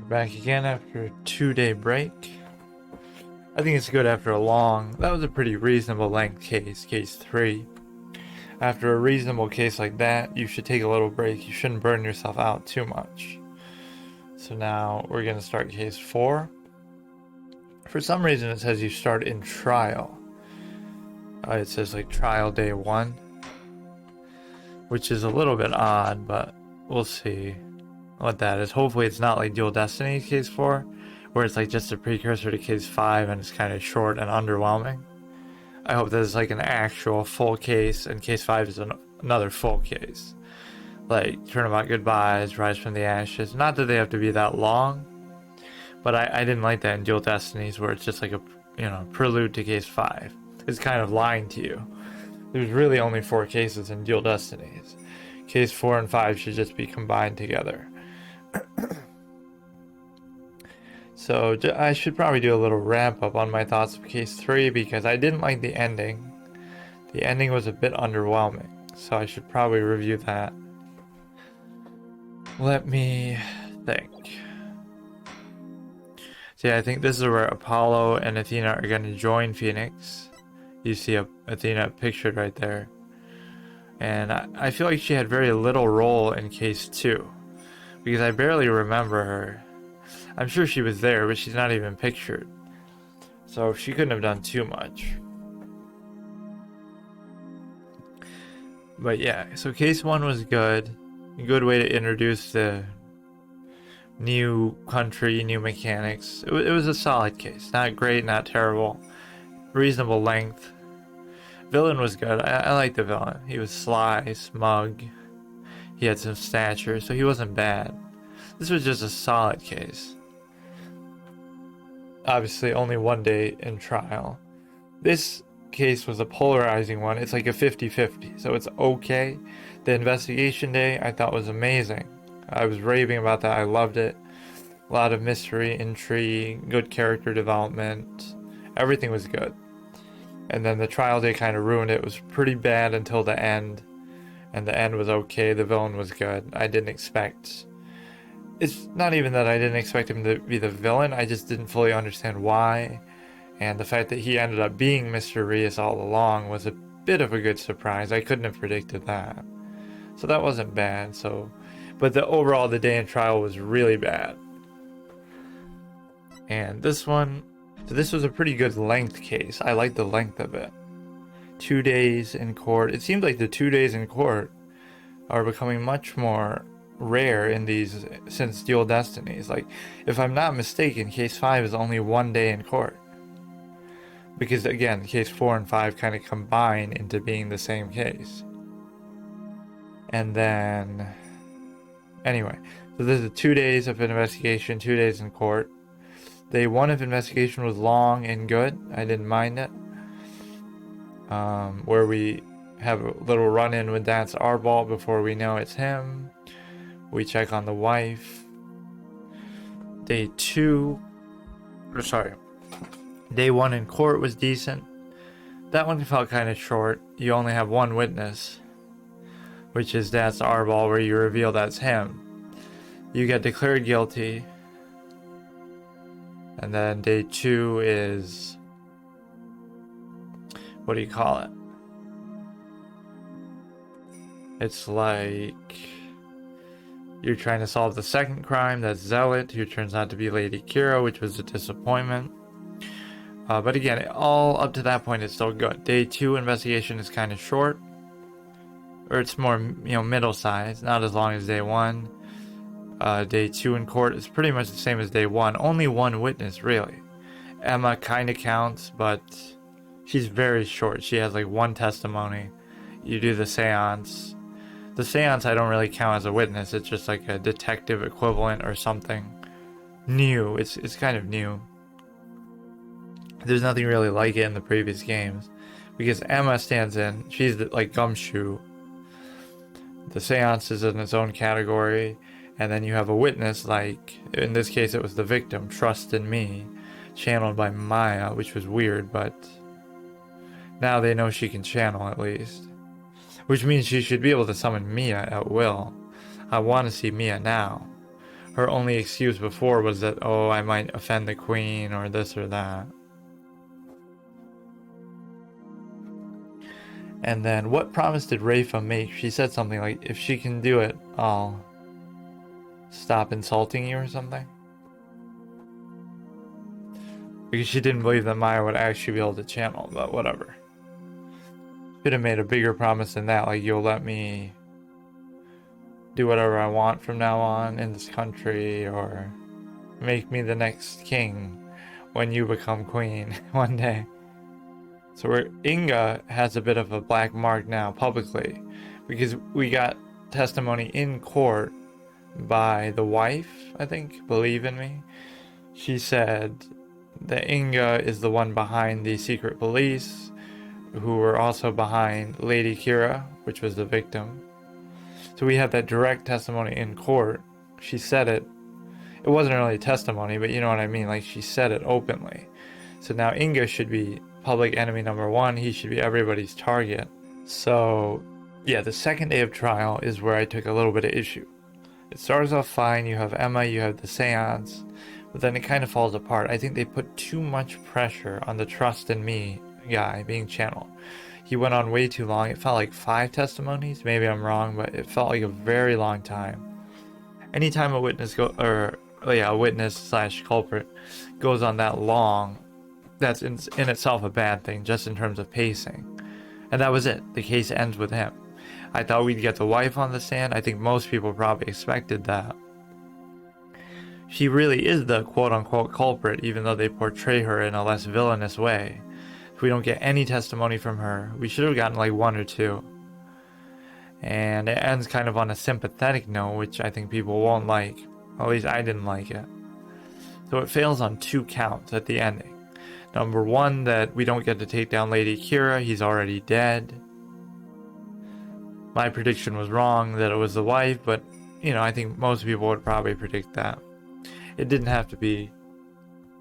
Back again after a 2-day break. I think it's good after a long. That was a pretty reasonable length case, case 3. After a reasonable case like that, you should take a little break. You shouldn't burn yourself out too much. So now we're going to start case 4. For some reason it says you start in trial. It says like trial day 1, which is a little bit odd, but we'll see what that is. Hopefully it's not like Dual Destiny case 4, where it's like just a precursor to case 5 and it's kind of short and underwhelming. I hope that it's like an actual full case, and case 5 is another full case. Like Turnabout Goodbyes, Rise from the Ashes. Not that they have to be that long, but I didn't like that in Dual Destinies, where it's just like a prelude to case 5. It's kind of lying to you. There's really only 4 cases in Dual Destinies. Case 4 and 5 should just be combined together. So I should probably do a little wrap up on my thoughts of case 3, because I didn't like the ending. The ending was a bit underwhelming, so I should probably review that. Let me think. See, I think this is where Apollo and Athena are going to join Phoenix. You see Athena pictured right there. And I feel like she had very little role in case 2, because I barely remember her. I'm sure she was there, but she's not even pictured. So she couldn't have done too much. But yeah, so case 1 was good. A good way to introduce the new country, new mechanics. It was a solid case. Not great, not terrible. Reasonable length. Villain was good. I liked the villain. He was sly, smug. He had some stature, so he wasn't bad. This was just a solid case. Obviously, only 1 day in trial. This case was a polarizing one. It's like a 50-50, so it's okay. The investigation day I thought was amazing. I was raving about that. I loved it. A lot of mystery, intrigue, good character development. Everything was good. And then the trial day kind of ruined it. It was pretty bad until the end. And the end was okay. The villain was good. I didn't expect... It's not even that I didn't expect him to be the villain. I just didn't fully understand why. And the fact that he ended up being Mr. Rios all along was a bit of a good surprise. I couldn't have predicted that. So that wasn't bad. But overall, the day in trial was really bad. And this one... So this was a pretty good length case. I liked the length of it. 2 days in court. It seems like the 2 days in court are becoming much more rare in these since Dual Destinies. Like, if I'm not mistaken, case 5 is only 1 day in court. Because again, case 4 and 5 kind of combine into being the same case. And then... Anyway, so this is 2 days of investigation, 2 days in court. Day 1 of investigation was long and good. I didn't mind it. Where we have a little run-in with That's Arbol before we know it's him. We check on the wife. Day 1 in court was decent. That one felt kind of short. You only have 1 witness, which is That's Arbol, where you reveal that's him. You get declared guilty. And then day 2 is, what do you call it? It's like you're trying to solve the second crime, that's Zealot, who turns out to be Lady Kee'ra, which was a disappointment. But again, all up to that point is still good. Day 2 investigation is kind of short, or it's more, middle size, not as long as day 1. Day 2 in court is pretty much the same as day 1. Only 1 witness, really. Emma kind of counts, but she's very short. She has like 1 testimony. You do the seance. The seance I don't really count as a witness. It's just like a detective equivalent or something new. It's kind of new. There's nothing really like it in the previous games, because Emma stands in. She's like Gumshoe. The seance is in its own category. And then you have a witness, like, in this case it was the victim, Trust in Me, channeled by Maya, which was weird, but now they know she can channel at least. Which means she should be able to summon Mia at will. I want to see Mia now. her only excuse before was that, oh, I might offend the queen or this or that. And then what promise did Rafa make? She said something like, if she can do it, I'll stop insulting you or something. Because she didn't believe that Maya would actually be able to channel, but whatever. Could have made a bigger promise than that, like, you'll let me do whatever I want from now on in this country, or make me the next king when you become queen one day. So Inga has a bit of a black mark now publicly, because we got testimony in court by the wife, I think, Believe in Me. She said that Inga is the one behind the secret police, who were also behind Lady Kee'ra, which was the victim. So we had that direct testimony in court. She said it. It wasn't really testimony, but you know what I mean, like she said it openly. So now Inga should be public enemy number one. He should be everybody's target. So yeah, the second day of trial is where I took a little bit of issue. It starts off fine. You have Emma, you have the seance, but then it kind of falls apart. I think they put too much pressure on the trust in me guy being channeled. He went on way too long. It felt like 5 testimonies. Maybe I'm wrong, but it felt like a very long time. Anytime a witness a witness / culprit goes on that long, that's in itself a bad thing, just in terms of pacing. And that was it. The case ends with him. I thought we'd get the wife on the stand. I think most people probably expected that. She really is the quote-unquote culprit, even though they portray her in a less villainous way. If we don't get any testimony from her, we should have gotten like 1 or 2. And it ends kind of on a sympathetic note, which I think people won't like. At least I didn't like it. So it fails on 2 counts at the ending. Number 1, that we don't get to take down Lady Kee'ra. He's already dead. My prediction was wrong that it was the wife, but you know, I think most people would probably predict that. It didn't have to be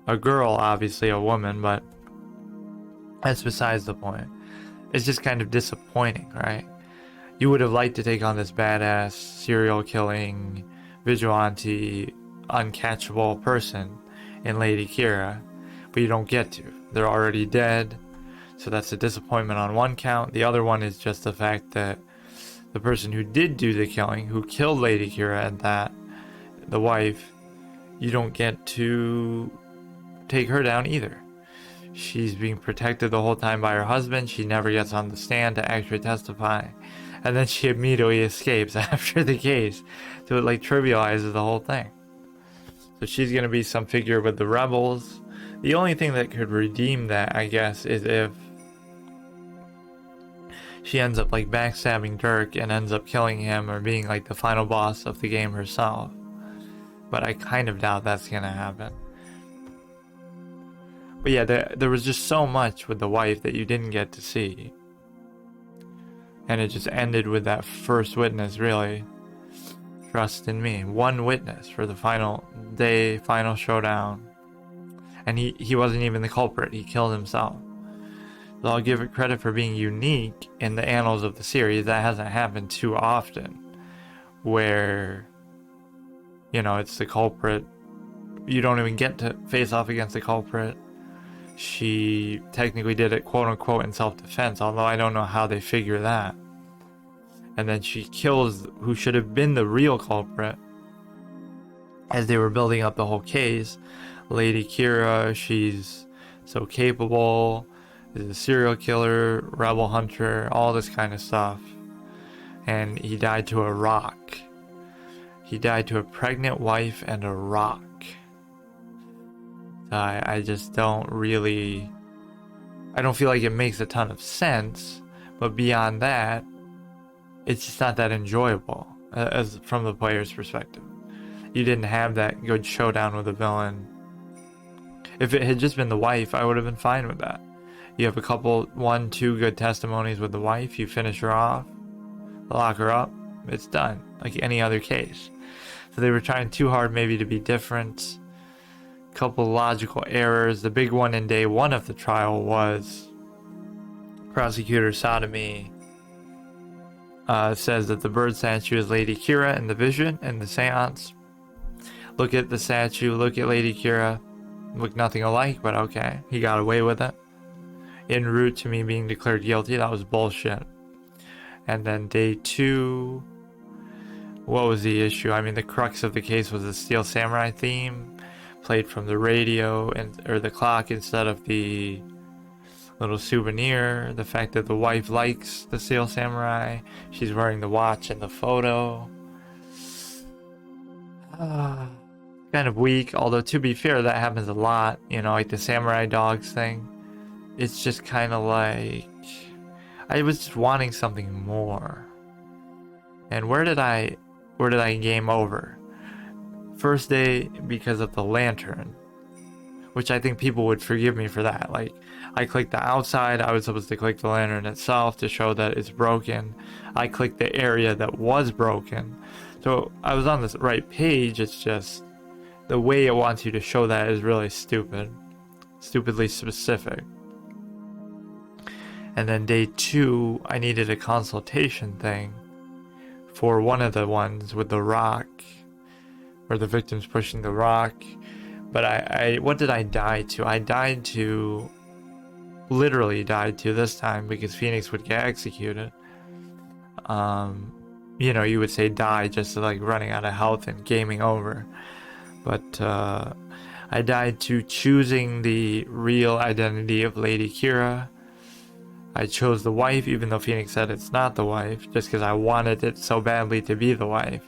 a girl, obviously a woman, but that's besides the point. It's just kind of disappointing, right? You would have liked to take on this badass, serial killing, vigilante, uncatchable person in Lady Kee'ra, but you don't get to. They're already dead, so that's a disappointment on 1 count. The other one is just the fact that the person who did do the killing, who killed Lady Kee'ra and that, the wife, you don't get to take her down either. She's being protected the whole time by her husband. She never gets on the stand to actually testify. And then she immediately escapes after the case. So it like trivializes the whole thing. So she's going to be some figure with the rebels. The only thing that could redeem that, I guess, is if she ends up like backstabbing Dirk and ends up killing him, or being like the final boss of the game herself. But I kind of doubt that's going to happen. But yeah, there was just so much with the wife that you didn't get to see. And it just ended with that first witness, really. Trust in me. 1 witness for the final day, final showdown. And he wasn't even the culprit. He killed himself. So I'll give it credit for being unique in the annals of the series. That hasn't happened too often. Where, you know, it's the culprit. You don't even get to face off against the culprit. She technically did it quote-unquote in self-defense, although I don't know how they figure that. And then she kills who should have been the real culprit as they were building up the whole case. Lady Kee'ra, she's so capable, is a serial killer, rebel hunter, all this kind of stuff. And he died to a rock. He died to a pregnant wife and a rock. I just don't really... I don't feel like it makes a ton of sense, but beyond that, it's just not that enjoyable, as from the player's perspective. You didn't have that good showdown with a villain. If it had just been the wife, I would have been fine with that. You have a couple, 1, 2 good testimonies with the wife, you finish her off, lock her up, it's done, like any other case. So they were trying too hard maybe to be different. Couple logical errors. The big one in day 1 of the trial was Prosecutor Sodomy says that the bird statue is Lady Kee'ra in the vision in the seance. Look at the statue, look at Lady Kee'ra. Look nothing alike, but okay. He got away with it. En route to me being declared guilty, that was bullshit. And then day 2, what was the issue? I mean, the crux of the case was the Steel Samurai theme, played from the radio or the clock instead of the little souvenir. The fact that the wife likes the Steel Samurai, she's wearing the watch in the photo. Kind of weak, although to be fair, that happens a lot, you know, like the samurai dogs thing. It's just kind of like, I was just wanting something more. And where did I game over? First day, because of the lantern, which I think people would forgive me for that. Like, I clicked the outside, I was supposed to click the lantern itself to show that it's broken. I clicked the area that was broken. So I was on the right page, it's just the way it wants you to show that is really stupid. Stupidly specific. And then day 2, I needed a consultation thing for one of the ones with the rock, where the victim's pushing the rock. But I what did I die to? I literally died to this time, because Phoenix would get executed. You know, you would say die just to, like, running out of health and gaming over. But I died to choosing the real identity of Lady Kee'ra. I chose the wife, even though Phoenix said it's not the wife, just because I wanted it so badly to be the wife.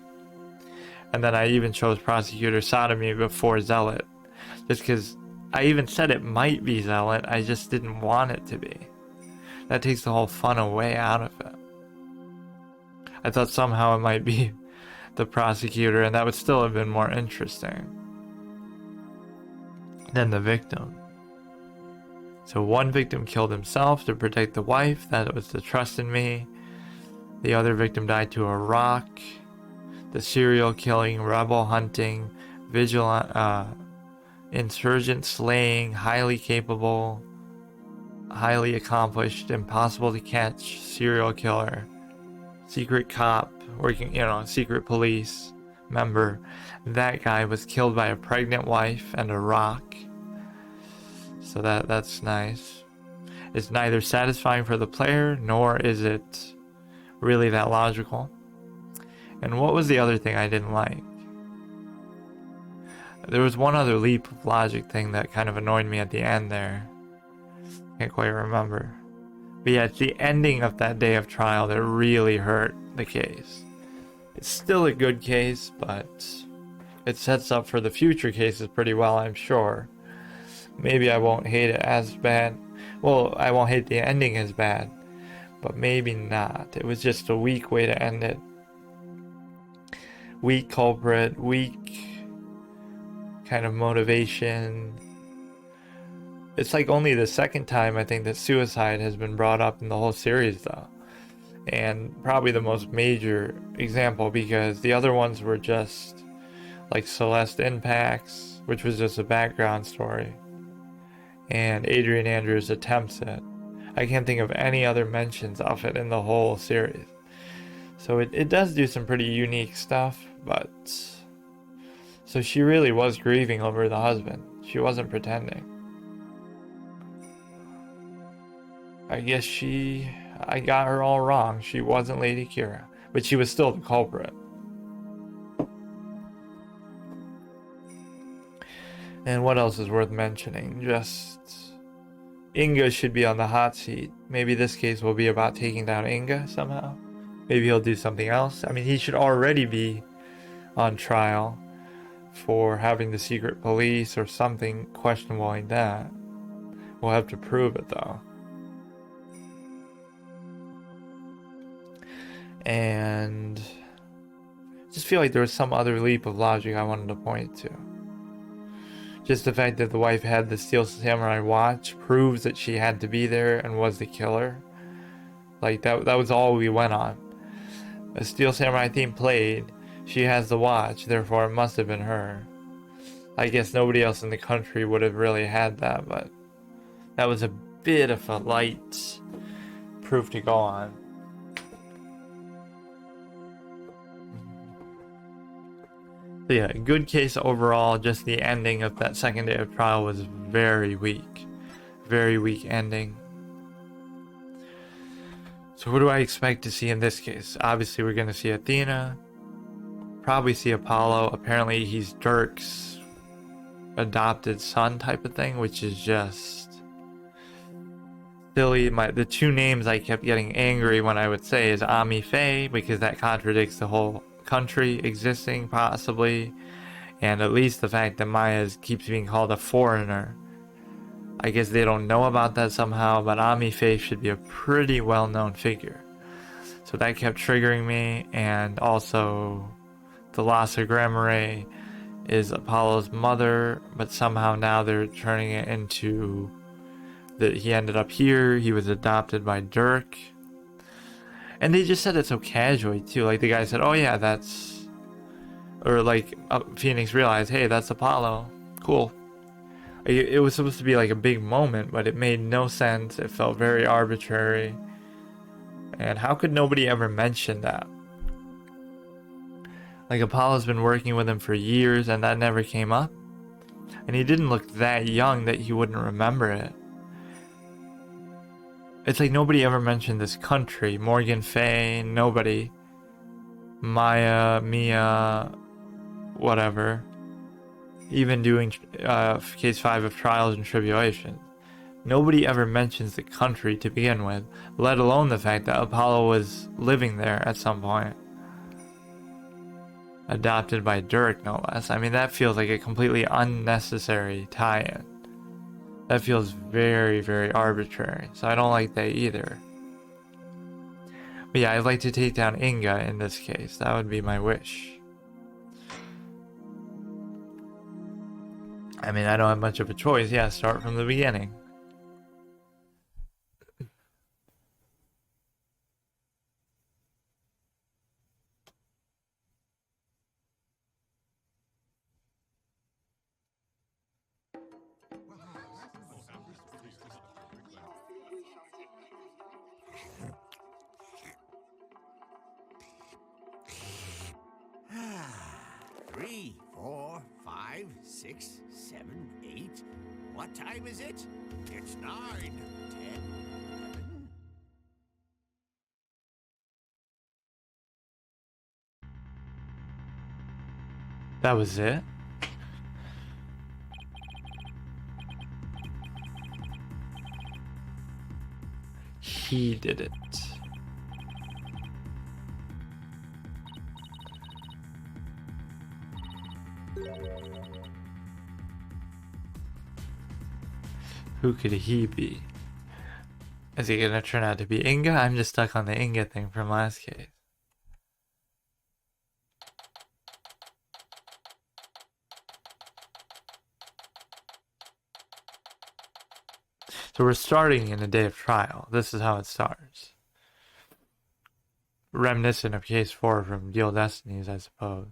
And then I even chose Prosecutor Sodomy before Zealot, just because I even said it might be Zealot, I just didn't want it to be. That takes the whole fun away out of it. I thought somehow it might be the Prosecutor, and that would still have been more interesting than the victim. So one victim killed himself to protect the wife, that was the trust in me. The other victim died to a rock. The serial killing, rebel hunting, vigilant, insurgent slaying, highly capable, highly accomplished, impossible to catch serial killer, secret cop, working, you know, secret police member. That guy was killed by a pregnant wife and a rock. So that's nice. It's neither satisfying for the player, nor is it really that logical. And what was the other thing I didn't like? There was one other leap of logic thing that kind of annoyed me at the end there. Can't quite remember. But yeah, it's the ending of that day of trial that really hurt the case. It's still a good case, but it sets up for the future cases pretty well, I'm sure. Maybe I won't hate it as bad. Well, I won't hate the ending as bad, but maybe not. It was just a weak way to end it. Weak culprit, weak kind of motivation. It's like only the second time I think that suicide has been brought up in the whole series, though. And probably the most major example, because the other ones were just like Celeste Impacts, which was just a background story, and Adrian Andrews attempts it. I can't think of any other mentions of it in the whole series. So it does do some pretty unique stuff, but... So she really was grieving over the husband. She wasn't pretending. I guess I got her all wrong. She wasn't Lady Kee'ra, but she was still the culprit. And what else is worth mentioning? Just Inga should be on the hot seat. Maybe this case will be about taking down Inga somehow. Maybe he'll do something else. I mean, he should already be on trial for having the secret police or something questionable like that. We'll have to prove it, though. And just feel like there was some other leap of logic I wanted to point to. Just the fact that the wife had the Steel Samurai watch proves that she had to be there and was the killer. Like, that was all we went on. A Steel Samurai theme played, she has the watch, therefore it must have been her. I guess nobody else in the country would have really had that, but that was a bit of a light proof to go on. So yeah, good case overall. Just the ending of that second day of trial was very weak. Very weak ending. So what do I expect to see in this case? Obviously we're going to see Athena. Probably see Apollo. Apparently he's Dirk's adopted son type of thing, which is just silly. The two names I kept getting angry when I would say is Ami Faye, because that contradicts the whole country existing possibly, and at least the fact that Maya keeps being called a foreigner. I guess they don't know about that somehow, but Ami Faye should be a pretty well-known figure. So that kept triggering me, and also the loss of Grammare is Apollo's mother, but somehow now they're turning it into that he ended up here, he was adopted by Dirk. And they just said it so casually too, like the guy said, oh yeah, that's, or like Phoenix realized, hey, that's Apollo, cool. It was supposed to be like a big moment, but it made no sense. It felt very arbitrary. And how could nobody ever mention that? Like Apollo's been working with him for years and that never came up. And he didn't look that young that he wouldn't remember it. It's like nobody ever mentioned this country. Morgan Faye, nobody. Maya, Mia, whatever. Even doing case 5 of Trials and Tribulations. Nobody ever mentions the country to begin with, let alone the fact that Apollo was living there at some point. Adopted by Dirk, no less. I mean, that feels like a completely unnecessary tie-in. That feels very, very arbitrary, so I don't like that either. But yeah, I'd like to take down Inga in this case. That would be my wish. I mean, I don't have much of a choice. Yeah, start from the beginning. Three, 4, 5, 6, 7, 8. What time is it? It's 9, 10, 11. That was it? He did it. Who could he be? Is he gonna turn out to be Inga? I'm just stuck on the Inga thing from last case. So we're starting in the day of trial. This is how it starts. Reminiscent of case 4 from Deal Destinies, I suppose.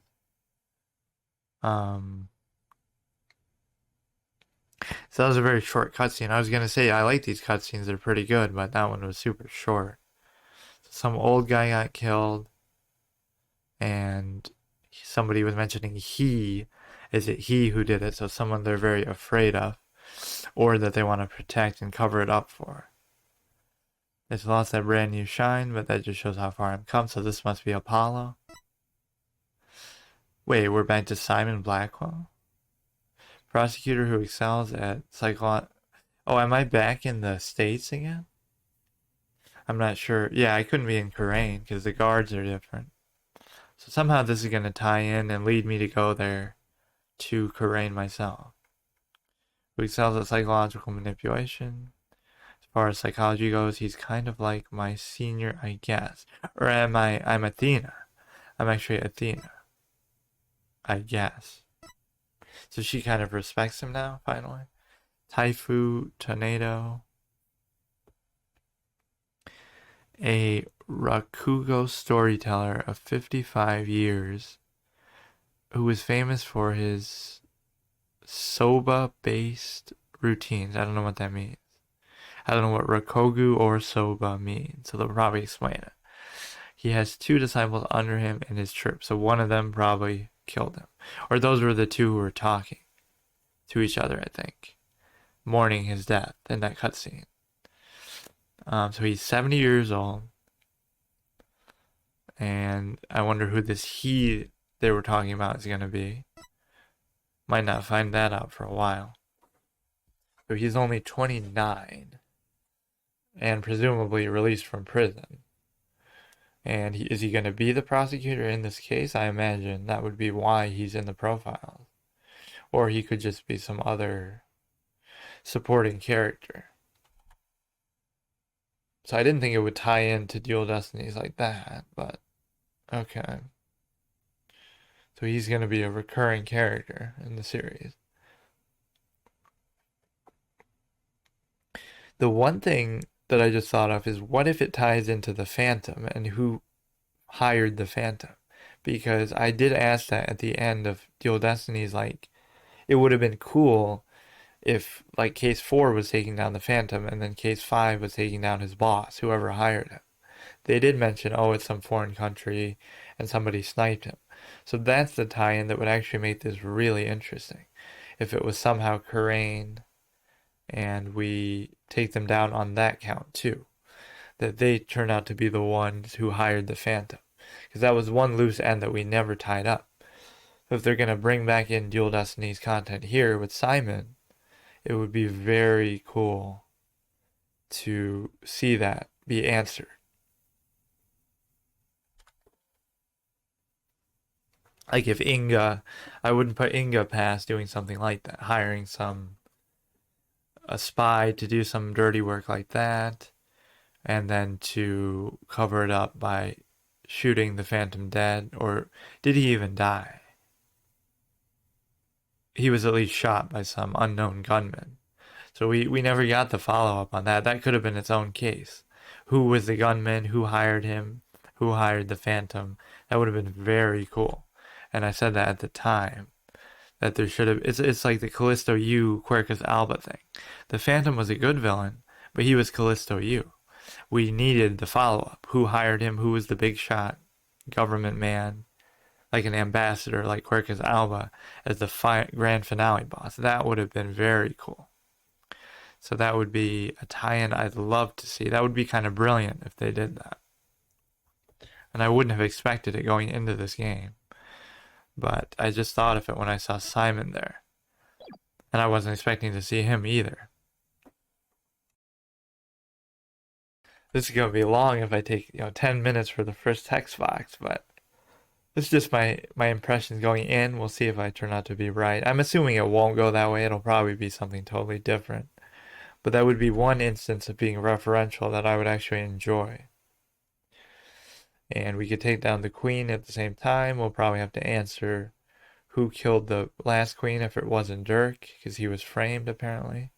So that was a very short cutscene. I was gonna say I like these cutscenes; they're pretty good, but that one was super short. So some old guy got killed, and somebody was mentioning he. Is it he who did it? So someone they're very afraid of, or that they want to protect and cover it up for. It's lost that brand new shine, but that just shows how far I've come. So this must be Apollo. Wait, we're back to Simon Blackwell? Prosecutor who excels at psychology. Oh, am I back in the States again? I'm not sure. Yeah, I couldn't be in khur'ain because the guards are different. So somehow this is going to tie in and lead me to go there to khur'ain myself. Who excels at psychological manipulation. As far as psychology goes, he's kind of like my senior, I guess. Or I'm Athena. I'm actually Athena. I guess. So she kind of respects him now, finally. Taifu Tornado. A Rakugo storyteller of 55 years who was famous for his soba-based routines. I don't know what that means. I don't know what Rakogu or soba means, so they'll probably explain it. He has 2 disciples under him in his trip, so one of them probably killed him. Or those were the two who were talking to each other, I think, mourning his death in that cutscene. So he's 70 years old. And I wonder who this he they were talking about is going to be. Might not find that out for a while. So he's only 29. And presumably released from prison. And is he going to be the prosecutor in this case? I imagine that would be why he's in the profiles. Or he could just be some other supporting character. So I didn't think it would tie into Dual Destinies like that, but okay. So he's going to be a recurring character in the series. The one thing that I just thought of is, what if it ties into the Phantom and who hired the Phantom? Because I did ask that at the end of Dual Destinies, like, it would have been cool if, like, Case 4 was taking down the Phantom and then Case 5 was taking down his boss, whoever hired him. They did mention, oh, it's some foreign country and somebody sniped him. So that's the tie-in that would actually make this really interesting. If it was somehow khur'ain and we take them down on that count too. That they turned out to be the ones who hired the Phantom. Because that was one loose end that we never tied up. So if they're going to bring back in Dual Destinies content here with Simon, it would be very cool to see that be answered. Like if Inga, I wouldn't put Inga past doing something like that, hiring a spy to do some dirty work like that, and then to cover it up by shooting the Phantom dead. Or did he even die? He was at least shot by some unknown gunman. So we never got the follow-up on that. That could have been its own case. Who was the gunman? Who hired him? Who hired the Phantom? That would have been very cool. And I said that at the time, that there should have... It's like the Callisto U Quercus Alba thing. The Phantom was a good villain, but he was Callisto U. We needed the follow-up. Who hired him? Who was the big shot government man, like an ambassador like Quercus Alba, as the grand finale boss? That would have been very cool. So that would be a tie-in I'd love to see. That would be kind of brilliant if they did that. And I wouldn't have expected it going into this game. But I just thought of it when I saw Simon there. And I wasn't expecting to see him either. This is going to be long if I take 10 minutes for the first text box, but it's just my impressions going in. We'll see if I turn out to be right. I'm assuming it won't go that way. It'll probably be something totally different. But that would be one instance of being referential that I would actually enjoy. And we could take down the queen at the same time. We'll probably have to answer who killed the last queen if it wasn't Dirk, because he was framed apparently.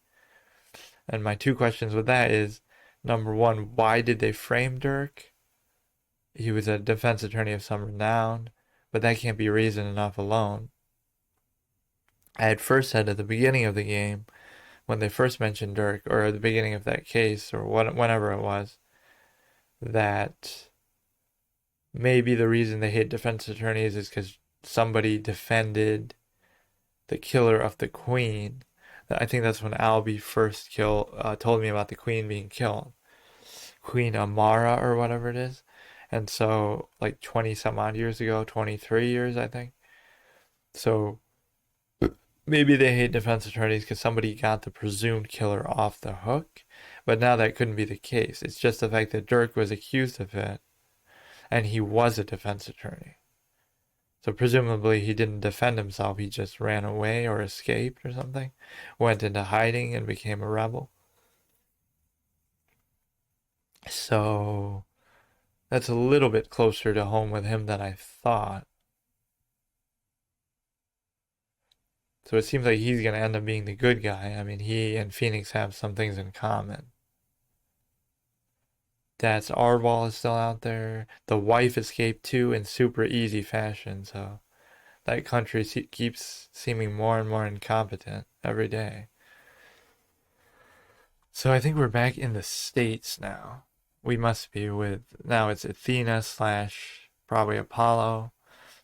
And my two questions with that is, number one, why did they frame Dirk? He was a defense attorney of some renown, but that can't be reason enough alone. I had first said at the beginning of the game, when they first mentioned Dirk, or at the beginning of that case, or whenever it was, that maybe the reason they hate defense attorneys is because somebody defended the killer of the queen. I think that's when Albie first told me about the queen being killed. Queen Amara or whatever it is. And so, like 20 some odd years ago, 23 years, I think. So maybe they hate defense attorneys because somebody got the presumed killer off the hook. But now that couldn't be the case. It's just the fact that Dirk was accused of it, and he was a defense attorney. So presumably he didn't defend himself. He just ran away or escaped or something. Went into hiding and became a rebel. So that's a little bit closer to home with him than I thought. So it seems like he's going to end up being the good guy. I mean, he and Phoenix have some things in common. Dad's Arbol is still out there. The wife escaped too in super easy fashion. So that country keeps seeming more and more incompetent every day. So I think we're back in the States now. We must be now it's Athena / probably Apollo.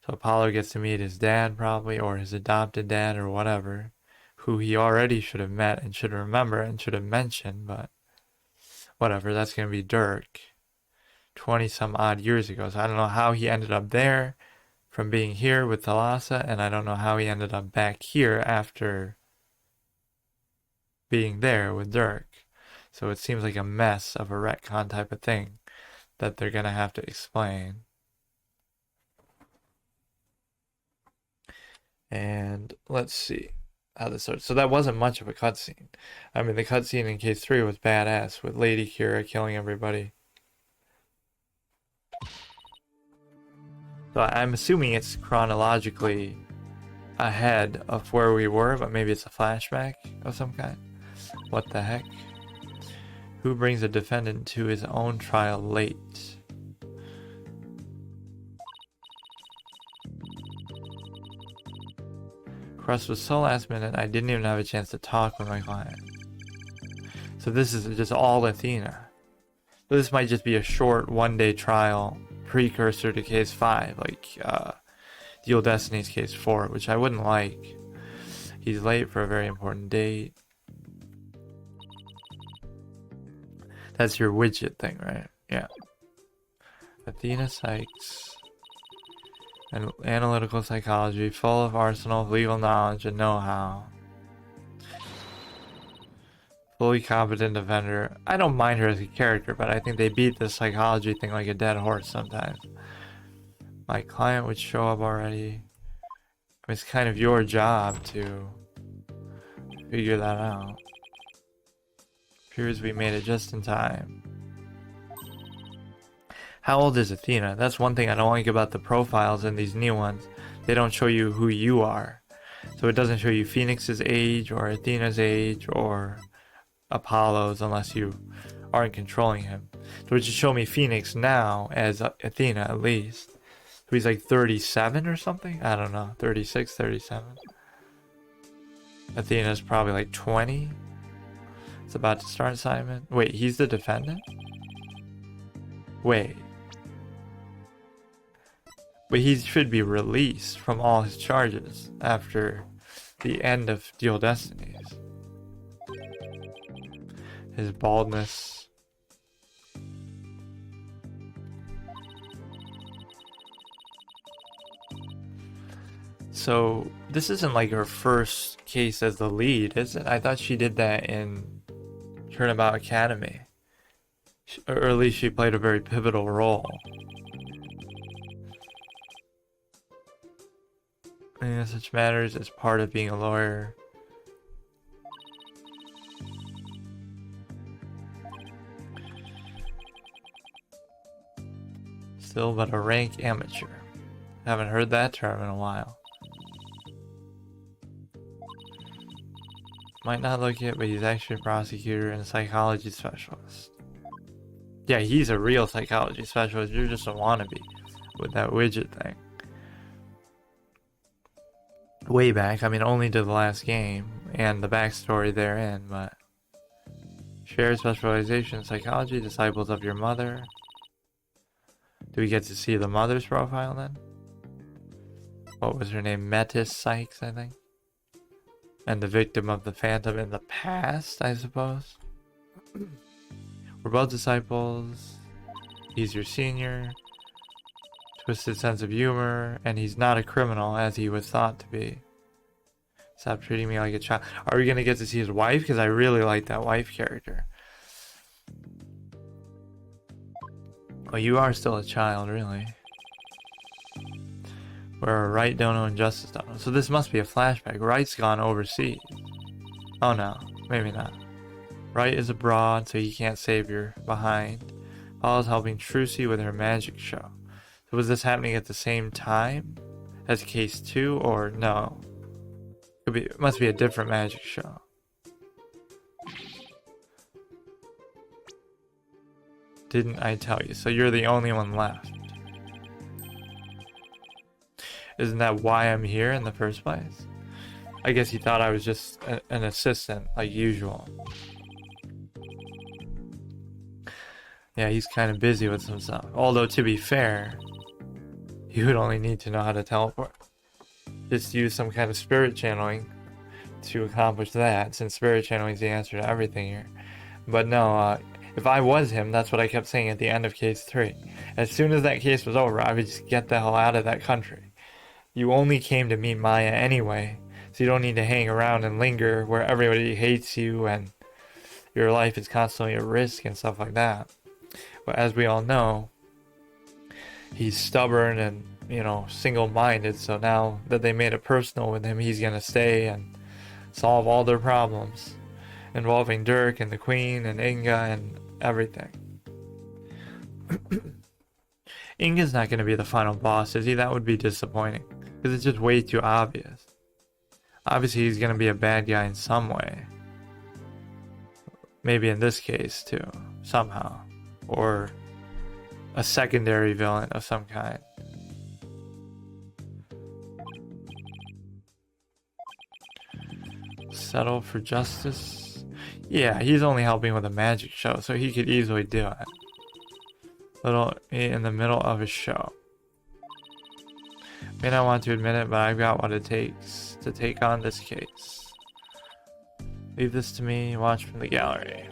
So Apollo gets to meet his dad probably, or his adopted dad or whatever, who he already should have met and should remember and should have mentioned, but whatever, that's going to be Dirk 20 some odd years ago. So I don't know how he ended up there from being here with Thalassa, and I don't know how he ended up back here after being there with Dirk. So it seems like a mess of a retcon type of thing that they're going to have to explain. And let's see how this starts. So that wasn't much of a cutscene. I mean, the cutscene in case 3 was badass with Lady Kee'ra killing everybody. So I'm assuming it's chronologically ahead of where we were, but maybe it's a flashback of some kind. What the heck? Who brings a defendant to his own trial late? Crust was so last minute, I didn't even have a chance to talk with my client. So this is just all Athena. So this might just be a short one-day trial precursor to case 5, like Dual Destiny's case 4, which I wouldn't like. He's late for a very important date. That's your widget thing, right? Yeah. Athena Sykes. And analytical psychology, full of arsenal of legal knowledge and know-how. Fully competent defender. I don't mind her as a character, but I think they beat the psychology thing like a dead horse sometimes. My client would show up already. I mean, it's kind of your job to figure that out. Appears we made it just in time. How old is Athena? That's one thing I don't like about the profiles in these new ones. They don't show you who you are. So it doesn't show you Phoenix's age or Athena's age or Apollo's unless you aren't controlling him. So it should show me Phoenix now as Athena at least. So he's like 37 or something? I don't know. 36, 37. Athena's probably like 20. It's about to start, Simon. Wait, he's the defendant? Wait. But he should be released from all his charges after the end of Dual Destinies. His baldness. So, this isn't like her first case as the lead, is it? I thought she did that in Turnabout Academy. Or at least she played a very pivotal role. Yeah, such matters as part of being a lawyer. Still but a rank amateur. Haven't heard that term in a while. Might not look it, but he's actually a prosecutor and a psychology specialist. Yeah, he's a real psychology specialist. You're just a wannabe with that widget thing. Way back, I mean only to the last game and the backstory therein, but shared specialization in psychology, disciples of your mother. Do we get to see the mother's profile then? What was her name? Metis Sykes, I think. And the victim of the Phantom in the past, I suppose. We're both disciples. He's your senior. Twisted sense of humor, and he's not a criminal as he was thought to be. Stop treating me like a child. Are we gonna get to see his wife? Because I really like that wife character. Well, you are still a child, really. Where Wright don't know and Justice don't know. So this must be a flashback. Wright's gone overseas. Oh no, maybe not. Wright is abroad, so he can't save your behind. Paul's helping Trucy with her magic show. So was this happening at the same time as case 2, or no? It must be a different magic show. Didn't I tell you? So you're the only one left. Isn't that why I'm here in the first place? I guess he thought I was just an assistant, like usual. Yeah, he's kind of busy with some stuff. Although, to be fair, you would only need to know how to teleport. Just use some kind of spirit channeling to accomplish that, since spirit channeling is the answer to everything here. But no, if I was him, that's what I kept saying at the end of case 3. As soon as that case was over, I would just get the hell out of that country. You only came to meet Maya anyway, so you don't need to hang around and linger where everybody hates you and your life is constantly at risk and stuff like that. But as we all know, he's stubborn and, single-minded, so now that they made it personal with him, he's gonna stay and solve all their problems involving Dirk and the Queen and Inga and everything. Inga's not gonna be the final boss, is he? That would be disappointing, because it's just way too obvious. Obviously, he's gonna be a bad guy in some way. Maybe in this case, too, somehow. Or a secondary villain of some kind. Settle for justice? Yeah, he's only helping with a magic show, so he could easily do it. Little in the middle of a show. May not want to admit it, but I've got what it takes to take on this case. Leave this to me, watch from the gallery.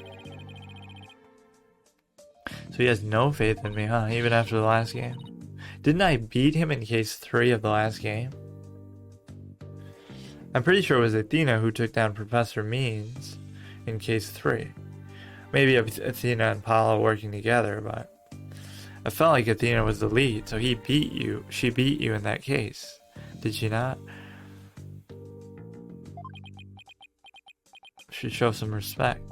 So he has no faith in me, huh? Even after the last game. Didn't I beat him in case 3 of the last game? I'm pretty sure it was Athena who took down Professor Means in case 3. Maybe Athena and Paula working together, but I felt like Athena was the lead, so she beat you in that case. Did she not? Should show some respect.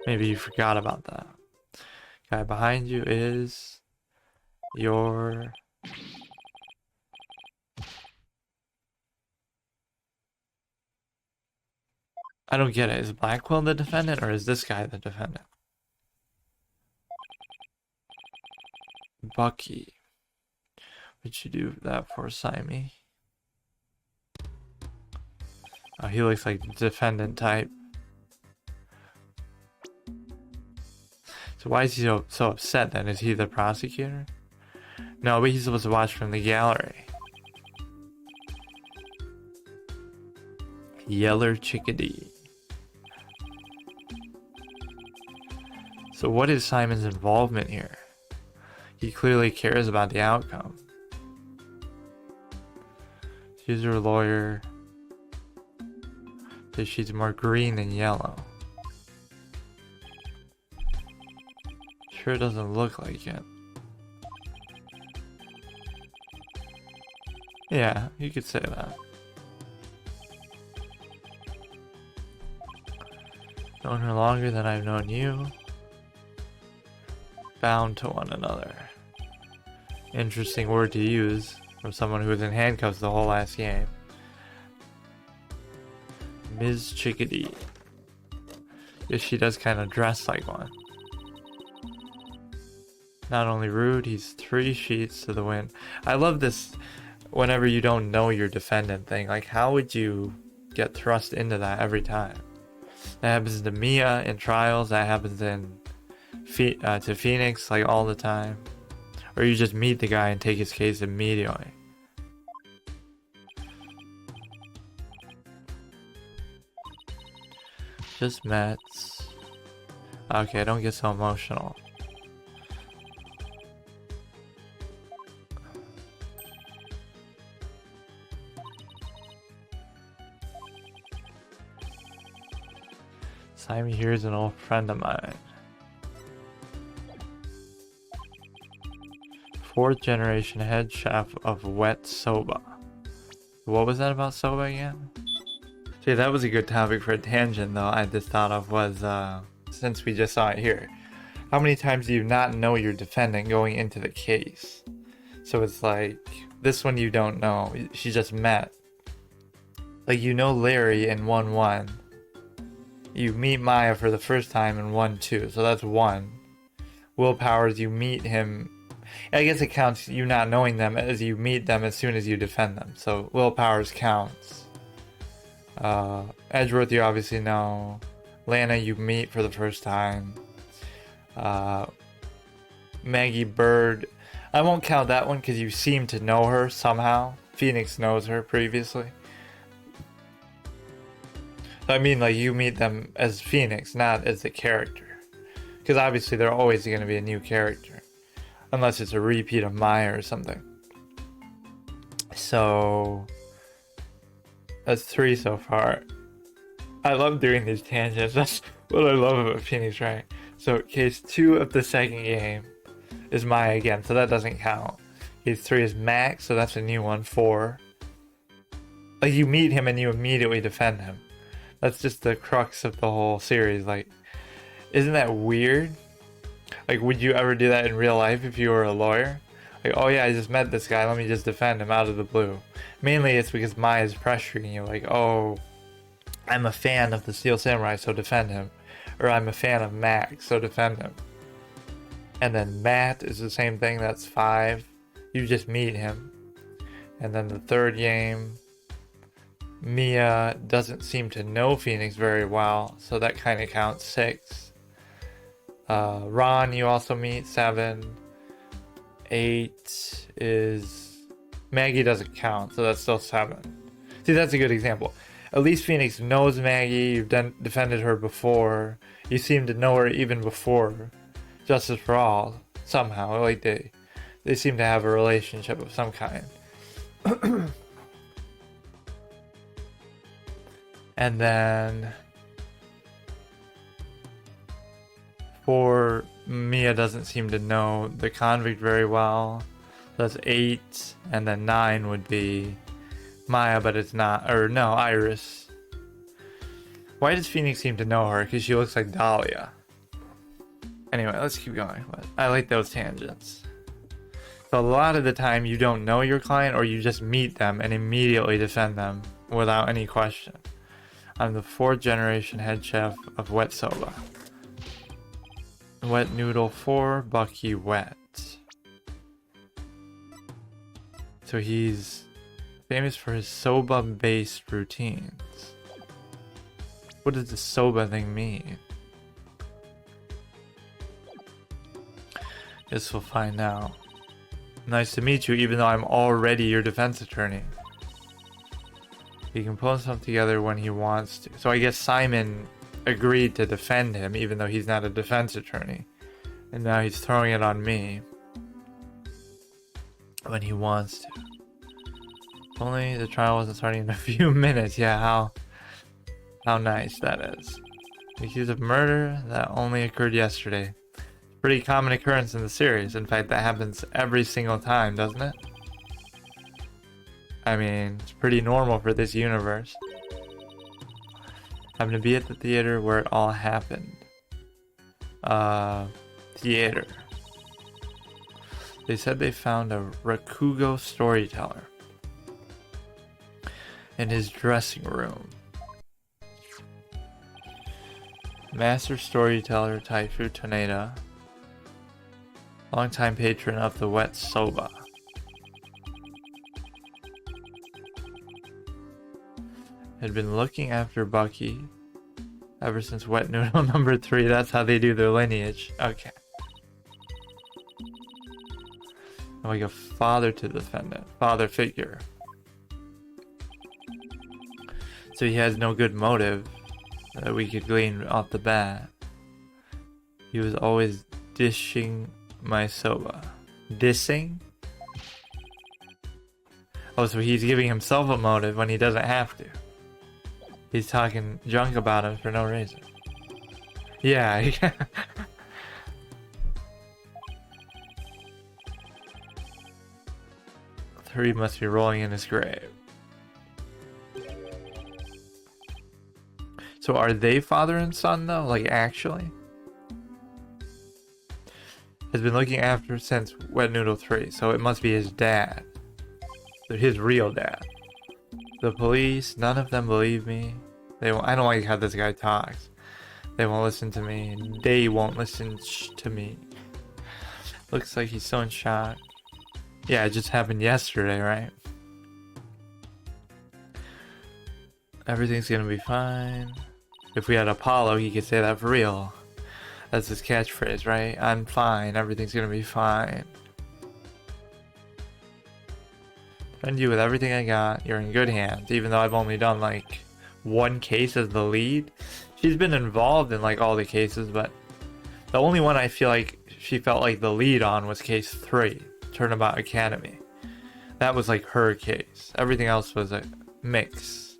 Maybe you forgot about that. Guy behind you is your... I don't get it. Is Blackwell the defendant or is this guy the defendant? Bucky. What'd you do that for, Simey? Oh, he looks like the defendant type. So why is he so upset then? Is he the prosecutor? No, but he's supposed to watch from the gallery. Yeller Chickadee. So what is Simon's involvement here? He clearly cares about the outcome. She's her lawyer. So she's more green than yellow. Sure doesn't look like it. Yeah, you could say that. Known her longer than I've known you. Bound to one another. Interesting word to use from someone who was in handcuffs the whole last game. Ms. Chickadee. Yes, she does kind of dress like one. Not only rude, he's 3 sheets to the wind. I love this whenever you don't know your defendant thing. Like, how would you get thrust into that every time? That happens to Mia in Trials. That happens to Phoenix, like, all the time. Or you just meet the guy and take his case immediately. Just met. Okay, don't get so emotional. Simon here is an old friend of mine. 4th generation head chef of Wet Soba. What was that about soba again? See, that was a good topic for a tangent though. I just thought of was, since we just saw it here. How many times do you not know your defendant going into the case? So it's like, this one you don't know. She just met. Like, you know Larry in 1-1. You meet Maya for the first time in 1-2, so that's 1. Willpowers, you meet him. I guess it counts you not knowing them as you meet them as soon as you defend them. So willpowers counts. Edgeworth, you obviously know. Lana, you meet for the first time. Maggie Bird. I won't count that one because you seem to know her somehow. Phoenix knows her previously. I mean, like, you meet them as Phoenix, not as the character. Because obviously they're always going to be a new character. Unless it's a repeat of Maya or something. So that's 3 so far. I love doing these tangents. That's what I love about Phoenix Wright. So case 2 of the second game is Maya again, so that doesn't count. Case 3 is Max, so that's a new one. 4. Like, you meet him and you immediately defend him. That's just the crux of the whole series. Like, isn't that weird? Like, would you ever do that in real life if you were a lawyer? Like, oh yeah, I just met this guy, let me just defend him out of the blue. Mainly it's because Maya's pressuring you, like, oh, I'm a fan of the Steel Samurai, so defend him. Or I'm a fan of Max, so defend him. And then Matt is the same thing, that's 5. You just meet him. And then the third game, Mia doesn't seem to know Phoenix very well, so that kind of counts. 6. Ron you also meet. 7. 8 is... Maggie doesn't count, so that's still 7. See, that's a good example. At least Phoenix knows Maggie, you've defended her before. You seem to know her even before Justice for All, somehow. Like, they seem to have a relationship of some kind. And then... 4, Mia doesn't seem to know the convict very well. That's 8, and then 9 would be Maya, but it's not, or no, Iris. Why does Phoenix seem to know her? Because she looks like Dahlia. Anyway, let's keep going. But I like those tangents. So a lot of the time you don't know your client, or you just meet them and immediately defend them without any question. I'm the 4th generation head chef of Wet Soba. Wet Noodle 4, Bucky Wet. So he's famous for his soba-based routines. What does the soba thing mean? Guess we'll find out. Nice to meet you, even though I'm already your defense attorney. He can pull himself together when he wants to. So I guess Simon agreed to defend him, even though he's not a defense attorney. And now he's throwing it on me. When he wants to. If only the trial wasn't starting in a few minutes. Yeah, how nice that is. Accused of murder that only occurred yesterday. Pretty common occurrence in the series. In fact, that happens every single time, doesn't it? I mean, it's pretty normal for this universe. I'm gonna be at the theater where it all happened. Theater. They said they found a Rakugo storyteller in his dressing room. Master storyteller Taifu Taneda, longtime patron of the Wet Soba. Had been looking after Bucky ever since Wet Noodle number 3. That's how they do their lineage. Okay. Like a father to the defendant. Father figure. So he has no good motive that we could glean off the bat. He was always dishing my soba. Dissing? Oh, so he's giving himself a motive when he doesn't have to. He's talking junk about him for no reason. Yeah. 3 must be rolling in his grave. So are they father and son though? Like actually? Has been looking after since Wet Noodle 3, so it must be his dad. So his real dad. The police, none of them believe me. They won't, I don't like how this guy talks. They won't listen to me. They won't listen to me. Looks like he's so in shock. Yeah, it just happened yesterday, right? Everything's gonna be fine. If we had Apollo, he could say that for real. That's his catchphrase, right? I'm fine. Everything's gonna be fine. Defend you with everything I got. You're in good hands, even though I've only done like one case as the lead. She's been involved in like all the cases, but the only one I feel like she felt like the lead on was case 3, Turnabout Academy. That was like her case. Everything else was a mix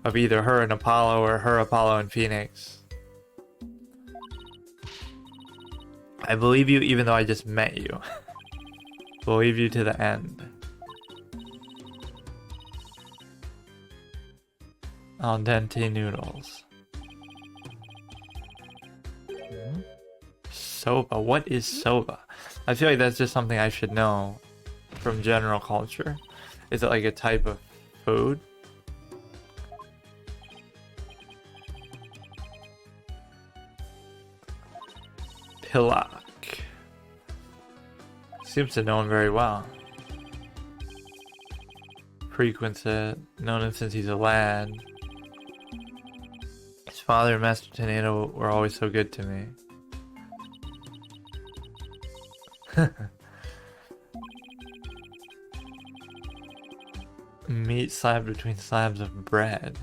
of either her and Apollo or her, Apollo, and Phoenix. I believe you even though I just met you. Believe you to the end. Al dente noodles. Soba. What is soba? I feel like that's just something I should know from general culture. Is it like a type of food? Pilak. Seems to know him very well. Frequents it. Known him since he's a lad. His father and Master Tornado were always so good to me. Meat slapped between slabs of bread.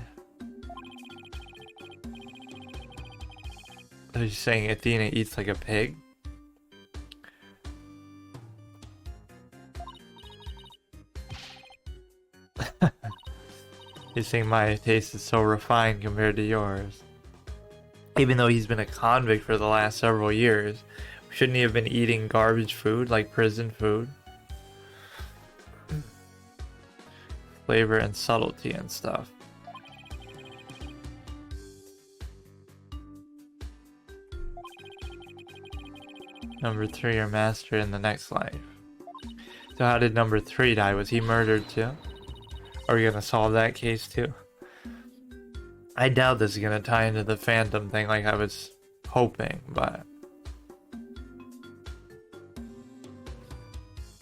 Are you saying Athena eats like a pig? He's saying my taste is so refined compared to yours. Even though he's been a convict for the last several years, shouldn't he have been eating garbage food like prison food? Flavor and subtlety and stuff. Number 3, your master in the next life. So how did number 3 die? Was he murdered too? Are we gonna solve that case too? I doubt this is gonna tie into the Phantom thing like I was hoping, but...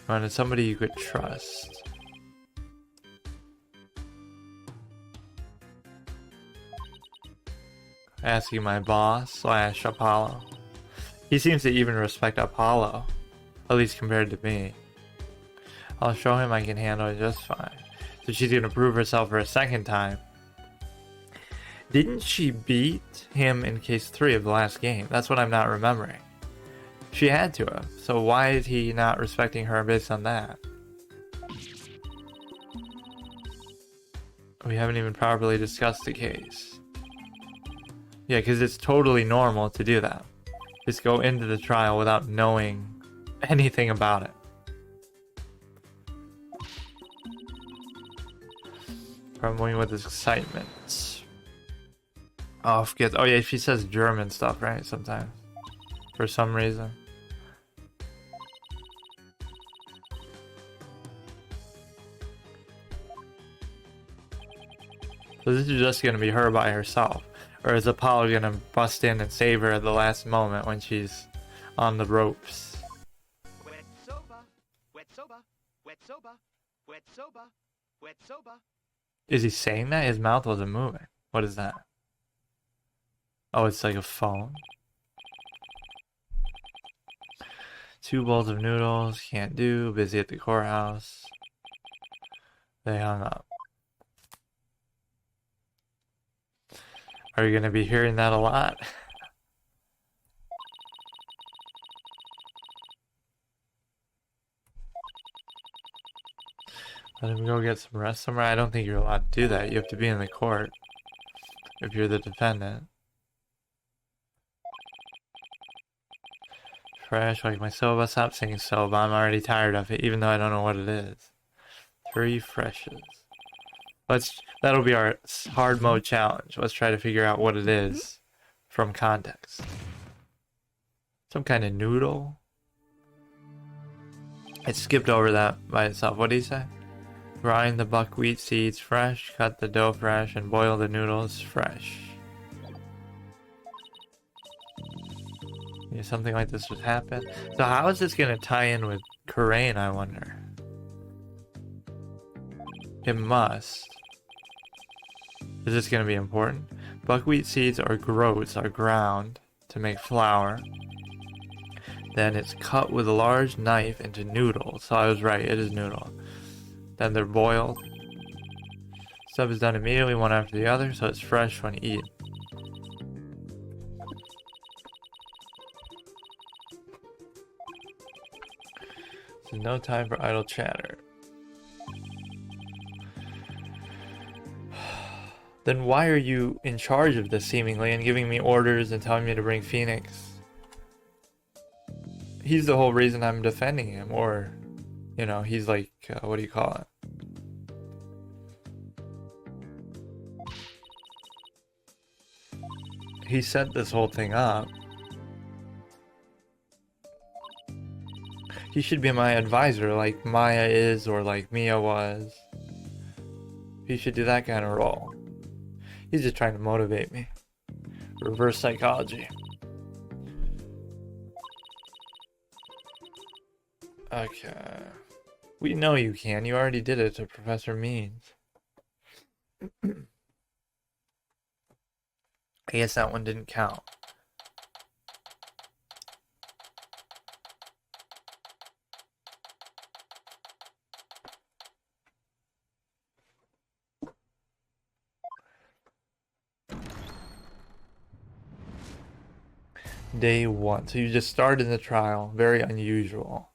Wanted somebody you could trust. Asking my boss / Apollo. He seems to even respect Apollo, at least compared to me. I'll show him I can handle it just fine. So she's gonna prove herself for a second time. Didn't she beat him in case 3 of the last game? That's what I'm not remembering. She had to have. So why is he not respecting her based on that? We haven't even properly discussed the case. Yeah, because it's totally normal to do that. Just go into the trial without knowing anything about it. Crumbling with excitement. Oh, forget. Oh yeah, she says German stuff, right? Sometimes. For some reason. So this is just gonna be her by herself. Or is Apollo gonna bust in and save her at the last moment when she's on the ropes? Wet soba, wet soba, wet soba, wet soba, wet soba. Is he saying that? His mouth wasn't moving. What is that? Oh, it's like a phone. 2 bowls of noodles, can't do, busy at the courthouse. They hung up. Are you going to be hearing that a lot? Let him go get some rest somewhere. I don't think you're allowed to do that. You have to be in the court if you're the defendant. Fresh, like my soba. Stop saying soba. I'm already tired of it, even though I don't know what it is. 3 freshes. That'll be our hard mode challenge. Let's try to figure out what it is from context. Some kind of noodle. I skipped over that by itself. What did he say? Grind the buckwheat seeds fresh, cut the dough fresh, and boil the noodles fresh. Yeah, something like this would happen. So how is this going to tie in with khur'ain, I wonder? It must. Is this going to be important? Buckwheat seeds or groats are ground to to make flour. Then it's cut with a large knife into noodles. So I was right, it is noodle. Then they're boiled. Stuff is done immediately, one after the other, so it's fresh when eaten. So no time for idle chatter. Then why are you in charge of this seemingly and giving me orders and telling me to bring Phoenix? He's the whole reason I'm defending him, or, you know, he's like, what do you call it? He set this whole thing up. He should be my advisor like Maya is, or like Mia was. He should do that kind of role. He's just trying to motivate me. Reverse psychology. Okay. We know you can. You already did it to Professor Means. I guess that one didn't count. Day 1. So you just started the trial. Very unusual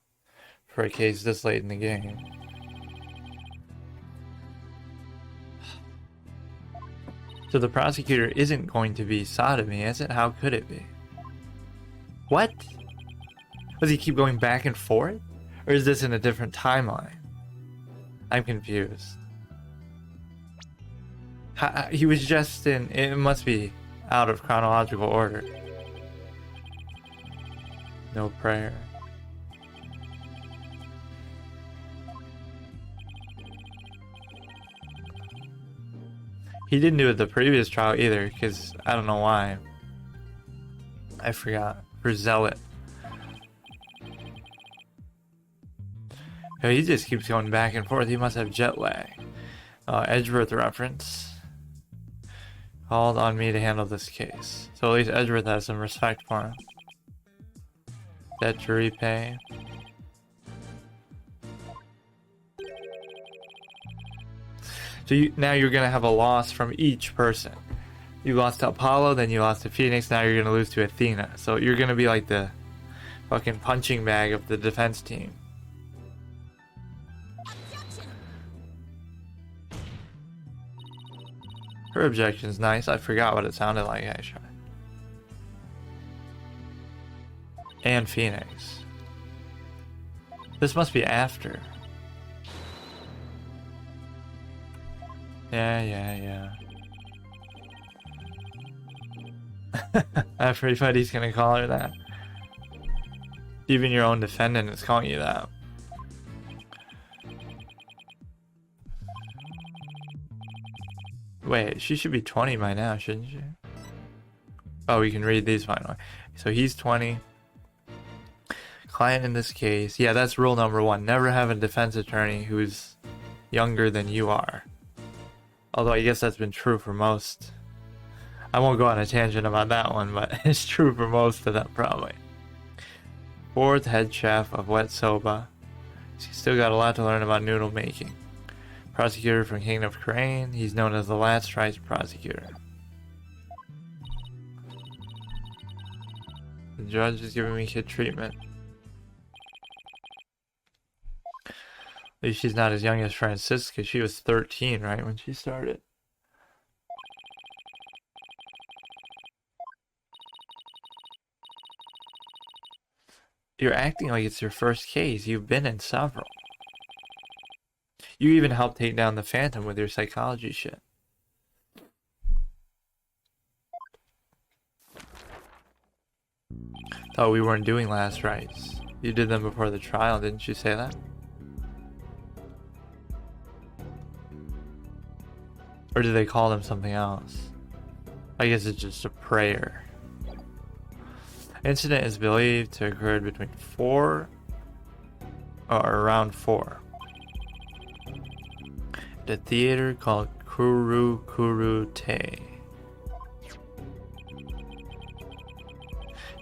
for a case this late in the game. So the prosecutor isn't going to be Sodomy, is it? How could it be? What? Does he keep going back and forth? Or is this in a different timeline? I'm confused. He was just in... It must be out of chronological order. No prayer. He didn't do it the previous trial either, because I don't know why. I forgot. For Zealot. Yeah, he just keeps going back and forth. He must have jet lag. Edgeworth reference. Called on me to handle this case. So at least Edgeworth has some respect for him. Debt to repay. So now you're going to have a loss from each person. You lost to Apollo, then you lost to Phoenix, now you're going to lose to Athena. So you're going to be like the fucking punching bag of the defense team. Her objection's nice. I forgot what it sounded like, actually. And Phoenix. This must be after. Yeah. Everybody's gonna call her that. Even your own defendant is calling you that. Wait, she should be 20 by now, shouldn't she? Oh, we can read these finally. So he's 20. Client in this case. Yeah, that's rule number 1. Never have a defense attorney who's younger than you are. Although I guess that's been true for most. I won't go on a tangent about that one, but it's true for most of them probably. 4th head chef of Wet Soba. He's still got a lot to learn about noodle making. Prosecutor from Kingdom of khur'ain. He's known as the last rights prosecutor. The judge is giving me kid treatment. At least she's not as young as Franziska. She was 13, right, when she started. You're acting like it's your first case. You've been in several. You even helped take down the Phantom with your psychology shit. Thought we weren't doing last rites. You did them before the trial, didn't you say that? Or do they call them something else? I guess it's just a prayer. Incident is believed to have occurred between 4 or around 4. At a theater called Te.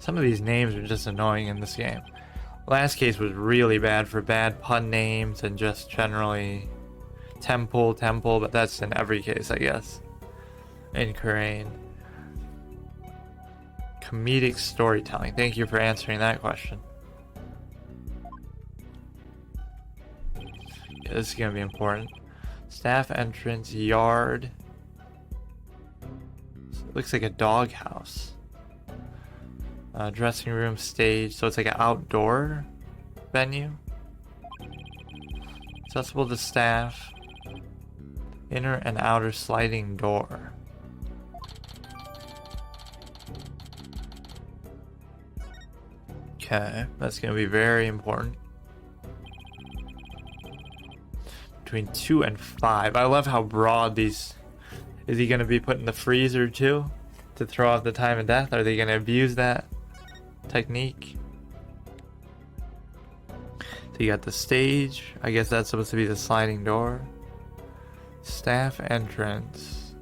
Some of these names are just annoying in this game. Last case was really bad for bad pun names and just generally temple, but that's in every case, I guess. In khur'ain. Comedic storytelling. Thank you for answering that question. Yeah, this is going to be important. Staff entrance, yard. It looks like a doghouse. Dressing room, stage. So it's like an outdoor venue. Accessible to staff. Inner and outer sliding door. Okay, that's going to be very important. Between 2 and 5. I love how broad these... Is he going to be put in the freezer too? To throw off the time of death? Are they going to abuse that technique? So you got the stage. I guess that's supposed to be the sliding door. Staff entrance.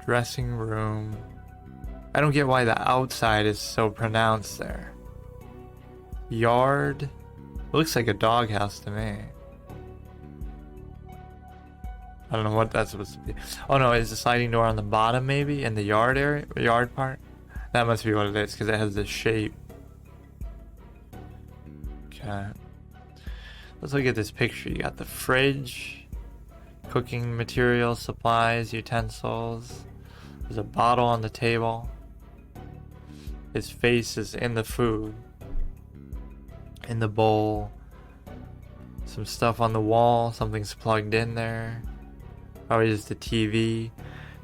Dressing room. I don't get why the outside is so pronounced there. Yard. Looks like a doghouse to me. I don't know what that's supposed to be. Oh no, is the sliding door on the bottom maybe? In the yard area? Yard part? That must be what it is because it has this shape. Okay. Let's look at this picture. You got the fridge. Cooking materials, supplies, utensils. There's a bottle on the table. His face is in the food. In the bowl. Some stuff on the wall. Something's plugged in there. Probably just the TV.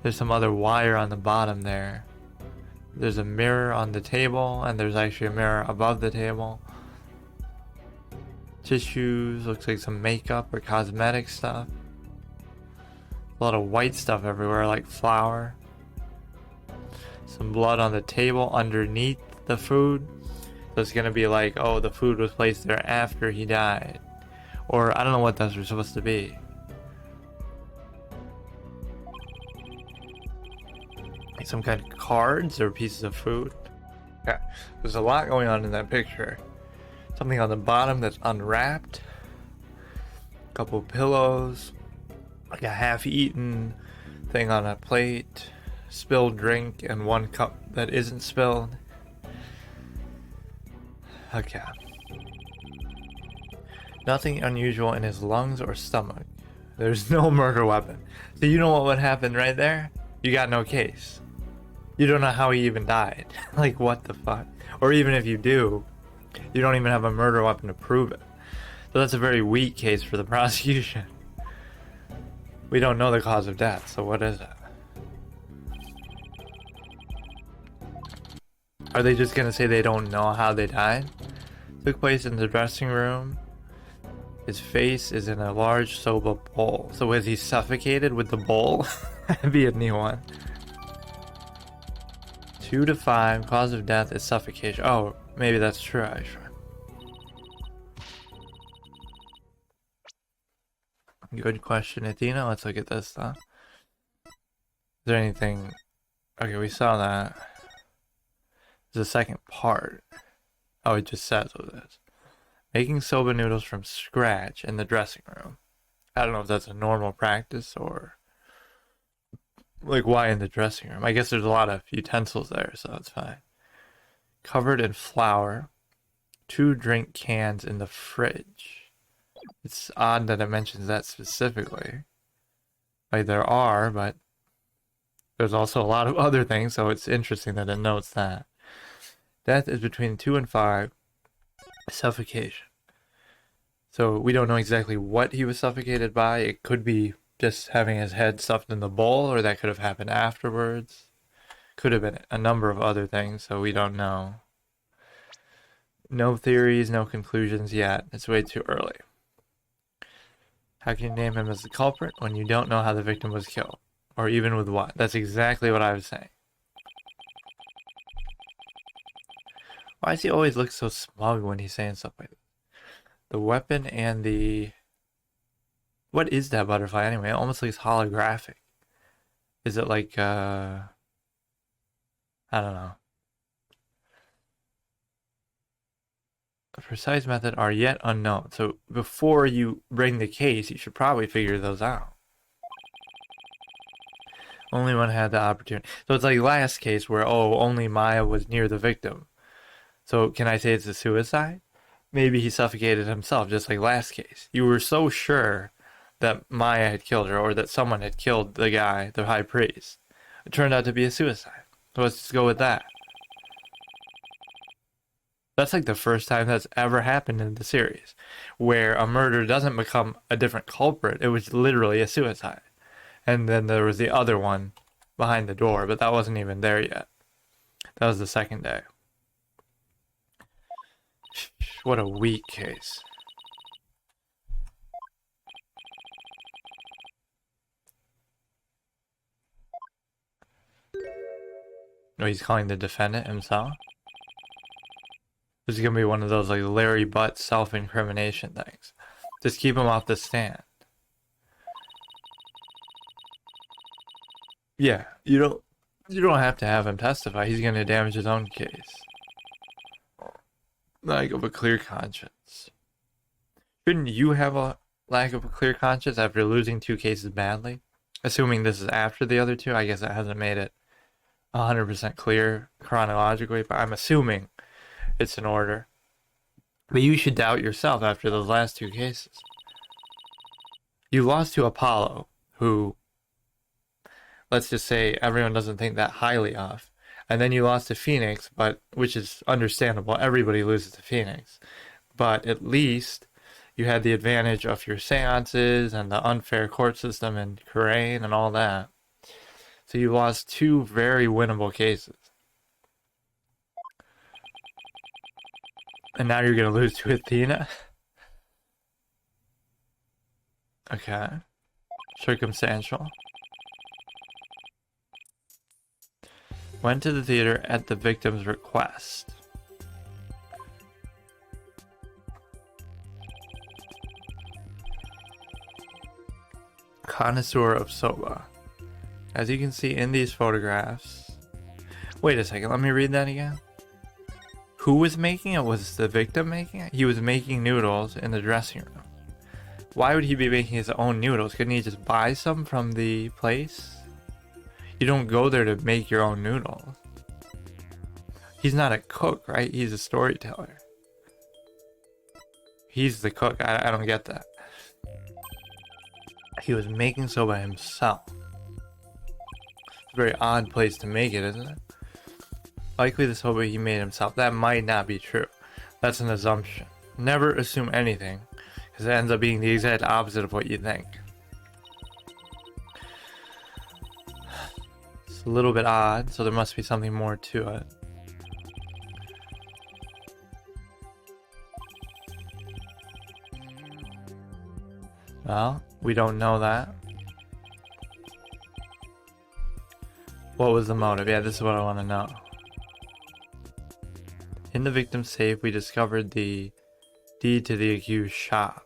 There's some other wire on the bottom there. There's a mirror on the table, and there's actually a mirror above the table. Tissues, looks like some makeup or cosmetic stuff. A lot of white stuff everywhere, like flour. Some blood on the table underneath the food. So it's gonna be like, oh, the food was placed there after he died. Or I don't know what those are supposed to be. Like some kind of cards or pieces of food. Yeah, there's a lot going on in that picture. Something on the bottom that's unwrapped. A couple of pillows. Like a half-eaten thing on a plate. Spilled drink and one cup that isn't spilled. Okay. Nothing unusual in his lungs or stomach. There's no murder weapon. So you know what would happen right there? You got no case. You don't know how he even died. Like, what the fuck? Or even if you do, you don't even have a murder weapon to prove it. So that's a very weak case for the prosecution. We don't know the cause of death, so what is it? Are they just gonna say they don't know how they died? Took place in the dressing room. His face is in a large soba bowl. So was he suffocated with the bowl? That'd be a new one. 2 to 5, cause of death is suffocation. Oh, maybe that's true actually. Good question, Athena. Let's look at this stuff. Is there anything... Okay, we saw that. There's a second part. Oh, it just says what it is. Making soba noodles from scratch in the dressing room. I don't know if that's a normal practice or... Like, why in the dressing room? I guess there's a lot of utensils there, so it's fine. Covered in flour. 2 drink cans in the fridge. It's odd that it mentions that specifically. Like, there are, but there's also a lot of other things, so it's interesting that it notes that. Death is between 2 and 5. Suffocation. So we don't know exactly what he was suffocated by. It could be just having his head stuffed in the bowl, or that could have happened afterwards. Could have been a number of other things, so we don't know. No theories, no conclusions yet. It's way too early. How can you name him as the culprit when you don't know how the victim was killed? Or even with what? That's exactly what I was saying. Why does he always look so smug when he's saying stuff like that? The weapon and the... What is that butterfly anyway? It almost looks holographic. Is it like, I don't know. the precise method are yet unknown. So before you bring the case, you should probably figure those out. Only one had the opportunity. So it's like last case where, oh, only Maya was near the victim. So can I say it's a suicide? Maybe he suffocated himself, just like last case. You were so sure that Maya had killed her, or that someone had killed the guy, the high priest. It turned out to be a suicide. So let's just go with that. That's like the first time that's ever happened in the series, where a murder doesn't become a different culprit. It was literally a suicide. And then there was the other one behind the door, but that wasn't even there yet. That was the second day. What a weak case. No, he's calling the defendant himself. This is gonna be one of those like Larry Butt self-incrimination things. Just keep him off the stand. Yeah, you don't have to have him testify. He's gonna damage his own case. Lack of a clear conscience. Shouldn't you have a lack of a clear conscience after losing 2 cases badly? Assuming this is after the other 2, I guess that hasn't made it 100% clear chronologically, but I'm assuming it's in order. But you should doubt yourself after those last 2 cases. You lost to Apollo, who, let's just say everyone doesn't think that highly of. And then you lost to Phoenix, but which is understandable. Everybody loses to Phoenix. But at least you had the advantage of your seances and the unfair court system and khur'ain and all that. So you lost 2 very winnable cases. And now you're going to lose to Athena? Okay. Circumstantial. Went to the theater at the victim's request. Connoisseur of soba. As you can see in these photographs. Wait a second, let me read that again. Who was making it? Was the victim making it? He was making noodles in the dressing room. Why would he be making his own noodles? Couldn't he just buy some from the place? You don't go there to make your own noodles. He's not a cook, right? He's a storyteller. He's the cook. I don't get that. He was making soba himself. It's a very odd place to make it, isn't it? Likely the soba he made himself. That might not be true. That's an assumption. Never assume anything, because it ends up being the exact opposite of what you think. It's a little bit odd, so there must be something more to it. Well, we don't know that. What was the motive? Yeah, this is what I want to know. In the victim's safe, we discovered the deed to the accused's shop.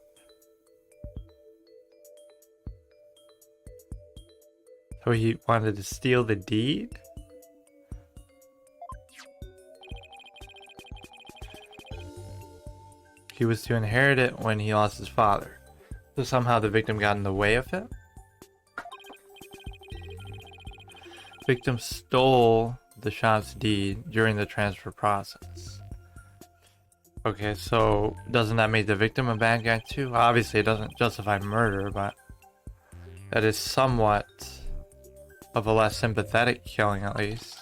So he wanted to steal the deed? He was to inherit it when he lost his father. So somehow the victim got in the way of it? Victim stole the shop's deed during the transfer process. Okay, so doesn't that make the victim a bad guy too? Obviously it doesn't justify murder, but that is somewhat of a less sympathetic killing at least.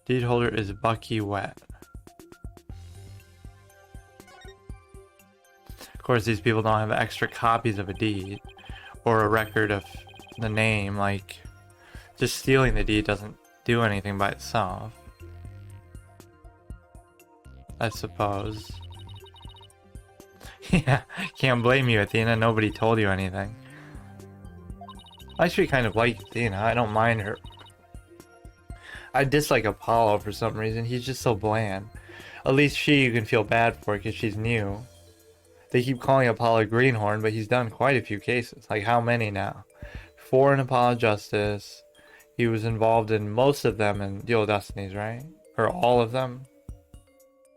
Deed holder is Bucky Wet. Of course, these people don't have extra copies of a deed or a record of the name. Like, just stealing the deed doesn't do anything by itself, I suppose. Yeah, can't blame you, Athena. Nobody told you anything. I actually kind of like Athena. I don't mind her. I dislike Apollo for some reason. He's just so bland. At least you can feel bad for because she's new. They keep calling Apollo Greenhorn, but he's done quite a few cases. Like, how many now? 4 in Apollo Justice. He was involved in most of them in Deal of Destinies, right? Or all of them?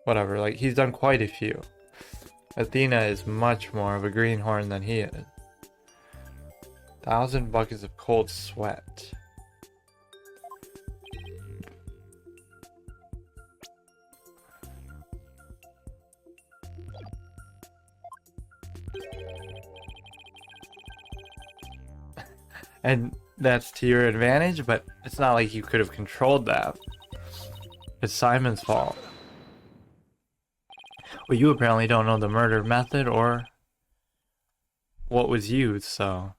whatever. Like, he's done quite a few. Athena is much more of a greenhorn than he is. 1,000 buckets of cold sweat. And that's to your advantage, but it's not like you could have controlled that. It's Simon's fault. Well, you apparently don't know the murder method or what was used, so...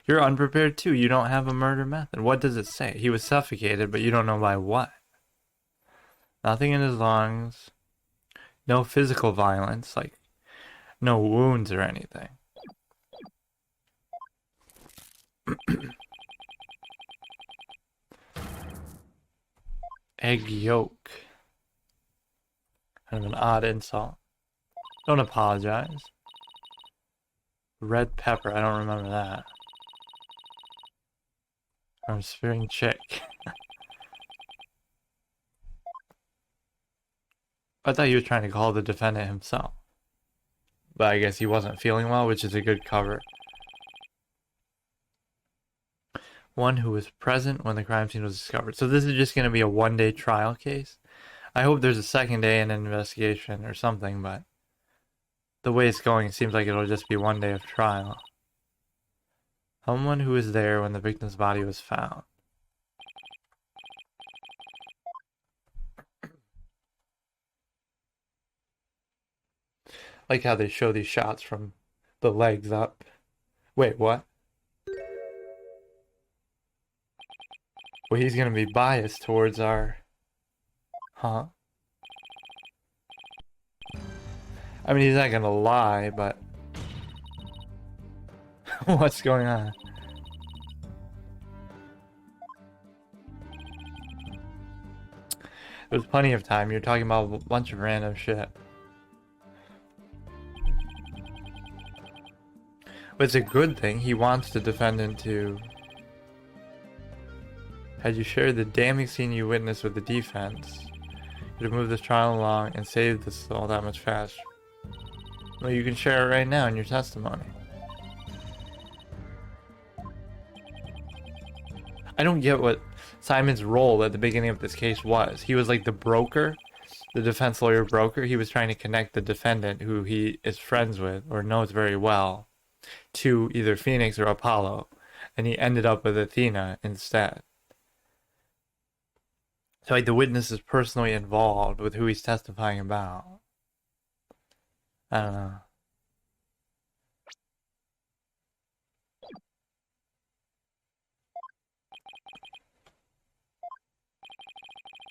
You're unprepared too. You don't have a murder method. What does it say? He was suffocated, but you don't know by what. Nothing in his lungs. No physical violence, like no wounds or anything. Egg yolk. Kind of an odd insult. Don't apologize. Red pepper, I don't remember that. Or spring chick. I thought you were trying to call the defendant himself. But I guess he wasn't feeling well, which is a good cover. One who was present when the crime scene was discovered. So this is just going to be a one-day trial case. I hope there's a second day in an investigation or something, but the way it's going, it seems like it'll just be one day of trial. Someone who was there when the victim's body was found. Like how they show these shots from the legs up. Wait, what? Well, he's gonna be biased towards our... Huh? I mean, he's not gonna lie, but... What's going on? There's plenty of time. You're talking about a bunch of random shit. But it's a good thing. He wants the defendant to... Had you shared the damning scene you witnessed with the defense, you'd have moved this trial along and saved this all that much faster. Well, you can share it right now in your testimony. I don't get what Simon's role at the beginning of this case was. He was like the broker, the defense lawyer broker. He was trying to connect the defendant, who he is friends with or knows very well, to either Phoenix or Apollo. And he ended up with Athena instead. So like the witness is personally involved with who he's testifying about. I don't know.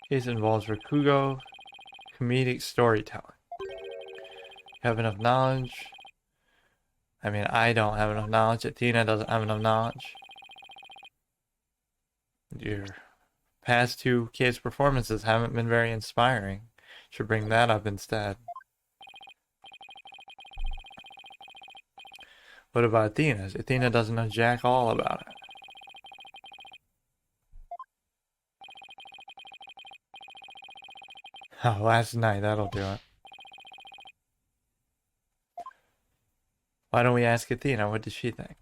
Case involves Rakugo comedic storytelling. You have enough knowledge. I mean, I don't have enough knowledge. Athena doesn't have enough knowledge. Your past two case performances haven't been very inspiring. Should bring that up instead. What about Athena's? Athena doesn't know jack all about it. Oh, last night, that'll do it. Why don't we ask Athena? What does she think?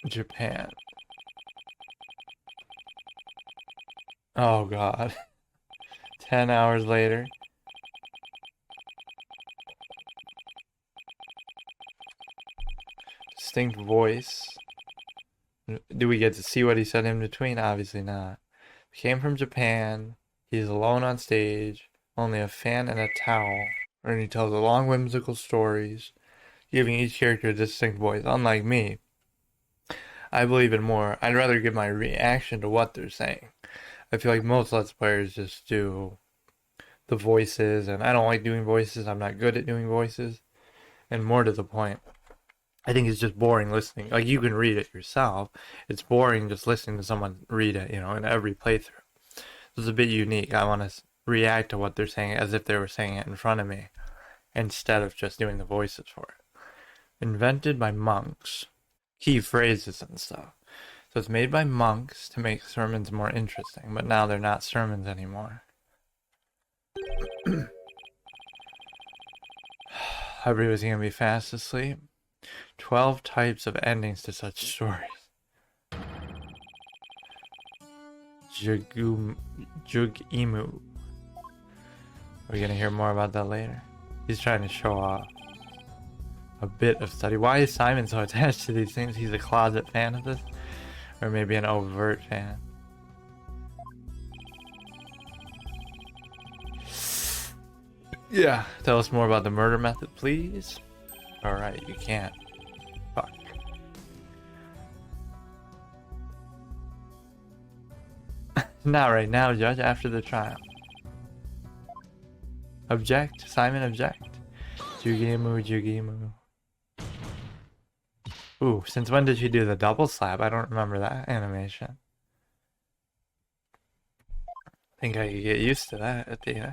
Japan. Oh god. 10 hours later. Distinct voice. Do we get to see what he said in between? Obviously not. Came from Japan. He's alone on stage. Only a fan and a towel. And he tells long whimsical stories, giving each character a distinct voice. Unlike me, I believe in more. I'd rather give my reaction to what they're saying. I feel like most Let's Players just do the voices, and I don't like doing voices. I'm not good at doing voices. And more to the point, I think it's just boring listening. Like, you can read it yourself. It's boring just listening to someone read it, you know, in every playthrough. It's a bit unique. I want to react to what they're saying as if they were saying it in front of me, instead of just doing the voices for it. Invented by monks. key phrases and stuff. So it's made by monks to make sermons more interesting, but now they're not sermons anymore. Everybody's gonna be fast asleep. 12 types of endings to such stories. Jugimu. We're gonna hear more about that later. He's trying to show off a bit of study. Why is Simon so attached to these things? He's a closet fan of this? Or maybe an overt fan. Yeah, tell us more about the murder method, please. Alright, you can't. Fuck. Not right now, Judge, after the trial. Object, Simon, object. Jugimu, Jugimu. Ooh, since when did she do the double slap? I don't remember that animation. I think I could get used to that, Athena.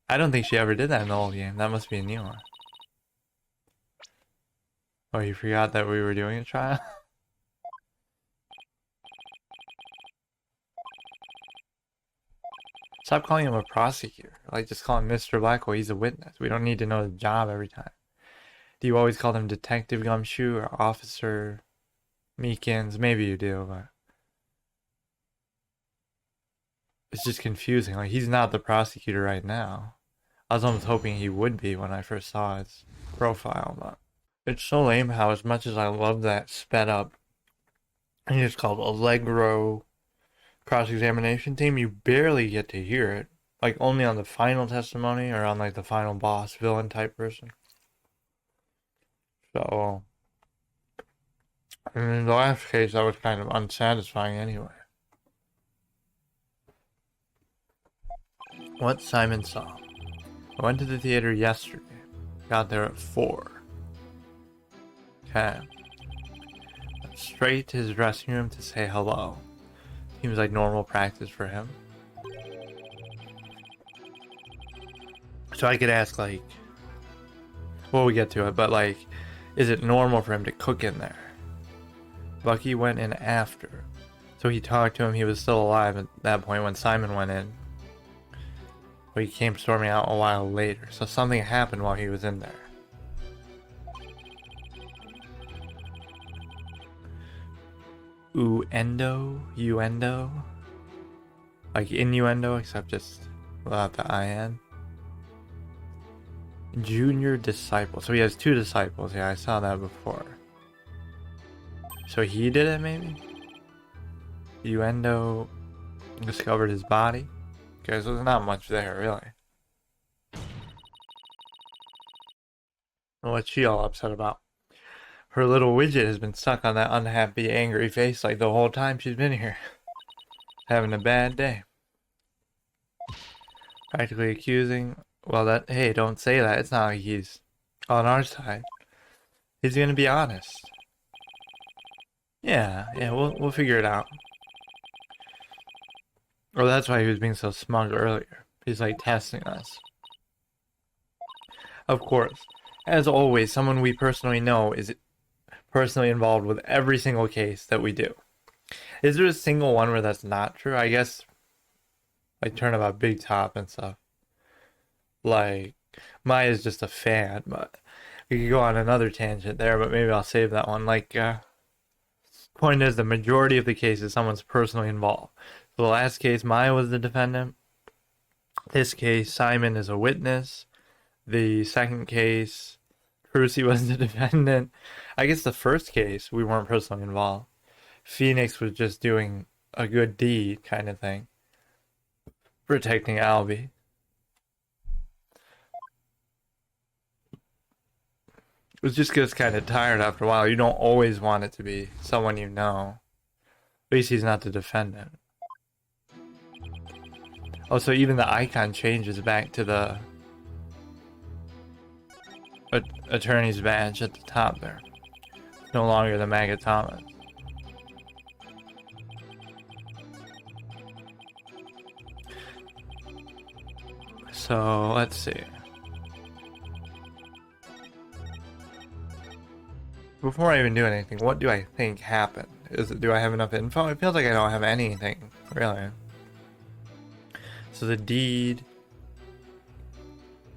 I don't think she ever did that in the old game. That must be a new one. Oh, you forgot that we were doing a trial? Stop calling him a prosecutor. Like, just call him Mr. Blackwell. He's a witness. We don't need to know the job every time. Do you always call them Detective Gumshoe or Officer Meekins? Maybe you do, but it's just confusing. Like, he's not the prosecutor right now. I was almost hoping he would be when I first saw his profile, but it's so lame how, as much as I love that sped up, I think it's called Allegro cross-examination team, you barely get to hear it. Like, only on the final testimony or on, like, the final boss villain type person. So, and in the last case, that was kind of unsatisfying anyway. What Simon saw. I went to the theater yesterday. Got there at 4. Okay. Went straight to his dressing room to say hello. Seems like normal practice for him. So I could ask, like, well, we get to it, but, like, is it normal for him to cook in there? Bucky went in after. So he talked to him. He was still alive at that point when Simon went in. But he came storming out a while later. So something happened while he was in there. Uendo? Like innuendo, except just without the IN. Junior disciple. So he has 2 disciples. Yeah, I saw that before. So he did it, maybe? Uendo discovered his body. Okay, so there's not much there, really. What's she all upset about? Her little widget has been stuck on that unhappy, angry face like the whole time she's been here. Having a bad day. Practically accusing. Well, that, hey, don't say that. It's not like he's on our side. He's gonna be honest. Yeah, we'll figure it out. Oh, that's why he was being so smug earlier. He's like testing us. Of course, as always, someone we personally know is personally involved with every single case that we do. Is there a single one where that's not true? I guess, like Turnabout Big Top and stuff. Like, Maya's just a fan, but we could go on another tangent there, but maybe I'll save that one. Like, point is, the majority of the cases, someone's personally involved. So the last case, Maya was the defendant. This case, Simon is a witness. The second case, Crucy was the defendant. I guess the first case, we weren't personally involved. Phoenix was just doing a good deed kind of thing. Protecting Albie. It just gets kind of tired after a while. You don't always want it to be someone you know. At least he's not the defendant. Oh, so even the icon changes back to the attorney's badge at the top there. No longer the Magatama. So, let's see. before I even do anything, what do I think happened? Do I have enough info? It feels like I don't have anything, really. So the deed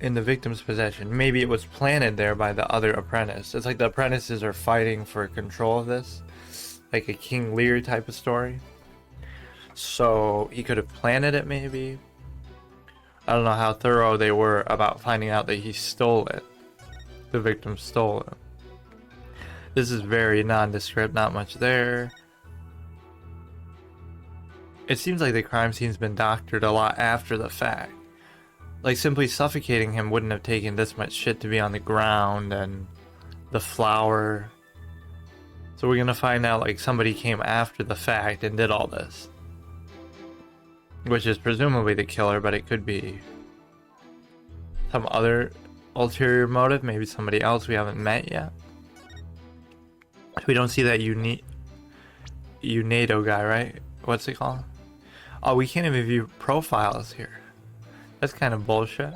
in the victim's possession. Maybe it was planted there by the other apprentice. It's like the apprentices are fighting for control of this. Like a King Lear type of story. So he could have planted it, maybe. I don't know how thorough they were about finding out that he stole it. The victim stole it. This is very nondescript, not much there. It seems like the crime scene's been doctored a lot after the fact. Like, simply suffocating him wouldn't have taken this much shit to be on the ground and the flour. So we're gonna find out, like, somebody came after the fact and did all this. Which is presumably the killer, but it could be some other ulterior motive. Maybe somebody else we haven't met yet. We don't see that UNATO guy, right? What's it called? Oh, we can't even view profiles here. That's kind of bullshit.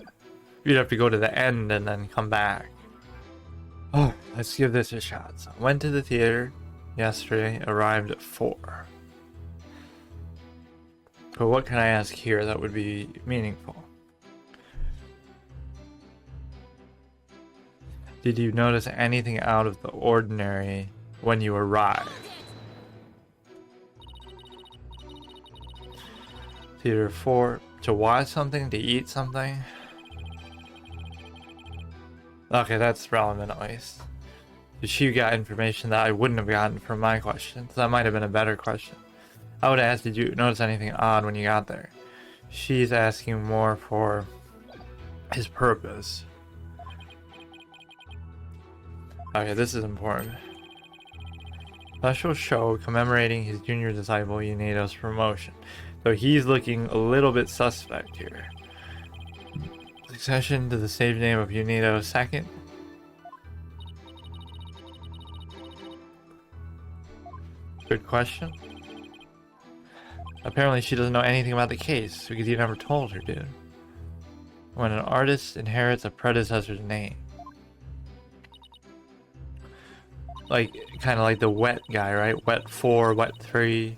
You'd have to go to the end and then come back. Oh, let's give this a shot. So, went to the theater yesterday, arrived at 4. But what can I ask here that would be meaningful? Did you notice anything out of the ordinary when you arrived? Theater 4. To watch something? To eat something? Okay, that's relevant at least. She got information that I wouldn't have gotten from my question. So that might have been a better question. I would have asked, did you notice anything odd when you got there? She's asking more for his purpose. Okay, this is important. Special show commemorating his junior disciple Unato's promotion. So he's looking a little bit suspect here. Succession to the stage name of Unato II. Good question. Apparently she doesn't know anything about the case because you never told her, dude. When an artist inherits a predecessor's name. Like, kind of like the wet guy, right? Wet 4, wet 3.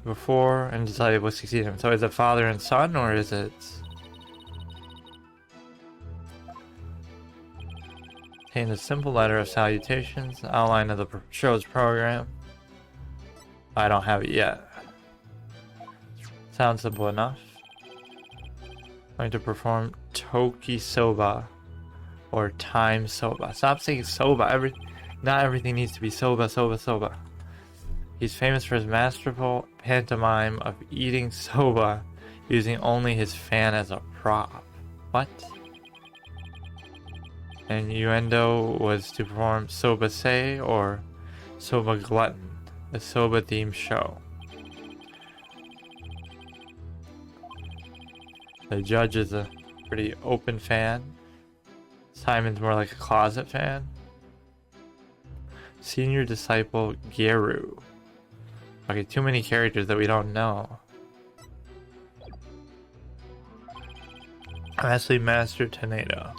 Before and decided what succeeded him. So is it father and son, or is it... Contains a simple letter of salutations, outline of the show's program. I don't have it yet. Sounds simple enough. Going to perform Toki Soba or Time Soba. Stop saying Soba. Not everything needs to be Soba, Soba, Soba. He's famous for his masterful pantomime of eating soba using only his fan as a prop. What? And Innuendo was to perform Soba Say or Soba Glutton, a soba themed show. The judge is a pretty open fan. Simon's more like a closet fan. Senior disciple Geiru. Okay, too many characters that we don't know. Lastly, Master Tornado.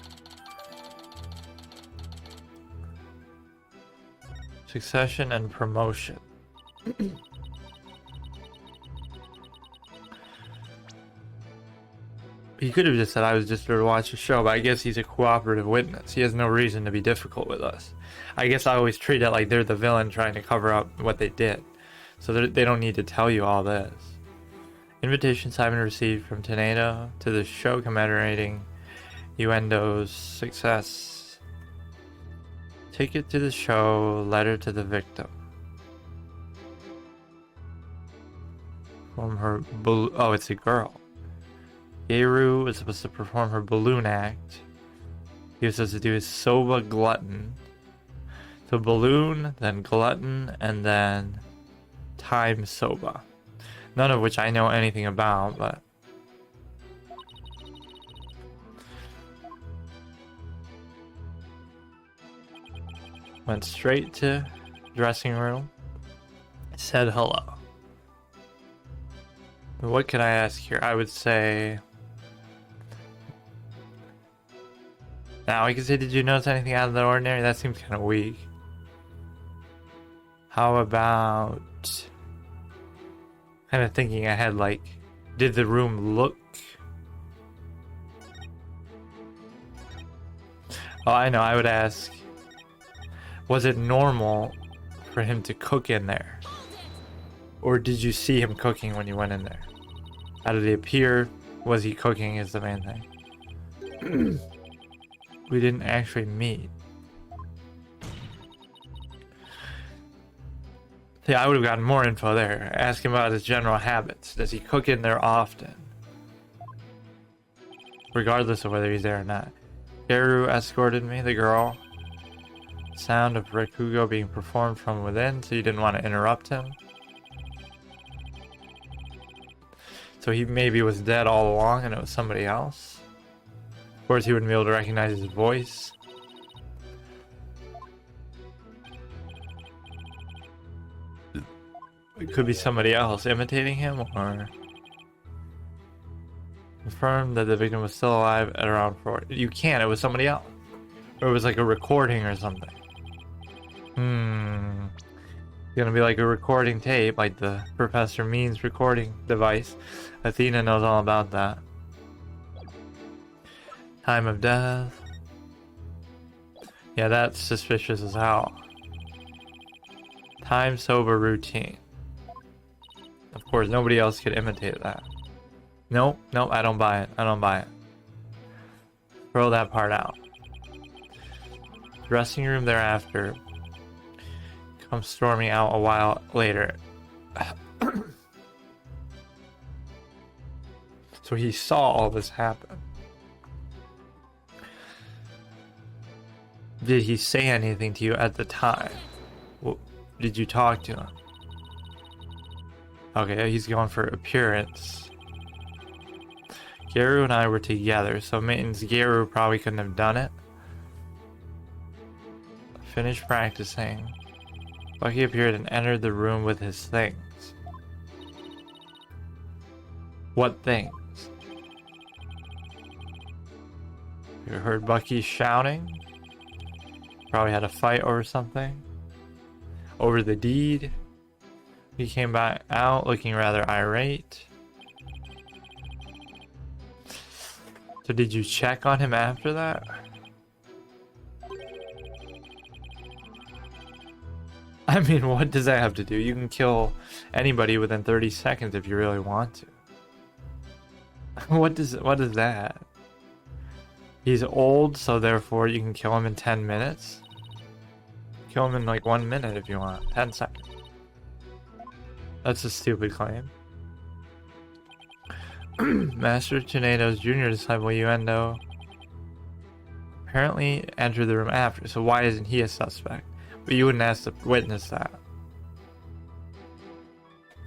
Succession and promotion. He could have just said I was just there to watch a show, but I guess he's a cooperative witness. He has no reason to be difficult with us. I guess I always treat it like they're the villain trying to cover up what they did. So they don't need to tell you all this. Invitation Simon received from Tornado to the show commemorating Uendo's success. Ticket to the show, letter to the victim. From her oh, it's a girl. Geiru was supposed to perform her balloon act. He was supposed to do his Soba Glutton. So balloon, then glutton, and then Time Soba. None of which I know anything about, but... Went straight to dressing room. Said hello. What can I ask here? I would say... Now I can say, did you notice anything out of the ordinary? That seems kind of weak. How about... kind of thinking ahead, like, did the room look... Oh, I know, I would ask, was it normal for him to cook in there? Or did you see him cooking when you went in there? How did he appear? Was he cooking is the main thing. We didn't actually meet. Yeah, I would have gotten more info there. Ask him about his general habits. Does he cook in there often? Regardless of whether he's there or not. Geiru escorted me, the girl. Sound of Rakugo being performed from within, so you didn't want to interrupt him. So he maybe was dead all along and it was somebody else. Of course, he wouldn't be able to recognize his voice. It could be somebody else imitating him, or confirm that the victim was still alive at around 4. You can't, it was somebody else. Or it was like a recording or something. It's gonna be like a recording tape, like the Professor Means recording device. Athena knows all about that. Time of death. Yeah, that's suspicious as hell. Time sober routine. Of course, nobody else could imitate that. Nope, I don't buy it. I don't buy it. Throw that part out. Dressing room thereafter. Comes storming out a while later. So he saw all this happen. Did he say anything to you at the time? Well, did you talk to him? Okay, he's going for appearance. Geiru and I were together, so it means Geiru probably couldn't have done it. Finished practicing. Bucky appeared and entered the room with his things. What things? You heard Bucky shouting? Probably had a fight over something. Over the deed. He came back out looking rather irate. So did you check on him after that? I mean, what does that have to do? You can kill anybody within 30 seconds if you really want to. What is that? He's old, so therefore you can kill him in 10 minutes? Kill him in like 1 minute if you want. 10 seconds. That's a stupid claim. Master Tornado's junior disciple Uendo apparently entered the room after, so why isn't he a suspect? But you wouldn't ask the witness that.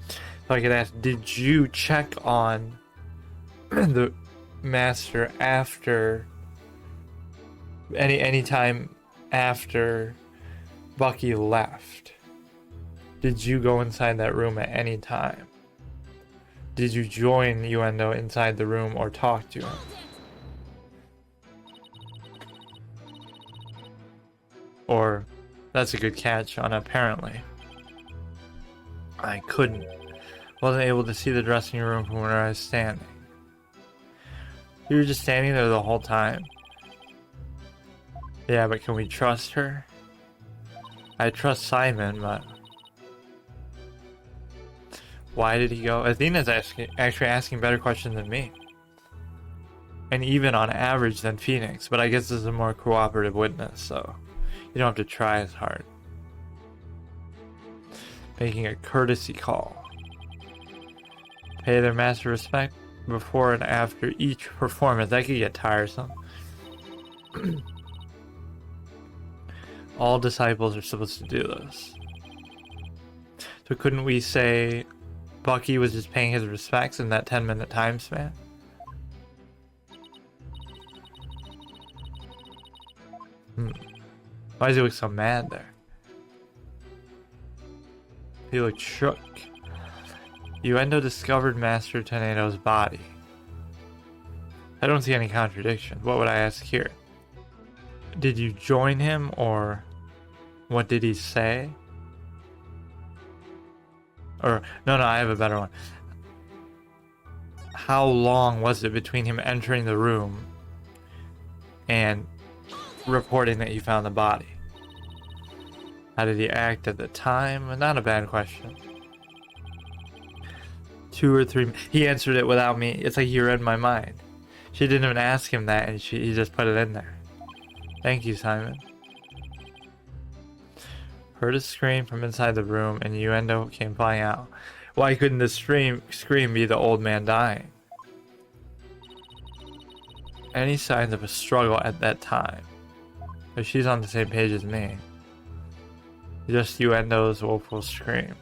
So I could ask, did you check on the master after any time after Bucky left? Did you go inside that room at any time? Did you join Uendo inside the room or talk to him? Or, that's a good catch on apparently. I couldn't. Wasn't able to see the dressing room from where I was standing. You were just standing there the whole time? Yeah, but can we trust her? I trust Simon, but... why did he go? Athena's actually asking better questions than me. And even on average than Phoenix, but I guess this is a more cooperative witness, so you don't have to try as hard. Making a courtesy call. Pay their master respect before and after each performance. That could get tiresome. All disciples are supposed to do this. So couldn't we say Bucky was just paying his respects in that 10-minute time span? Why does he look so mad there? He looked shook. Uendo discovered Master Tornado's body. I don't see any contradiction. What would I ask here? Did you join him, or what did he say? Or, no, I have a better one. How long was it between him entering the room and reporting that he found the body? How did he act at the time? Not a bad question. 2 or 3. He answered it without me. It's like he read my mind. She didn't even ask him that, and he just put it in there. Thank you, Simon. Heard a scream from inside the room, and innuendo came flying out. Why couldn't the scream be the old man dying? Any signs of a struggle at that time? But she's on the same page as me. Just innuendo's woeful scream.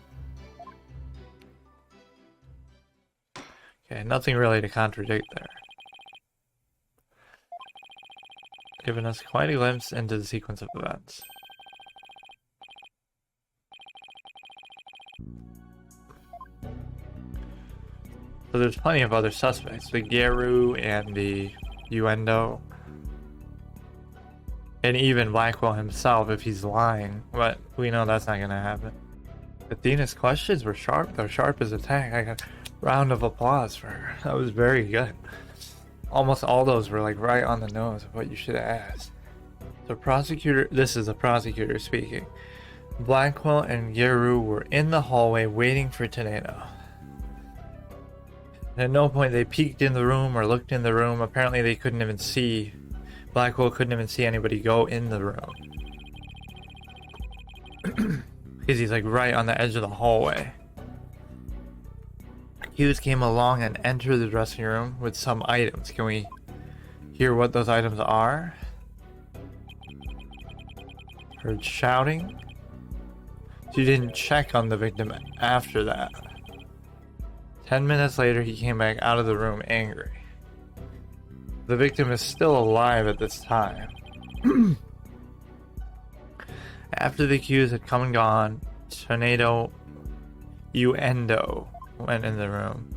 Okay, nothing really to contradict there. Giving us quite a glimpse into the sequence of events. So there's plenty of other suspects. The Geiru and the innuendo. And even Blackwell himself if he's lying. But we know that's not going to happen. Athena's questions were sharp though. Sharp as a tack. I got a round of applause for her. That was very good. Almost all those were like right on the nose of what you should have asked. The prosecutor, this is the prosecutor speaking. Blackwell and Geiru were in the hallway waiting for Tornado. At no point they peeked in the room or looked in the room. Apparently they couldn't even see. Blackwell couldn't even see anybody go in the room. Because he's like right on the edge of the hallway. Hughes came along and entered the dressing room with some items. Can we hear what those items are? Heard shouting. She didn't check on the victim after that. 10 minutes later, he came back out of the room angry. The victim is still alive at this time. After the accused had come and gone, Tornado innuendo went in the room.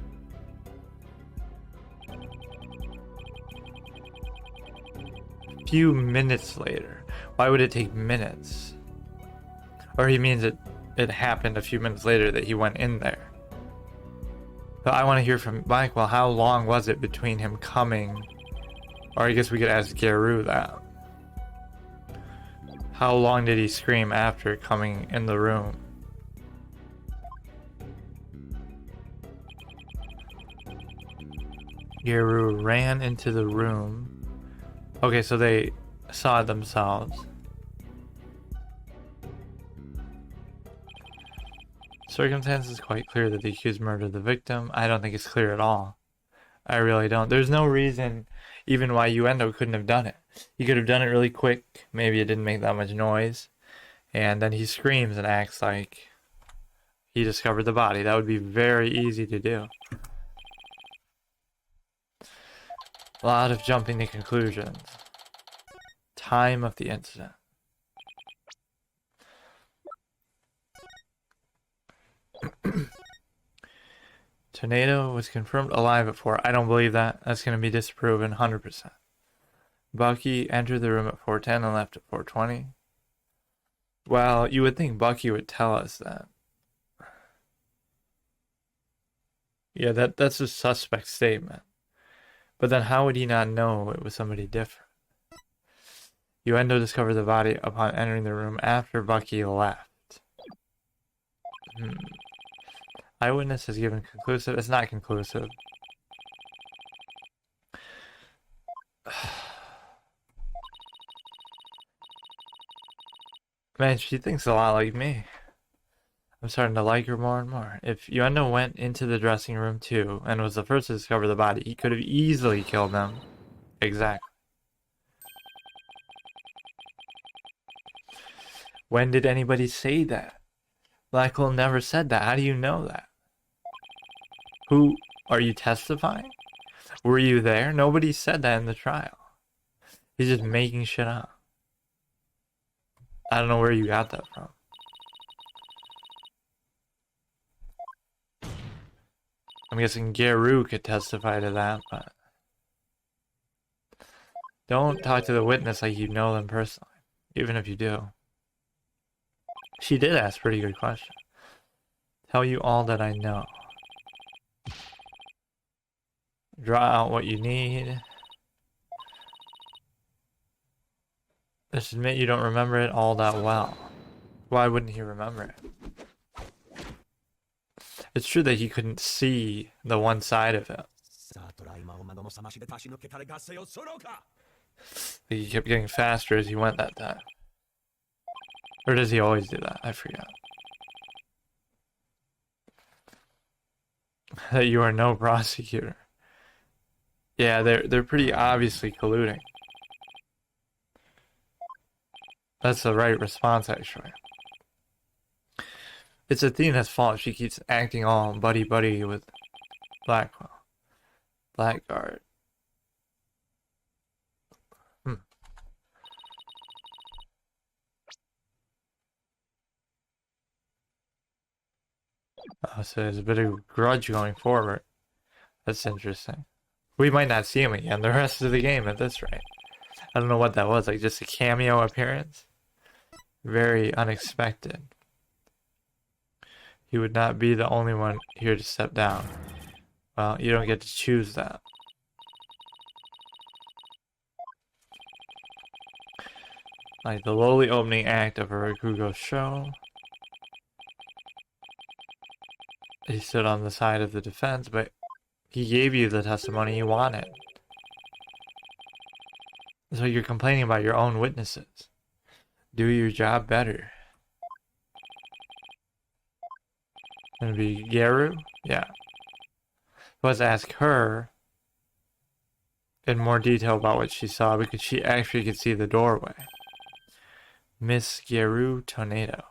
A few minutes later. Why would it take minutes? Or he means it happened a few minutes later that he went in there. So I want to hear from Blackwell, how long was it between him coming? Or I guess we could ask Geiru that. How long did he scream after coming in the room? Geiru ran into the room. Okay, so they saw it themselves. Circumstances quite clear that the accused murdered the victim. I don't think it's clear at all. I really don't. There's no reason even why innuendo couldn't have done it. He could have done it really quick. Maybe it didn't make that much noise. And then he screams and acts like he discovered the body. That would be very easy to do. A lot of jumping to conclusions. Time of the incident. Tornado was confirmed alive at 4. I don't believe that. That's going to be disproven 100%. Bucky entered the room at 4:10 and left at 4:20. Well, you would think Bucky would tell us that. Yeah, that's a suspect statement. But then how would he not know it was somebody different? Innuendo discovered the body upon entering the room after Bucky left. Eyewitness has given conclusive. It's not conclusive. Man, she thinks a lot like me. I'm starting to like her more and more. If innuendo went into the dressing room too and was the first to discover the body, he could have easily killed them. Exactly. When did anybody say that? Blackwell never said that. How do you know that? Who are you testifying? Were you there? Nobody said that in the trial. He's just making shit up. I don't know where you got that from. I'm guessing Geiru could testify to that, but Don't talk to the witness like you know them personally, even if you do. She did ask a pretty good question. Tell you all that I know. Draw out what you need. Just admit you don't remember it all that well. Why wouldn't he remember it? It's true that he couldn't see the one side of it. He kept getting faster as he went that time. Or does he always do that? I forget. That you are no prosecutor. Yeah, they're pretty obviously colluding. That's the right response, actually. It's Athena's fault. She keeps acting all buddy-buddy with Blackguard. So there's a bit of grudge going forward. That's interesting. We might not see him again the rest of the game at this rate. I don't know what that was, like just a cameo appearance? Very unexpected. He would not be the only one here to step down. Well, you don't get to choose that. Like the lowly opening act of a Rakugo show. He stood on the side of the defense, but he gave you the testimony you wanted. So you're complaining about your own witnesses. Do your job better. Gonna be Geiru? Yeah. Let's ask her in more detail about what she saw because she actually could see the doorway. Miss Geiru Tornado.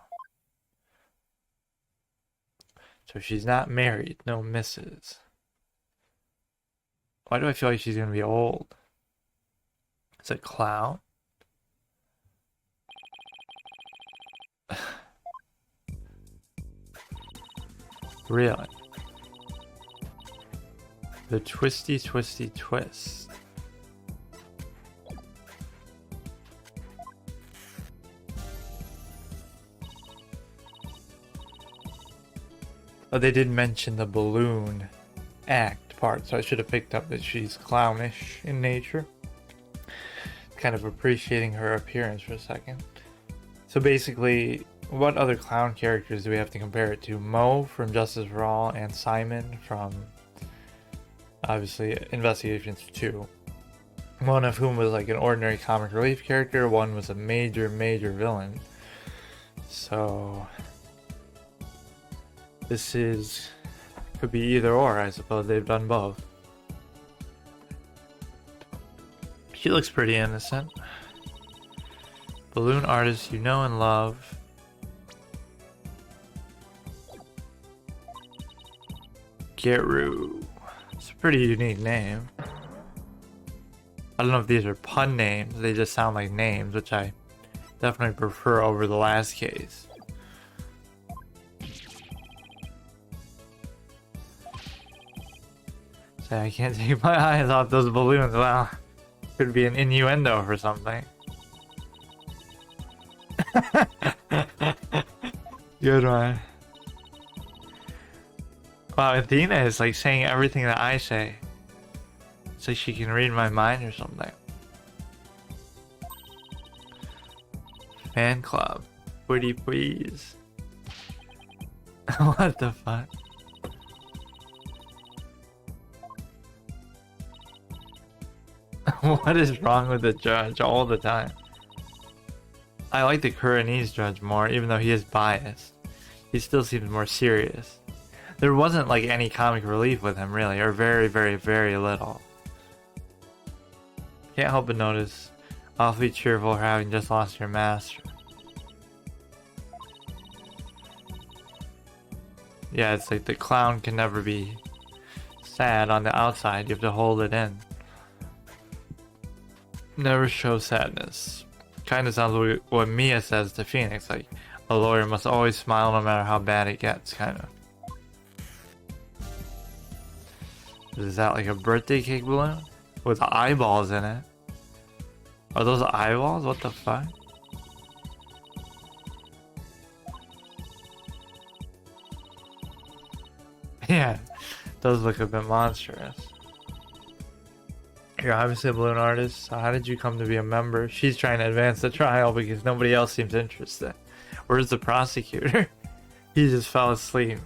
So she's not married, no misses. Why do I feel like she's gonna be old? It's a clown? Really? The twisty twist. Oh, they did mention the balloon act part, so I should have picked up that she's clownish in nature. Kind of appreciating her appearance for a second. So basically, what other clown characters do we have to compare it to? Mo from Justice for All and Simon from, obviously, Investigations 2. One of whom was like an ordinary comic relief character, one was a major villain. So this could be either or, I suppose. They've done both. She looks pretty innocent. Balloon artist you know and love. Geiru. It's a pretty unique name. I don't know if these are pun names. They just sound like names, which I definitely prefer over the last case. So I can't take my eyes off those balloons. Wow. Could be an innuendo for something. Good one. Wow, Athena is like saying everything that I say. It's like she can read my mind or something. Fan club. Pretty please. What the fuck? What is wrong with the judge all the time? I like the khur'ain's judge more, even though he is biased. He still seems more serious. There wasn't like any comic relief with him really, or very little. Can't help but notice, awfully cheerful for having just lost your master. Yeah, it's like the clown can never be sad on the outside, you have to hold it in. Never show sadness. Kind of sounds like what Mia says to Phoenix, like a lawyer must always smile no matter how bad it gets, kind of. Is that like a birthday cake balloon? With eyeballs in it. Are those eyeballs? What the fuck? Yeah, it does look a bit monstrous. You're obviously a balloon artist, so how did you come to be a member? She's trying to advance the trial because nobody else seems interested. Where's the prosecutor? He just fell asleep.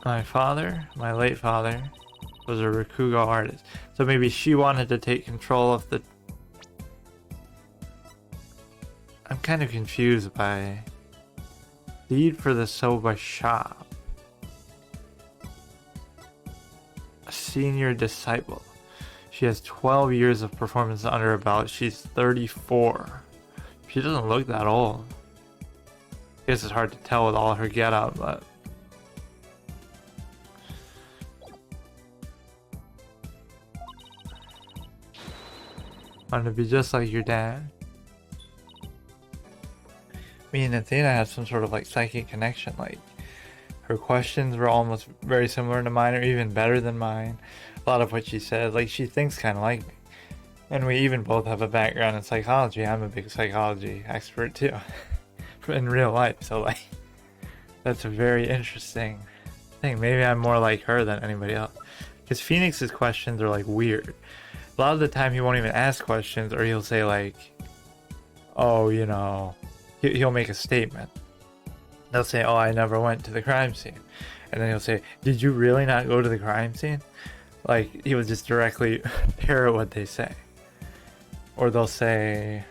My father, my late father, was a Rakugo artist. So maybe she wanted to take control of the... I'm kind of confused by... Lead for the soba shop. A senior disciple. She has 12 years of performance under her belt. She's 34. She doesn't look that old. I guess it's hard to tell with all her getup, but... wanted to be just like your dad. Me and Athena had some sort of like psychic connection. Like her questions were almost very similar to mine, or even better than mine. A lot of what she said, like she thinks kind of like me. And we even both have a background in psychology. I'm a big psychology expert too, in real life. So like, that's a very interesting thing. Maybe I'm more like her than anybody else. Because Phoenix's questions are like weird. A lot of the time he won't even ask questions, or he'll say like, oh, you know, he'll make a statement. They'll say, oh, I never went to the crime scene. And then he'll say, did you really not go to the crime scene? Like, he would just directly parrot what they say. Or they'll say,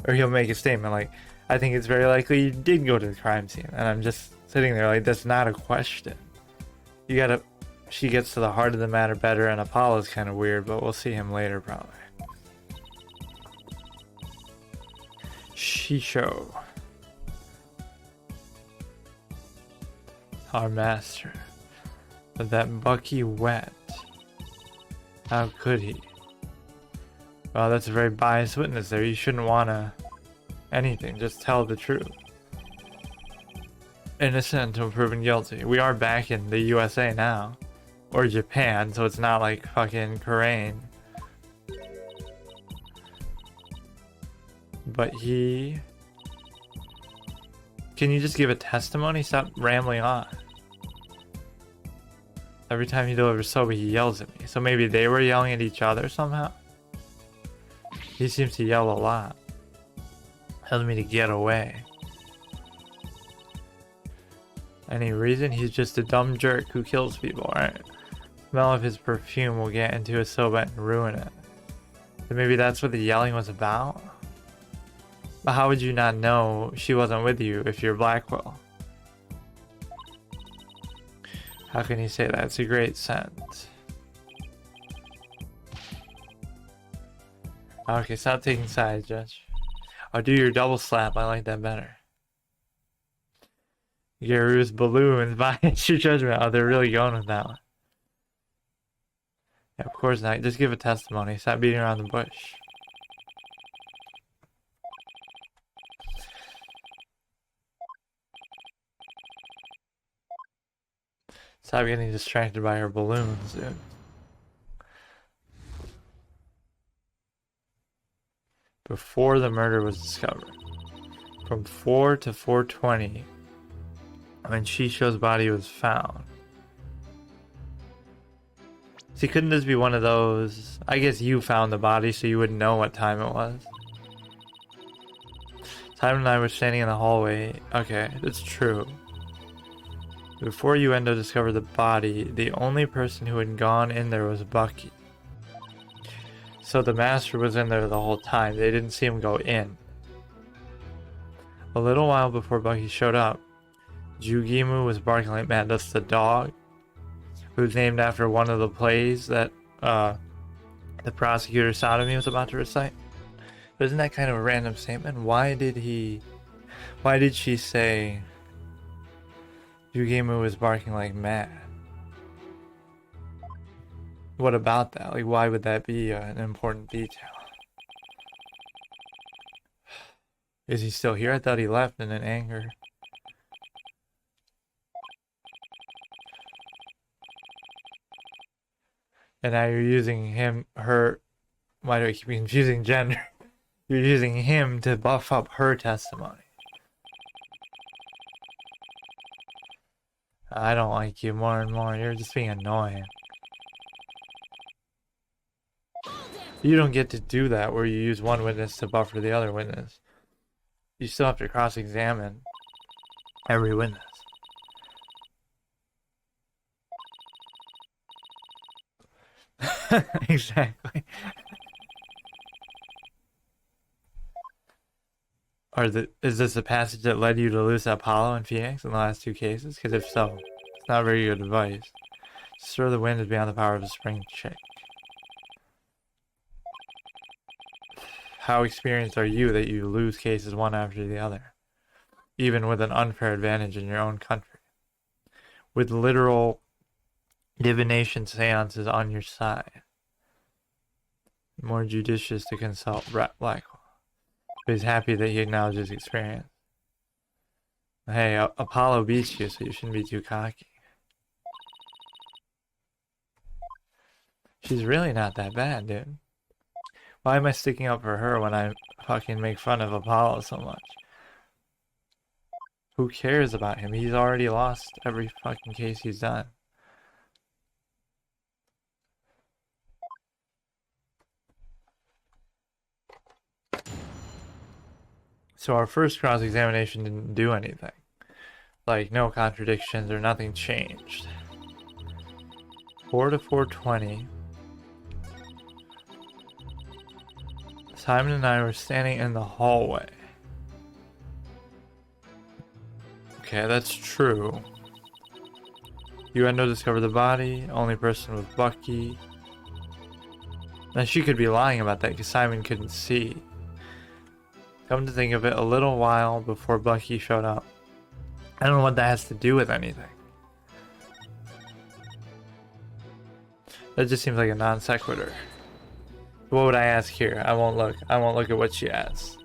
or he'll make a statement like, I think it's very likely you did go to the crime scene. And I'm just sitting there like, that's not a question. You gotta... She gets to the heart of the matter better, and Apollo's kind of weird, but we'll see him later probably. Shisho. Our master. But that Bucky wet. How could he? Well, that's a very biased witness there. You shouldn't want to... anything. Just tell the truth. Innocent until proven guilty. We are back in the USA now. Or Japan, so it's not like fucking khur'ain. But he... Can you just give a testimony? Stop rambling on. Every time he delivers soba, he yells at me. So maybe they were yelling at each other somehow? He seems to yell a lot. Tells me to get away. Any reason? He's just a dumb jerk who kills people, right? Smell of his perfume will get into his soba and ruin it. So maybe that's what the yelling was about? But how would you not know she wasn't with you if you're Blackwell? How can you say that? It's a great scent. Okay, stop taking sides, Judge. I'll do your double slap. I like that better. Geiru's balloons. Bias your judgment. Oh, they're really going with that one. Yeah, of course not. Just give a testimony. Stop beating around the bush. Stop getting distracted by her balloons, dude. Before the murder was discovered. From 4 to 4:20, when Shisho's body was found. See, couldn't this be one of those... I guess you found the body so you wouldn't know what time it was. Simon and I were standing in the hallway. Okay, that's true. Before Uendo discovered the body, the only person who had gone in there was Bucky. So the master was in there the whole time. They didn't see him go in. A little while before Bucky showed up, Jugimu was barking like mad. That's the dog, who's named after one of the plays that the prosecutor Sodomy was about to recite. But isn't that kind of a random statement? Why did she say Jugimu was barking like mad? What about that? Like, why would that be an important detail? Is he still here? I thought he left in an anger. And now you're using him, her. Why do I keep confusing gender? You're using him to buff up her testimony. I don't like you more and more. You're just being annoying. You don't get to do that where you use one witness to buffer the other witness. You still have to cross-examine every witness. Exactly. Is this the passage that led you to lose Apollo and Phoenix in the last two cases? Because if so, it's not very good advice. Stir the wind is beyond the power of a spring chick. How experienced are you that you lose cases one after the other? Even with an unfair advantage in your own country. With literal divination seances on your side. More judicious to consult Brett Blackwell. But he's happy that he acknowledges experience. Hey, Apollo beats you, so you shouldn't be too cocky. She's really not that bad, dude. Why am I sticking up for her when I fucking make fun of Apollo so much? Who cares about him? He's already lost every fucking case he's done. So our first cross-examination didn't do anything. Like, no contradictions or nothing changed. 4 to 4:20. Simon and I were standing in the hallway. Okay, that's true. Uendo discovered the body. Only person was Bucky. Now she could be lying about that because Simon couldn't see. Come to think of it, a little while before Bucky showed up. I don't know what that has to do with anything. That just seems like a non sequitur. What would I ask here? I won't look at what she asks.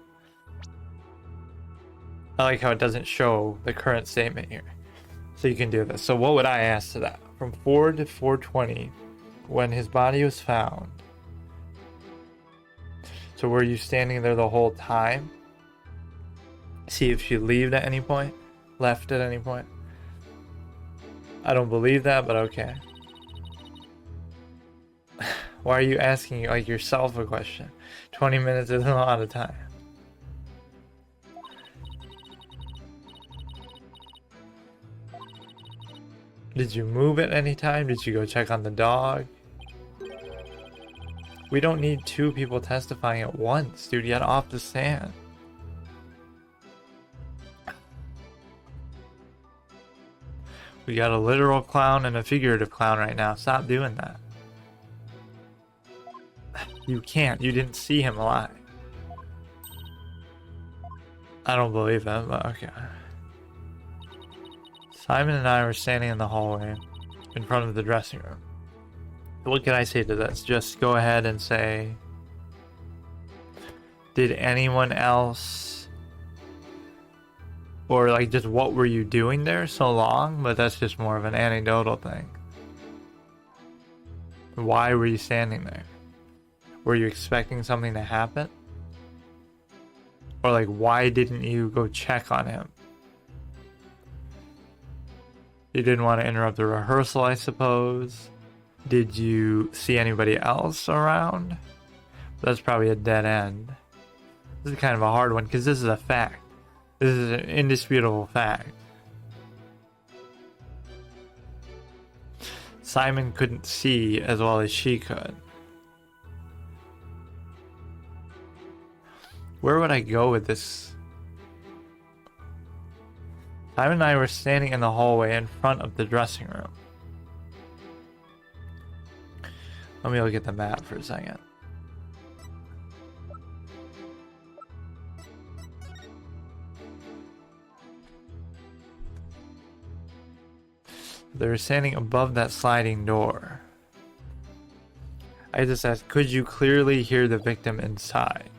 I like how it doesn't show the current statement here. So you can do this. So what would I ask to that? From 4 to 4:20, when his body was found. So were you standing there the whole time? See if she left at any point? Left at any point? I don't believe that, but okay. Why are you asking like yourself a question? 20 minutes isn't a lot of time. Did you move at any time? Did you go check on the dog? We don't need two people testifying at once, dude. Get off the stand. We got a literal clown and a figurative clown right now. Stop doing that. You can't. You didn't see him alive. I don't believe that, but okay. Simon and I were standing in the hallway in front of the dressing room. What can I say to this? Just go ahead and say, did anyone else, or like just what were you doing there so long? But that's just more of an anecdotal thing. Why were you standing there? Were you expecting something to happen? Or like, why didn't you go check on him? You didn't want to interrupt the rehearsal, I suppose. Did you see anybody else around? That's probably a dead end. This is kind of a hard one because this is a fact. This is an indisputable fact. Simon couldn't see as well as she could. Where would I go with this? Simon and I were standing in the hallway in front of the dressing room. Let me look at the map for a second. They were standing above that sliding door. I just asked, could you clearly hear the victim inside?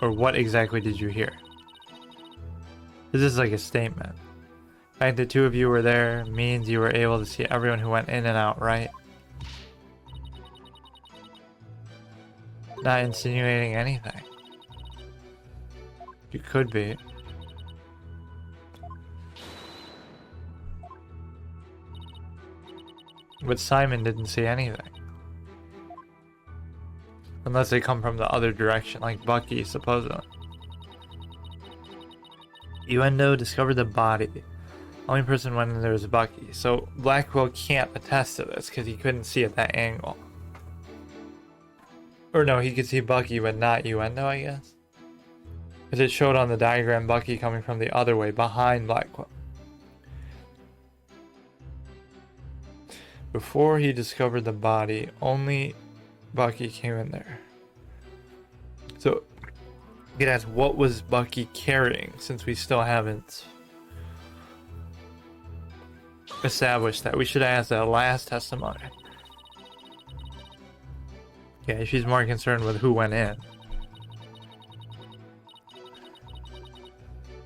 Or what exactly did you hear? This is like a statement. The fact that 2 of you were there means you were able to see everyone who went in and out, right? Not insinuating anything. You could be. But Simon didn't see anything. Unless they come from the other direction, like Bucky, supposedly. Uendo discovered the body. Only person went in there was Bucky. So Blackwell can't attest to this because he couldn't see at that angle. Or no, he could see Bucky but not Uendo, I guess. Because it showed on the diagram Bucky coming from the other way, behind Blackwell. Before he discovered the body, only Bucky came in there. So, you could ask, what was Bucky carrying, since we still haven't established that? We should ask that last testimony. Yeah, she's more concerned with who went in.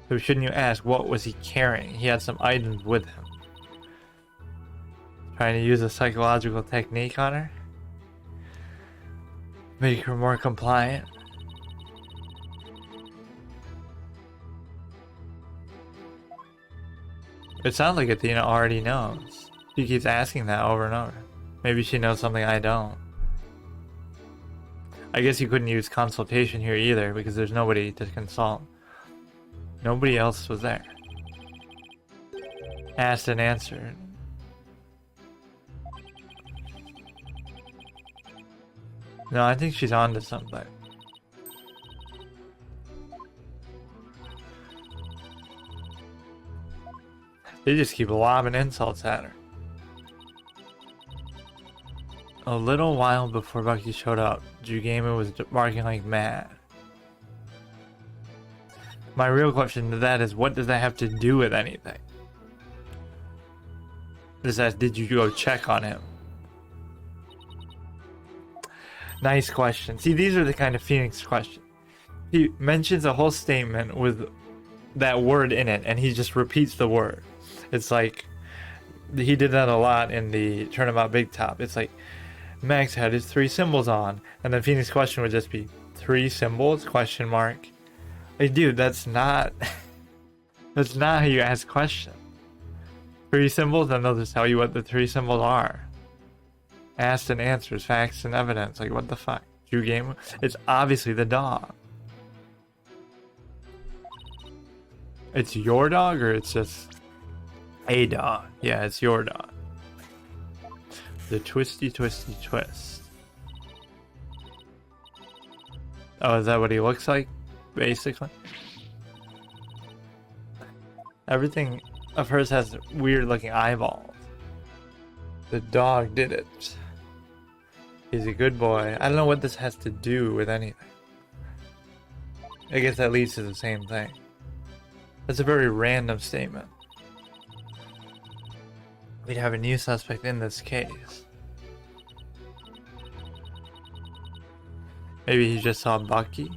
So shouldn't you ask, what was he carrying? He had some items with him. Trying to use a psychological technique on her? Make her more compliant? It sounds like Athena already knows. She keeps asking that over and over. Maybe she knows something I don't. I guess you couldn't use consultation here either because there's nobody to consult. Nobody else was there. Asked and answered. No, I think she's on to something. They just keep lobbing insults at her. A little while before Bucky showed up, Jugemu was barking like mad. My real question to that is, what does that have to do with anything? Did you go check on him? Nice question. See, these are the kind of Phoenix questions. He mentions a whole statement with that word in it, and he just repeats the word. It's like, he did that a lot in the Turnabout Big Top. It's like, Max had his 3 symbols on, and then Phoenix question would just be, 3 symbols, question mark. Like, dude, that's not, that's not how you ask questions. 3 symbols, then they'll just tell you what the 3 symbols are. Asked and answers, facts and evidence. Like, what the fuck? Jugemu? It's obviously the dog. It's your dog, or it's just a dog? Yeah, it's your dog. The twisty twist. Oh, is that what he looks like? Basically. Everything of hers has weird looking eyeballs. The dog did it. He's a good boy. I don't know what this has to do with anything. I guess that leads to the same thing. That's a very random statement. We'd have a new suspect in this case. Maybe he just saw Bucky?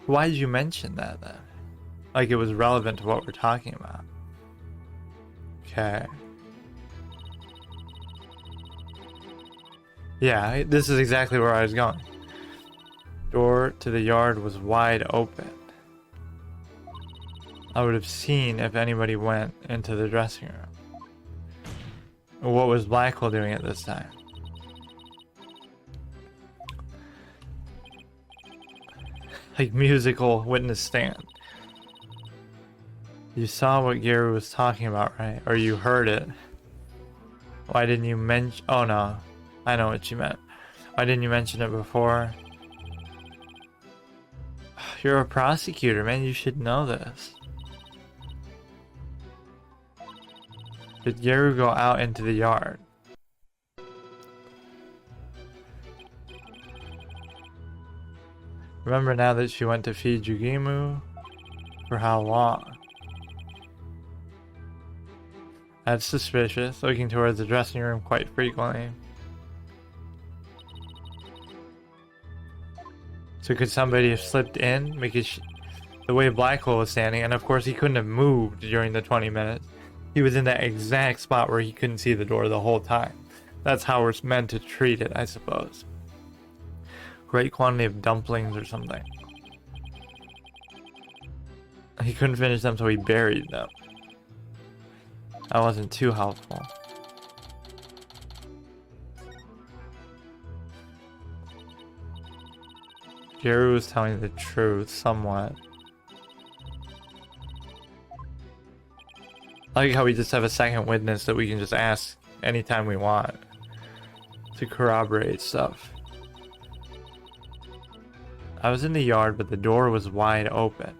Why did you mention that then? Like it was relevant to what we're talking about. Okay. Yeah, this is exactly where I was going. Door to the yard was wide open. I would have seen if anybody went into the dressing room. What was Blackwell doing at this time? Like musical witness stand. You saw what Geiru was talking about, right? Or you heard it. Why didn't you mention... Oh no, I know what you meant. Why didn't you mention it before? You're a prosecutor, man. You should know this. Did Geiru go out into the yard? Remember now that she went to feed Jugemu? For how long? That's suspicious, looking towards the dressing room quite frequently. So could somebody have slipped in? Because the way Blackwell was standing, and of course he couldn't have moved during the 20 minutes. He was in that exact spot where he couldn't see the door the whole time. That's how we're meant to treat it, I suppose. Great quantity of dumplings or something. He couldn't finish them, so he buried them. That wasn't too helpful. Geiru was telling the truth somewhat. I like how we just have a second witness that we can just ask anytime we want to corroborate stuff. I was in the yard, but the door was wide open.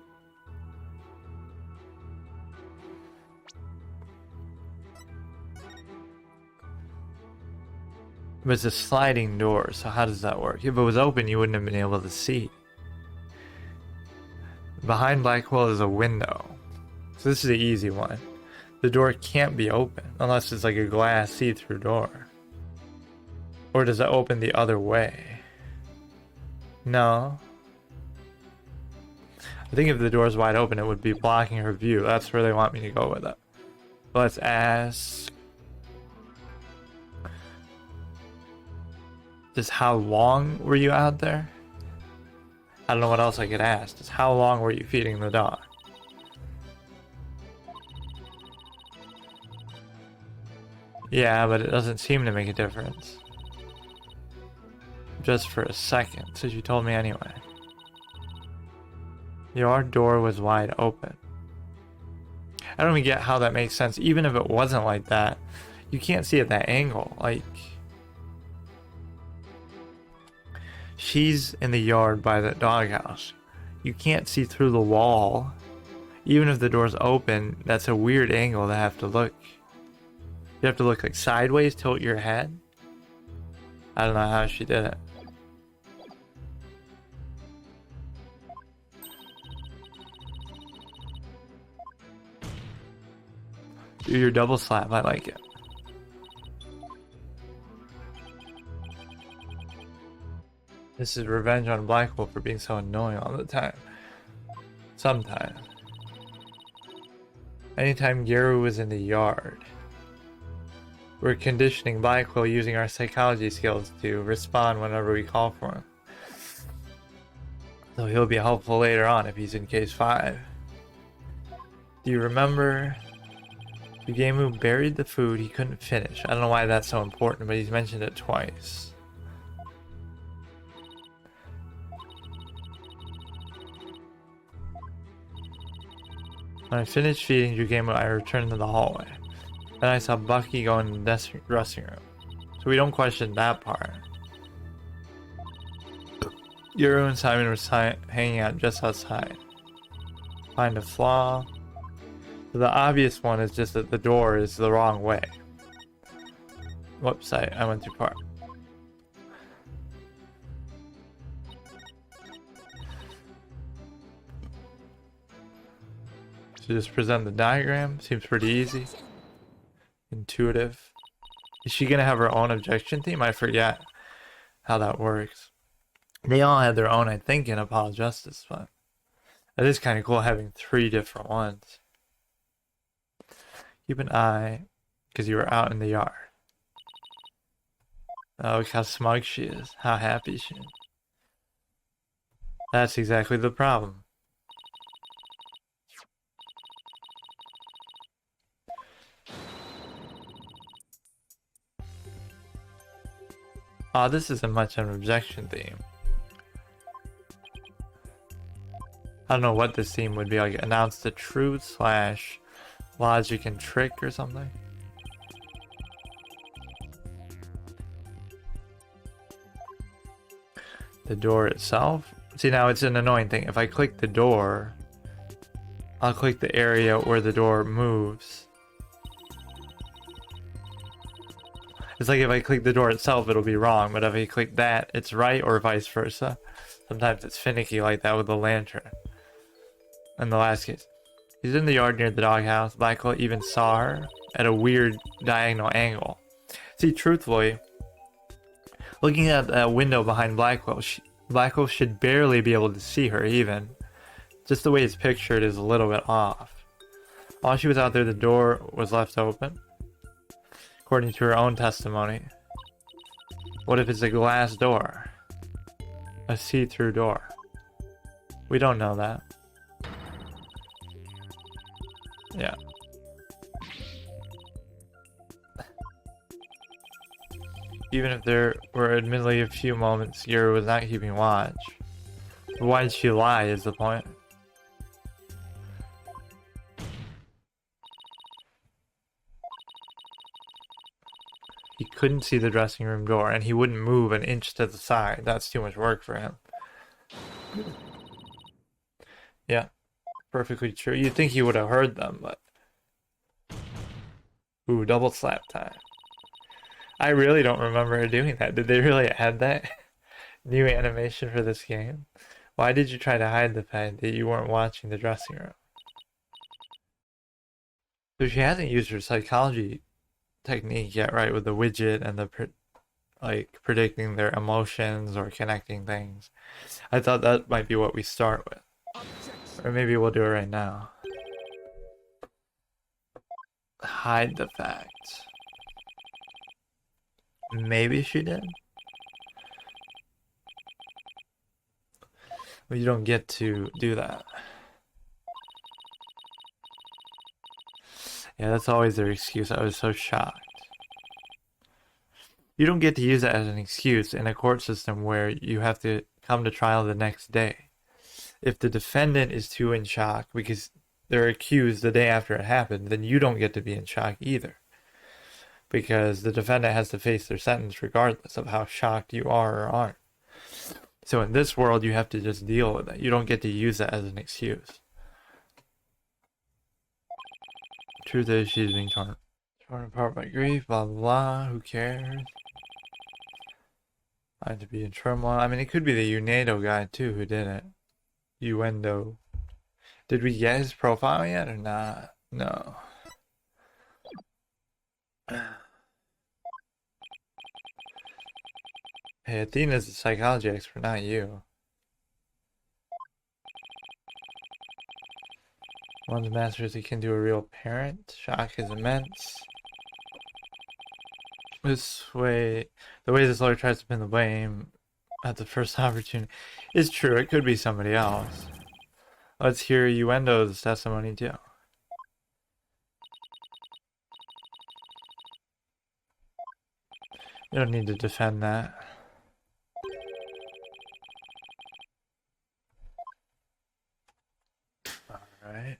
But it's a sliding door, so how does that work? If it was open, you wouldn't have been able to see. Behind Blackwell is a window. So this is the easy one. The door can't be open unless it's like a glass see-through door. Or does it open the other way? No. I think if the door is wide open, it would be blocking her view. That's where they want me to go with it. Let's ask... Just how long were you out there? I don't know what else I could ask. Just how long were you feeding the dog? Yeah, but it doesn't seem to make a difference. Just for a second, so she told me anyway. Your door was wide open. I don't even get how that makes sense. Even if it wasn't like that, you can't see at that angle. Like, she's in the yard by the doghouse. You can't see through the wall. Even if the door's open, that's a weird angle to have to look. You have to look like sideways, tilt your head. I don't know how she did it. Do your double slap, I like it. This is revenge on Blackwell for being so annoying all the time. Sometimes. Anytime Geiru was in the yard, we're conditioning Blackwell using our psychology skills to respond whenever we call for him. So he'll be helpful later on if he's in case 5. Do you remember the game who buried the food he couldn't finish? I don't know why that's so important, but he's mentioned it twice. When I finished feeding Dragonball, I returned to the hallway. Then I saw Bucky go in the dressing room. So we don't question that part. Geiru and Simon were hanging out just outside. Find a flaw. So the obvious one is just that the door is the wrong way. Whoops, I went too far. So just present the diagram. Seems pretty easy. Intuitive. Is she gonna have her own objection theme? I forget how that works. They all had their own, I think, in Apollo Justice, but that is kind of cool having 3 different ones. Keep an eye, because you were out in the yard. Oh, look how smug she is. How happy she is. That's exactly the problem. Oh, this isn't much of an objection theme. I don't know what this theme would be, like announce the truth / logic and trick or something. The door itself. See, now it's an annoying thing. If I click the door, I'll click the area where the door moves. It's like if I click the door itself, it'll be wrong, but if I click that, it's right, or vice versa. Sometimes it's finicky like that with the lantern. In the last case, he's in the yard near the doghouse. Blackwell even saw her at a weird diagonal angle. See, truthfully, looking at that window behind Blackwell, Blackwell should barely be able to see her even. Just the way it's pictured is a little bit off. While she was out there, the door was left open, according to her own testimony. What if it's a glass door? A see-through door? We don't know that. Yeah. Even if there were admittedly a few moments Geiru was not keeping watch. Why did she lie is the point. He couldn't see the dressing room door, and he wouldn't move an inch to the side. That's too much work for him. Yeah, perfectly true. You'd think he would have heard them, but... Ooh, double slap time. I really don't remember her doing that. Did they really add that new animation for this game? Why did you try to hide the fact that you weren't watching the dressing room? So she hasn't used her psychology technique yet, right? With the widget and the predicting their emotions or connecting things. I thought that might be what we start with. Or maybe we'll do it right now. Hide the fact. Maybe she did. But you don't get to do that. Yeah, that's always their excuse. I was so shocked. You don't get to use that as an excuse in a court system where you have to come to trial the next day. If the defendant is too in shock because they're accused the day after it happened, then you don't get to be in shock either. Because the defendant has to face their sentence regardless of how shocked you are or aren't. So in this world, you have to just deal with it. You don't get to use that as an excuse. Truth is, she's being torn apart by grief, blah, blah, blah. Who cares? I had to be in turmoil. I mean, it could be the UNATO guy, too, who did it. Uendo. Did we get his profile yet or not? No. Hey, Athena's a psychology expert, not you. One of the masters he can do a real parent. Shock is immense. This way, the way this lawyer tries to pin the blame at the first opportunity is true. It could be somebody else. Let's hear Uendo's testimony too. You don't need to defend that. Alright.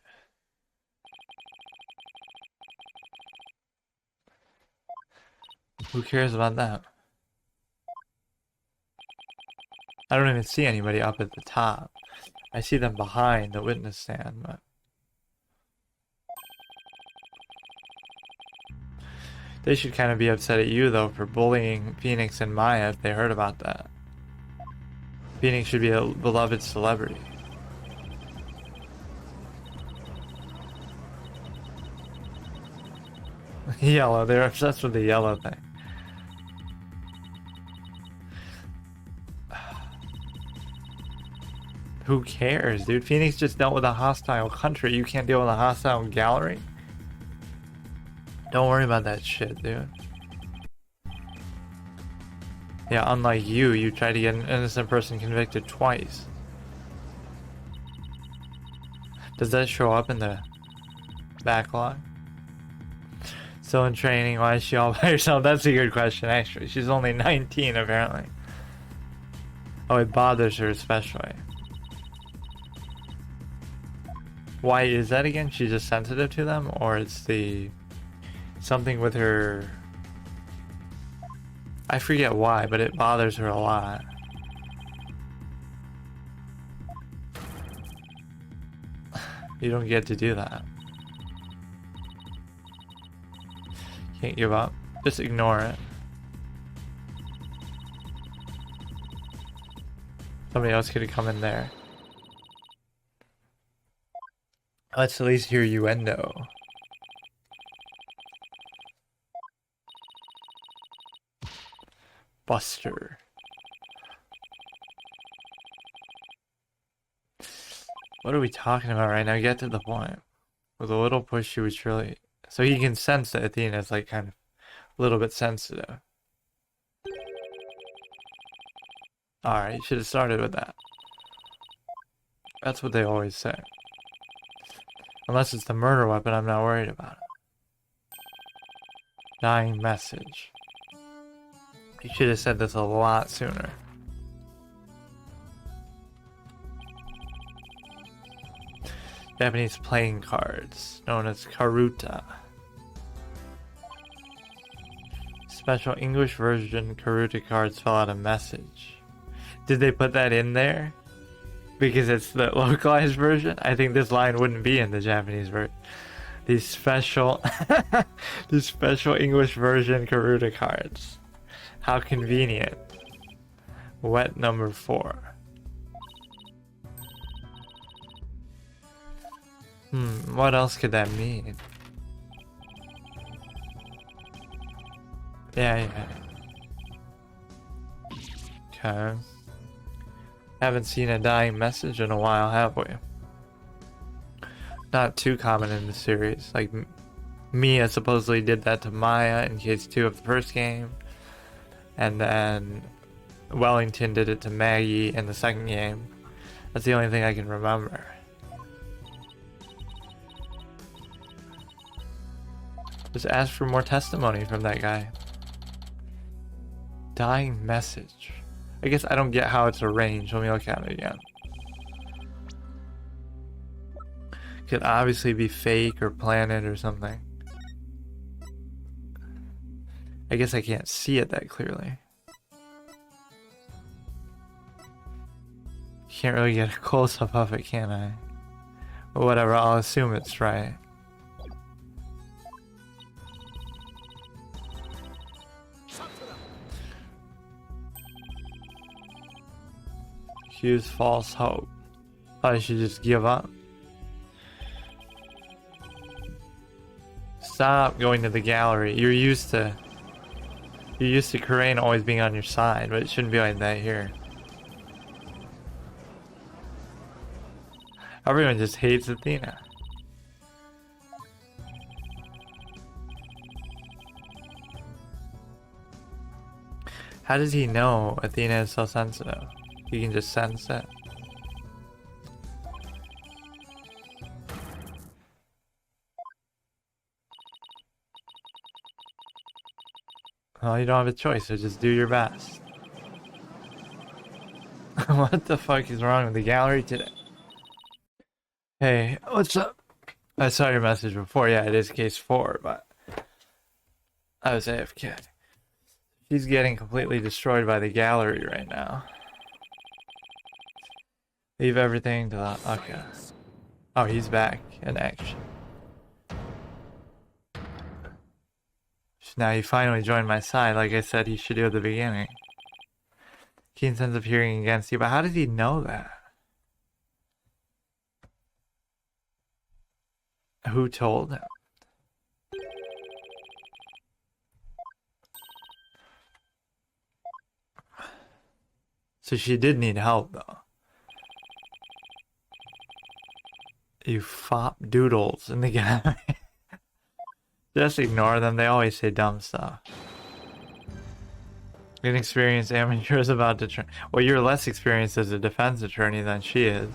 Who cares about that? I don't even see anybody up at the top. I see them behind the witness stand, but... They should kind of be upset at you, though, for bullying Phoenix and Maya if they heard about that. Phoenix should be a beloved celebrity. Yellow, they're obsessed with the yellow thing. Who cares, dude? Phoenix just dealt with a hostile country. You can't deal with a hostile gallery? Don't worry about that shit, dude. Yeah, unlike you, you tried to get an innocent person convicted twice. Does that show up in the backlog? Still in training, why is she all by herself? That's a good question, actually. She's only 19, apparently. Oh, it bothers her especially. Why is that again? She's just sensitive to them? Or it's the... something with her... I forget why, but it bothers her a lot. You don't get to do that. Can't give up. Just ignore it. Somebody else could have come in there. Let's at least hear Uendo. Buster. What are we talking about right now? Get to the point. With a little push, she was really... So he can sense that Athena is like kind of a little bit sensitive. Alright, you should have started with that. That's what they always say. Unless it's the murder weapon, I'm not worried about it. Dying message. You should have said this a lot sooner. Japanese playing cards, known as karuta. Special English version karuta cards spell out a message. Did they put that in there? Because it's the localized version? I think this line wouldn't be in the Japanese version. These special English version karuta cards. How convenient. Wet number 4. What else could that mean? Yeah. Okay. Haven't seen a dying message in a while, have we? Not too common in the series. Like, Mia supposedly did that to Maya in case 2 of the first game. And then Wellington did it to Maggie in the second game. That's the only thing I can remember. Just ask for more testimony from that guy. Dying message. I guess I don't get how it's arranged. Let me look at it again. Could obviously be fake or planted or something. I guess I can't see it that clearly. Can't really get a close-up of it, can I? But whatever, I'll assume it's right. Use false hope. I should just give up. Stop going to the gallery. You're used to khur'ain always being on your side, but it shouldn't be like that here. Everyone just hates Athena. How does he know Athena is so sensitive? He can just sense it. Well, you don't have a choice, so just do your best. What the fuck is wrong with the gallery today? Hey, what's up? I saw your message before. Yeah, it is case 4, but I was AFK. She's getting completely destroyed by the gallery right now. Leave everything to the... Okay. Oh, he's back in action. Now he finally joined my side, like I said he should do at the beginning. Keen sense of hearing against you, but how does he know that? Who told him? So she did need help, though. You fop doodles in the gallery. Just ignore them, they always say dumb stuff. Inexperienced amateur is about to turn. Well, you're less experienced as a defense attorney than she is.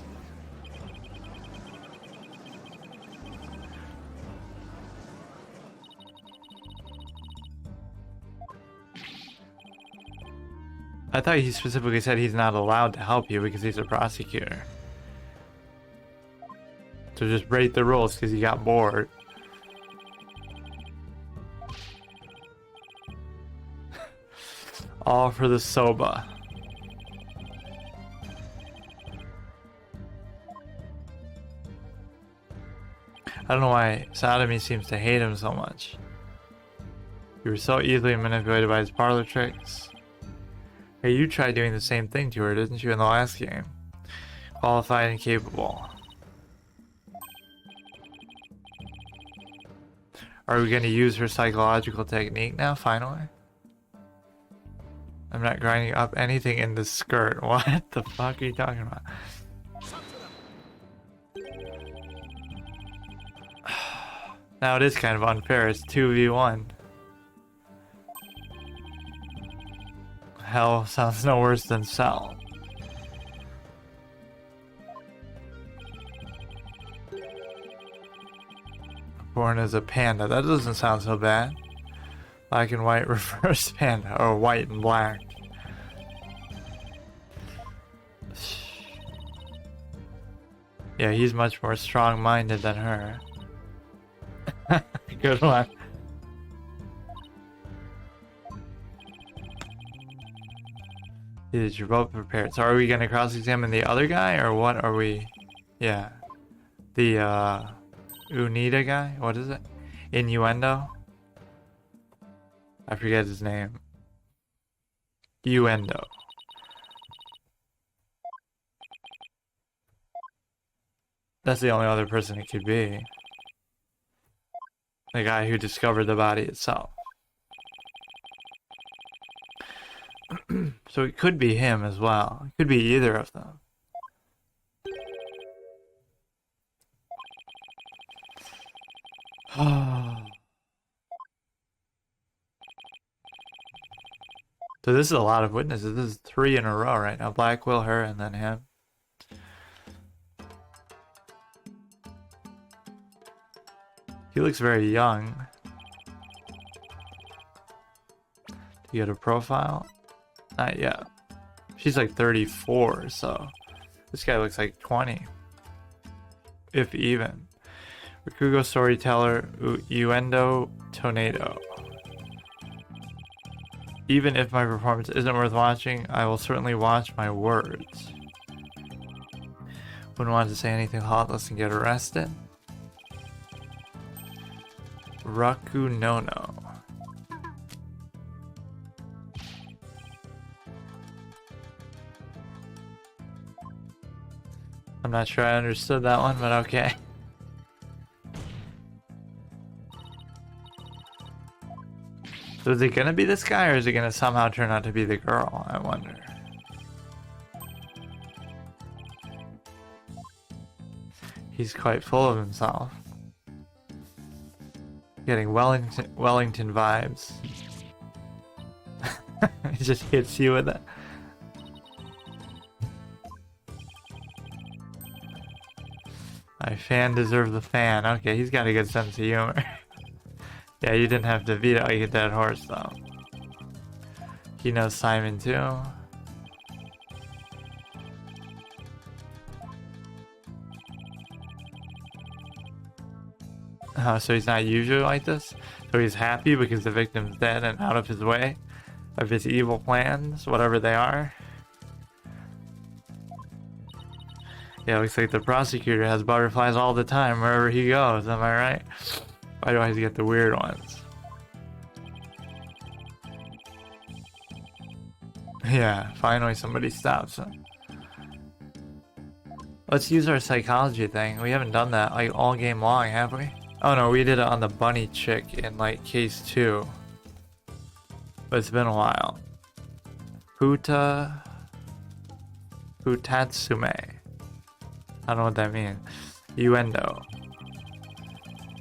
I thought he specifically said he's not allowed to help you because he's a prosecutor. So just break the rules because you got bored. All for the soba. I don't know why Sodomy seems to hate him so much. You were so easily manipulated by his parlor tricks. Hey, you tried doing the same thing to her, didn't you, in the last game? Qualified and capable. Are we going to use her psychological technique now, finally? I'm not grinding up anything in the skirt. What the fuck are you talking about? Now it is kind of unfair. It's 2v1. Hell sounds no worse than Cell. Born as a panda. That doesn't sound so bad. Black and white reverse panda. Or white and black. Yeah, he's much more strong-minded than her. Good one. Did you both prepared? So are we gonna cross-examine the other guy, or what are we? Yeah. The, Unida guy? What is it? Innuendo? I forget his name. Uendo. That's the only other person it could be. The guy who discovered the body itself. So it could be him as well. It could be either of them. So this is a lot of witnesses. This is 3 in a row right now. Black, Will, her, and then him. He looks very young. Do you get a profile? Not yet. She's like 34, so this guy looks like 20. If even. Rakugo storyteller, Uendo Tornado. Even if my performance isn't worth watching, I will certainly watch my words. Wouldn't want to say anything thoughtless and get arrested. Raku Nono. I'm not sure I understood that one, but okay. So is it gonna be this guy, or is it gonna somehow turn out to be the girl? I wonder. He's quite full of himself. Getting Wellington vibes. He just hits you with it. My fan deserves the fan. Okay, he's got a good sense of humor. Yeah, you didn't have to veto a dead horse though. He knows Simon too. Oh, so he's not usually like this? So he's happy because the victim's dead and out of his way of his evil plans, whatever they are. Yeah, looks like the prosecutor has butterflies all the time wherever he goes, am I right? Why do I always get the weird ones? Yeah, finally somebody stops him. Let's use our psychology thing. We haven't done that like all game long, have we? Oh no, we did it on the bunny chick in like case 2. But it's been a while. Hutatsume. I don't know what that means. Uendo.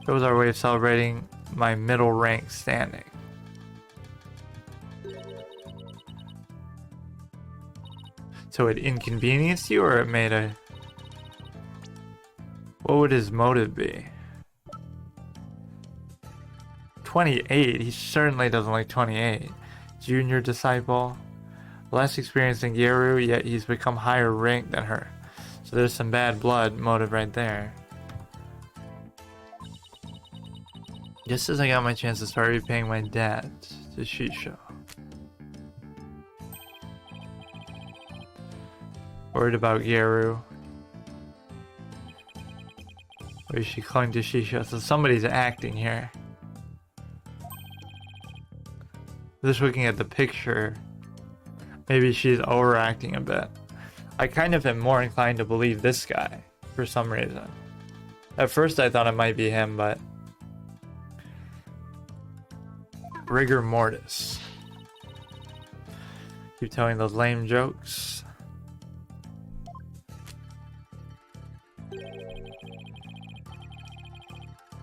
That was our way of celebrating my middle rank standing. So it inconvenienced you, or it made a... What would his motive be? 28? He certainly doesn't like 28. Junior disciple. Less experienced than Geiru, yet he's become higher rank than her. So there's some bad blood motive right there. Just as I got my chance to start repaying my debt to Shisho. Worried about Geiru. Or she clung to Shisho. So somebody's acting here. Just looking at the picture, maybe she's overacting a bit. I kind of am more inclined to believe this guy for some reason. At first I thought it might be him, but rigor mortis. Keep telling those lame jokes.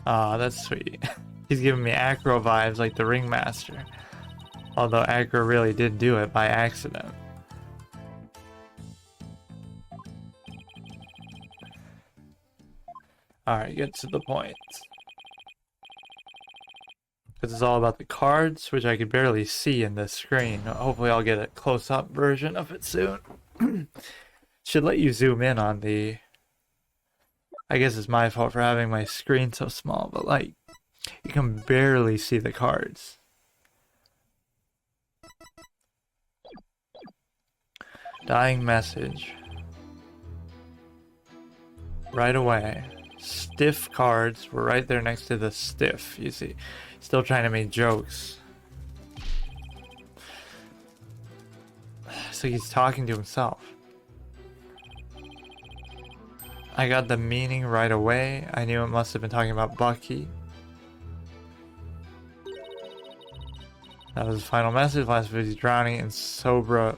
Aw, that's sweet. He's giving me Acro vibes like the Ringmaster. Although Acro really did do it by accident. Alright, get to the point. Because it's all about the cards, which I could barely see in this screen. Hopefully I'll get a close-up version of it soon. Should let you zoom in on the... I guess it's my fault for having my screen so small, but like, you can barely see the cards. Dying message. Right away. Stiff cards were right there next to the stiff, you see. Still trying to make jokes. So he's talking to himself. I got the meaning right away. I knew it must have been talking about Bucky. That was his final message. Last video, he's drowning in soba.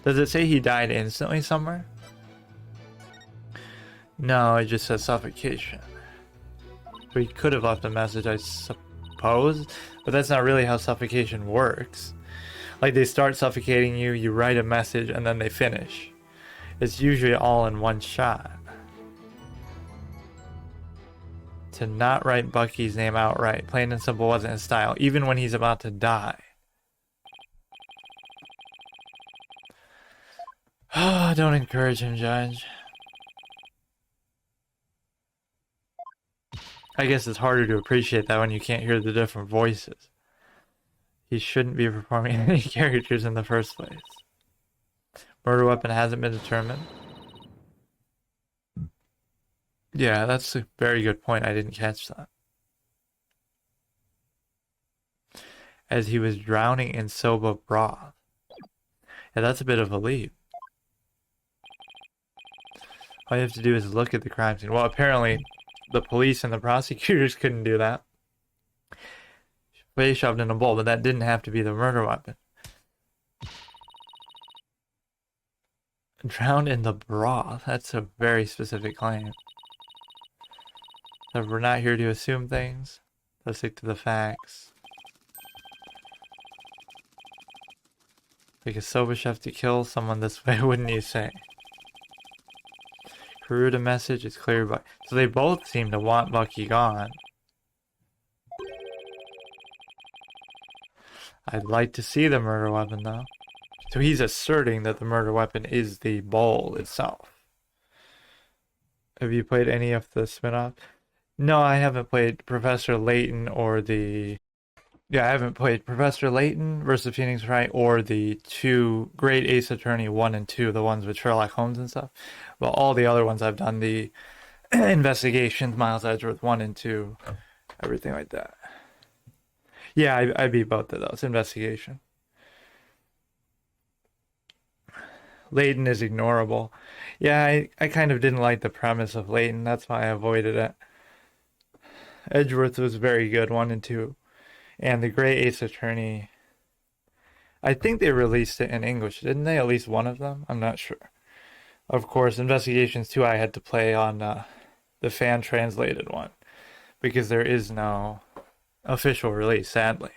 Does it say he died instantly somewhere? No, it just says suffocation. So he could have left a message, I suppose. But that's not really how suffocation works. Like, they start suffocating you, you write a message, and then they finish. It's usually all in one shot. To not write Bucky's name outright. Plain and simple wasn't his style, even when he's about to die. Oh, don't encourage him, Judge. I guess it's harder to appreciate that when you can't hear the different voices. He shouldn't be performing any characters in the first place. Murder weapon hasn't been determined. Yeah, that's a very good point. I didn't catch that. As he was drowning in soba broth. Yeah, that's a bit of a leap. All you have to do is look at the crime scene. Well, apparently, the police and the prosecutors couldn't do that. They shoved in a bowl, but that didn't have to be the murder weapon. Drowned in the broth. That's a very specific claim. So we're not here to assume things. Let's stick to the facts. Like a soba chef to kill someone this way, wouldn't you say? Khura'in message is clear, but so they both seem to want Bucky gone. I'd like to see the murder weapon though. So he's asserting that the murder weapon is the bowl itself. Have you played any of the spin-off? No, I haven't played Professor Layton or the... Yeah, I haven't played Professor Layton versus Phoenix Wright or the two Great Ace Attorney 1 and 2, the ones with Sherlock Holmes and stuff. Well, all the other ones I've done, the Investigations, Miles Edgeworth 1 and 2, everything like that. Yeah, I beat both of those. Investigation. Layton is ignorable. Yeah, I kind of didn't like the premise of Layton. That's why I avoided it. Edgeworth was very good, 1 and 2. And the Great Ace Attorney, I think they released it in English, didn't they? At least one of them? I'm not sure. Of course, Investigations 2 I had to play on the fan-translated one. Because there is no official release, sadly.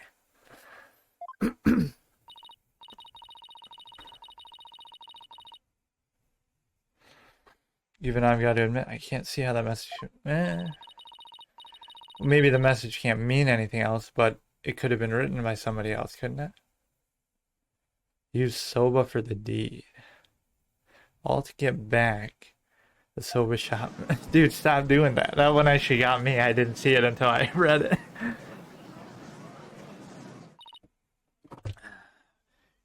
Even I've got to admit, I can't see how that message... Maybe the message can't mean anything else, but it could have been written by somebody else, couldn't it? Use soba for the deed. All to get back the soba shop. Dude, stop doing that. That one actually got me. I didn't see it until I read it.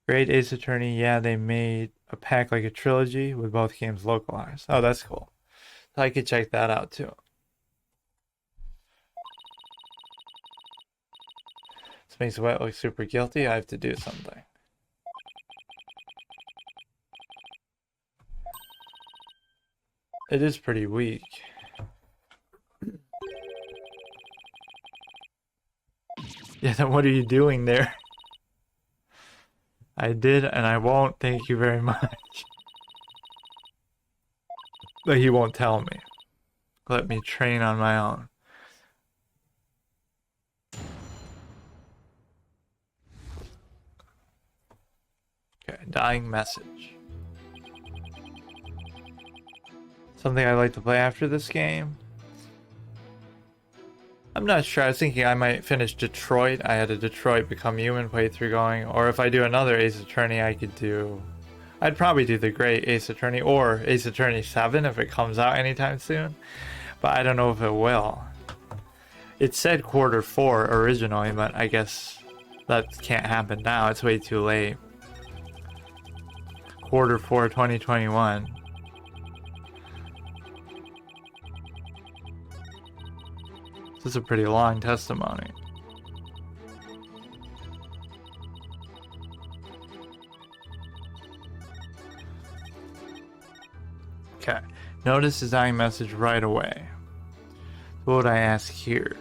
Great Ace Attorney, yeah, they made a pack like a trilogy with both games localized. Oh, that's cool. So I could check that out too. This makes Wet look super guilty. I have to do something. It is pretty weak. Yeah, then what are you doing there? I did and I won't, thank you very much. But he won't tell me. Let me train on my own. Dying message. Something I'd like to play after this game. I'm not sure. I was thinking I might finish Detroit. I had a Detroit Become Human playthrough going. Or if I do another Ace Attorney, I'd probably do the Great Ace Attorney or Ace Attorney 7 if it comes out anytime soon. But I don't know if it will. It said Q4 originally, but I guess that can't happen now. It's way too late. Q4 2021. This is a pretty long testimony. Okay. Notice his dying message right away. What would I ask here?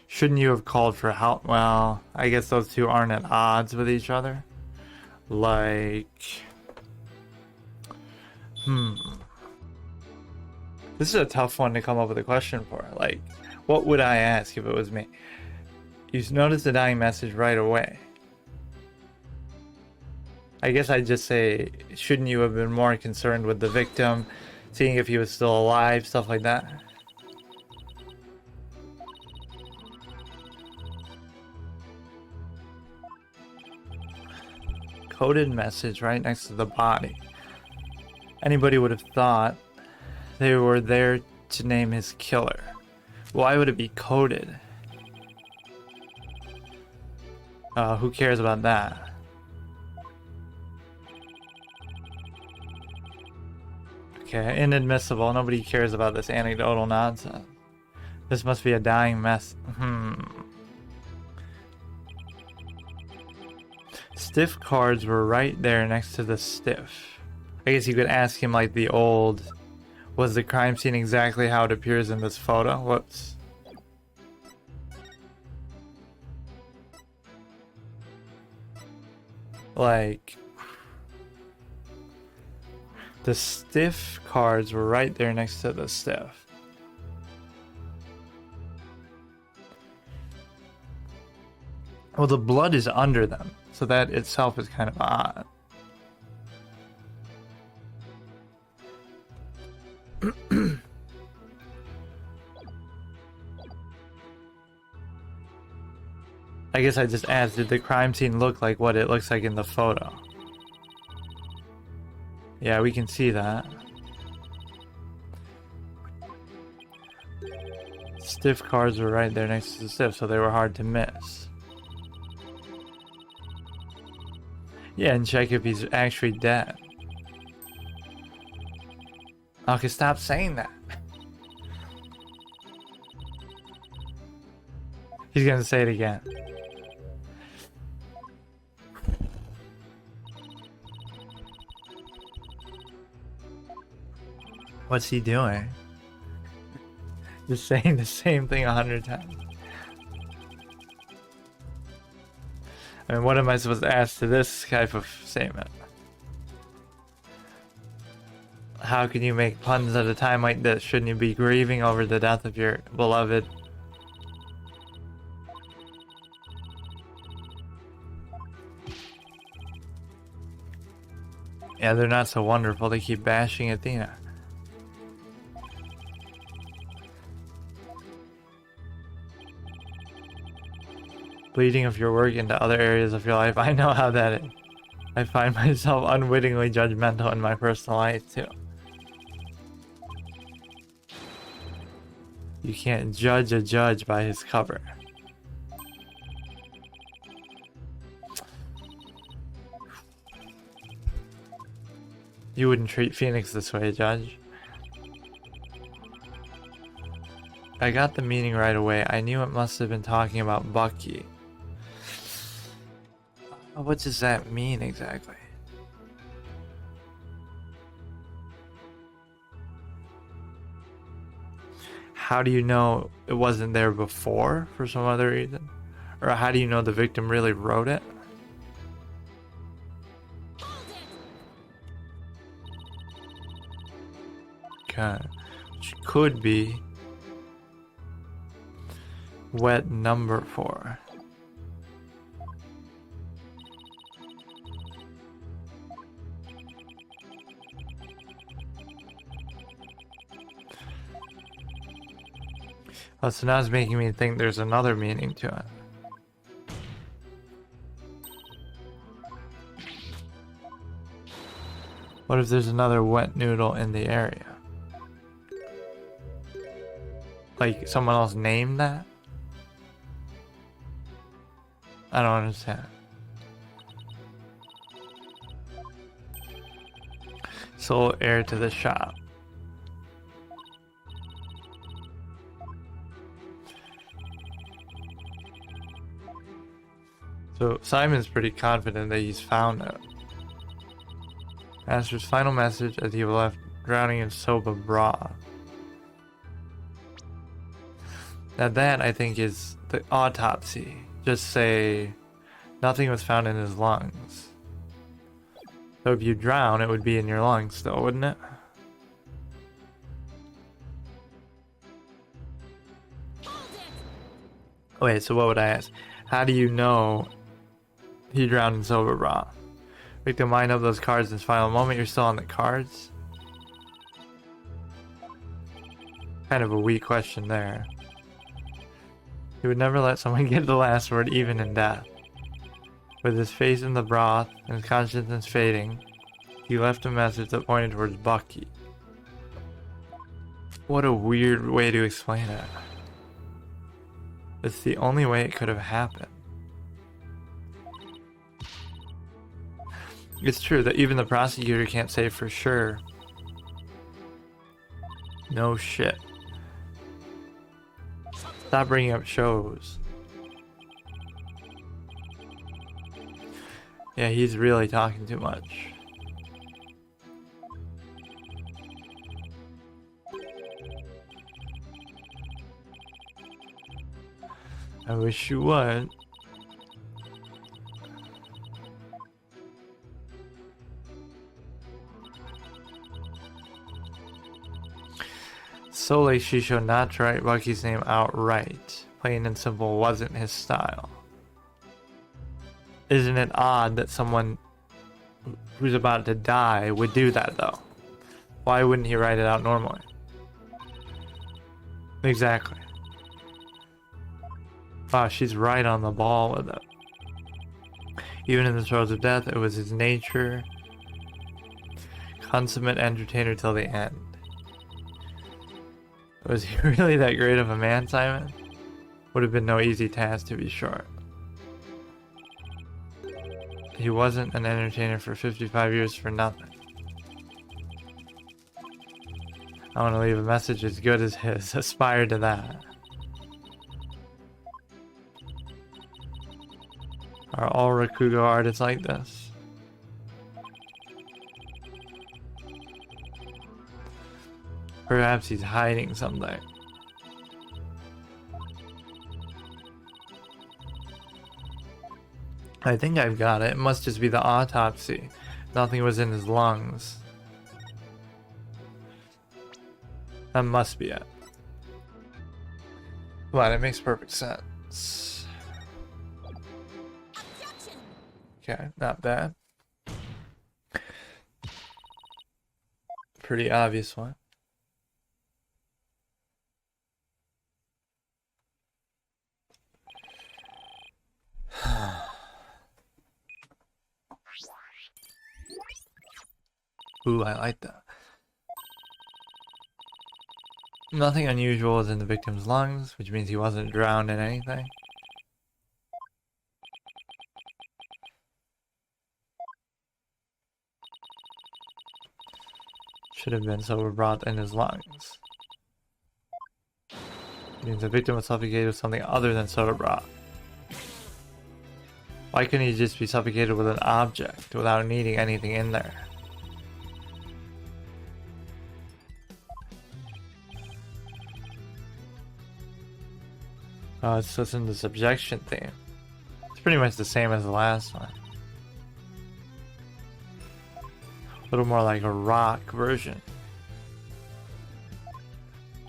Shouldn't you have called for help? Well, I guess those two aren't at odds with each other. Like... This is a tough one to come up with a question for. Like, what would I ask if it was me? You notice the dying message right away. I guess I'd just say, shouldn't you have been more concerned with the victim, seeing if he was still alive, stuff like that? Coded message right next to the body. Anybody would have thought they were there to name his killer. Why would it be coded? Who cares about that? Okay, inadmissible. Nobody cares about this anecdotal nonsense. This must be a dying mess. Stiff cards were right there next to the stiff. I guess you could ask him like the old... Was the crime scene exactly how it appears in this photo? Whoops. Like... The stiff cards were right there next to the stiff. Well, the blood is under them, so that itself is kind of odd. I guess I just asked, did the crime scene look like what it looks like in the photo? Yeah, we can see that. Stiff cards were right there next to the stiff, so they were hard to miss. Yeah, and check if he's actually dead. Okay, stop saying that. He's gonna say it again. What's he doing? Just saying the same thing 100 times. I mean, what am I supposed to ask to this type of statement? How can you make puns at a time like this? Shouldn't you be grieving over the death of your beloved? Yeah, they're not so wonderful. They keep bashing Athena. Bleeding of your work into other areas of your life. I know how that is. I find myself unwittingly judgmental in my personal life too. You can't judge a judge by his cover. You wouldn't treat Phoenix this way, Judge. I got the meaning right away. I knew it must have been talking about Bucky. What does that mean exactly? How do you know it wasn't there before for some other reason? Or how do you know the victim really wrote it? Okay. Which could be wet number 4. Oh, so now it's making me think there's another meaning to it. What if there's another wet noodle in the area? Like someone else named that? I don't understand. Sole heir to the shop. So Simon's pretty confident that he's found it. Master's final message as he was left drowning in soba broth. Now that, I think, is the autopsy. Just say nothing was found in his lungs. So if you drown, it would be in your lungs still, wouldn't it? Wait, so what would I ask? How do you know he drowned in soba broth? Victim lined up those cards in his final moment. You're still on the cards? Kind of a weak question there. He would never let someone get the last word, even in death. With his face in the broth and his consciousness fading, he left a message that pointed towards Bucky. What a weird way to explain it. It's the only way it could have happened. It's true that even the prosecutor can't say for sure. No shit. Stop bringing up shows. Yeah, he's really talking too much. I wish you would. Solely she showed not to write Bucky's name outright. Plain and simple wasn't his style. Isn't it odd that someone who's about to die would do that though? Why wouldn't he write it out normally? Exactly. Wow, she's right on the ball with it. Even in the throes of death, it was his nature. Consummate entertainer till the end. Was he really that great of a man, Simon? Would have been no easy task, to be sure. He wasn't an entertainer for 55 years for nothing. I want to leave a message as good as his. Aspire to that. Are all Rakugo artists like this? Perhaps he's hiding something. I think I've got it. It must just be the autopsy. Nothing was in his lungs. That must be it. Well, it makes perfect sense. Okay, not bad. Pretty obvious one. Ooh, I like that. Nothing unusual was in the victim's lungs, which means he wasn't drowned in anything. Should have been sober broth in his lungs. It means the victim was suffocated with something other than soda broth. Why couldn't he just be suffocated with an object without needing anything in there? Oh, it's just in the subjection theme. It's pretty much the same as the last one. A little more like a rock version.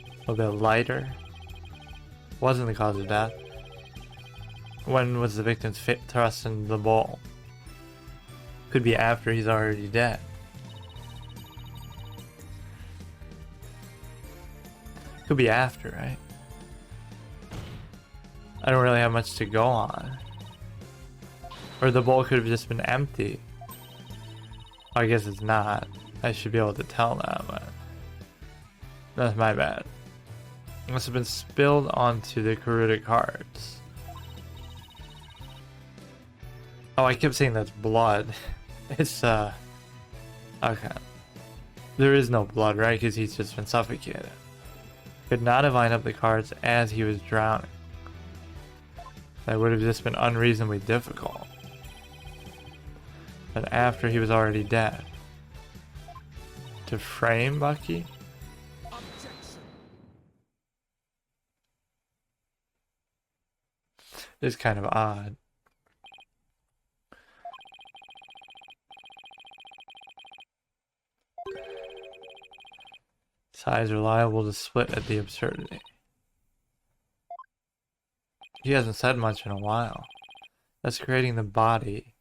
A little bit lighter. Wasn't the cause of death. When was the victim's thrust in the bowl? Could be after he's already dead. Could be after, right? I don't really have much to go on. Or the bowl could have just been empty. I guess it's not. I should be able to tell that, but that's my bad. It must have been spilled onto the khur'ain cards. Oh, I kept saying that's blood. It's, okay. There is no blood, right? Because he's just been suffocated. Could not have lined up the cards as he was drowning. That would have just been unreasonably difficult. But after he was already dead. To frame Bucky? It's kind of odd. Sides are liable to split at the absurdity. He hasn't said much in a while. That's creating the body.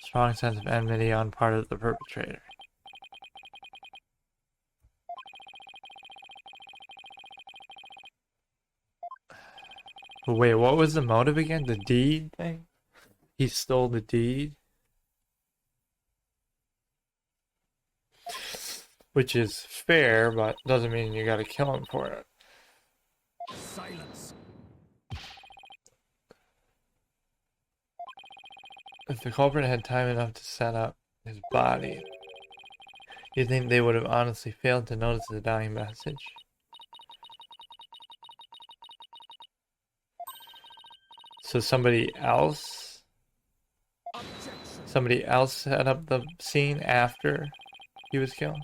Strong sense of enmity on part of the perpetrator. Wait, what was the motive again? The deed thing? He stole the deed? Which is fair, but doesn't mean you gotta kill him for it. Silence. If the culprit had time enough to set up his body, you think they would have honestly failed to notice the dying message? So somebody else set up the scene after he was killed?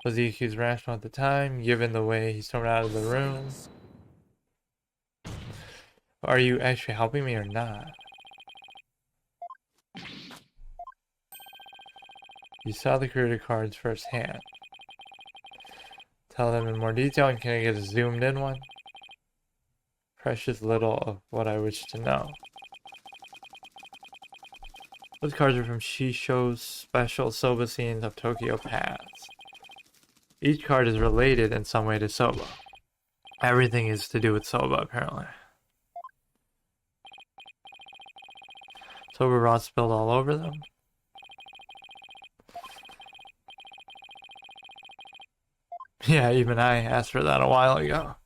Was the accused rational at the time, given the way he stormed out of the room? Are you actually helping me or not? You saw the khur'ain cards firsthand. Tell them in more detail, and can I get a zoomed in one? Precious little of what I wish to know. Those cards are from Shisho's special Soba scenes of Tokyo Pass. Each card is related in some way to Soba. Everything is to do with Soba, apparently. Soba rot spilled all over them. Yeah, even I asked for that a while ago.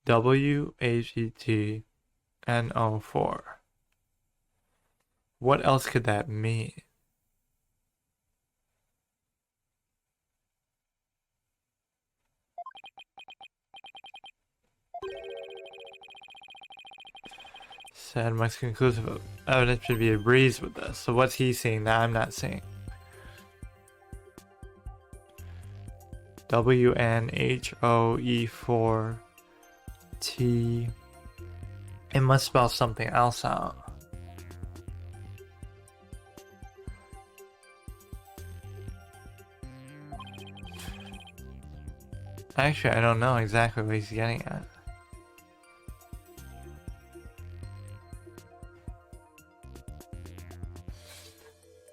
WHETNO4. What else could that mean? Said much conclusive evidence should be a breeze with this. So what's he seeing that I'm not seeing? WNHOE4T. It must spell something else out. Actually, I don't know exactly what he's getting at.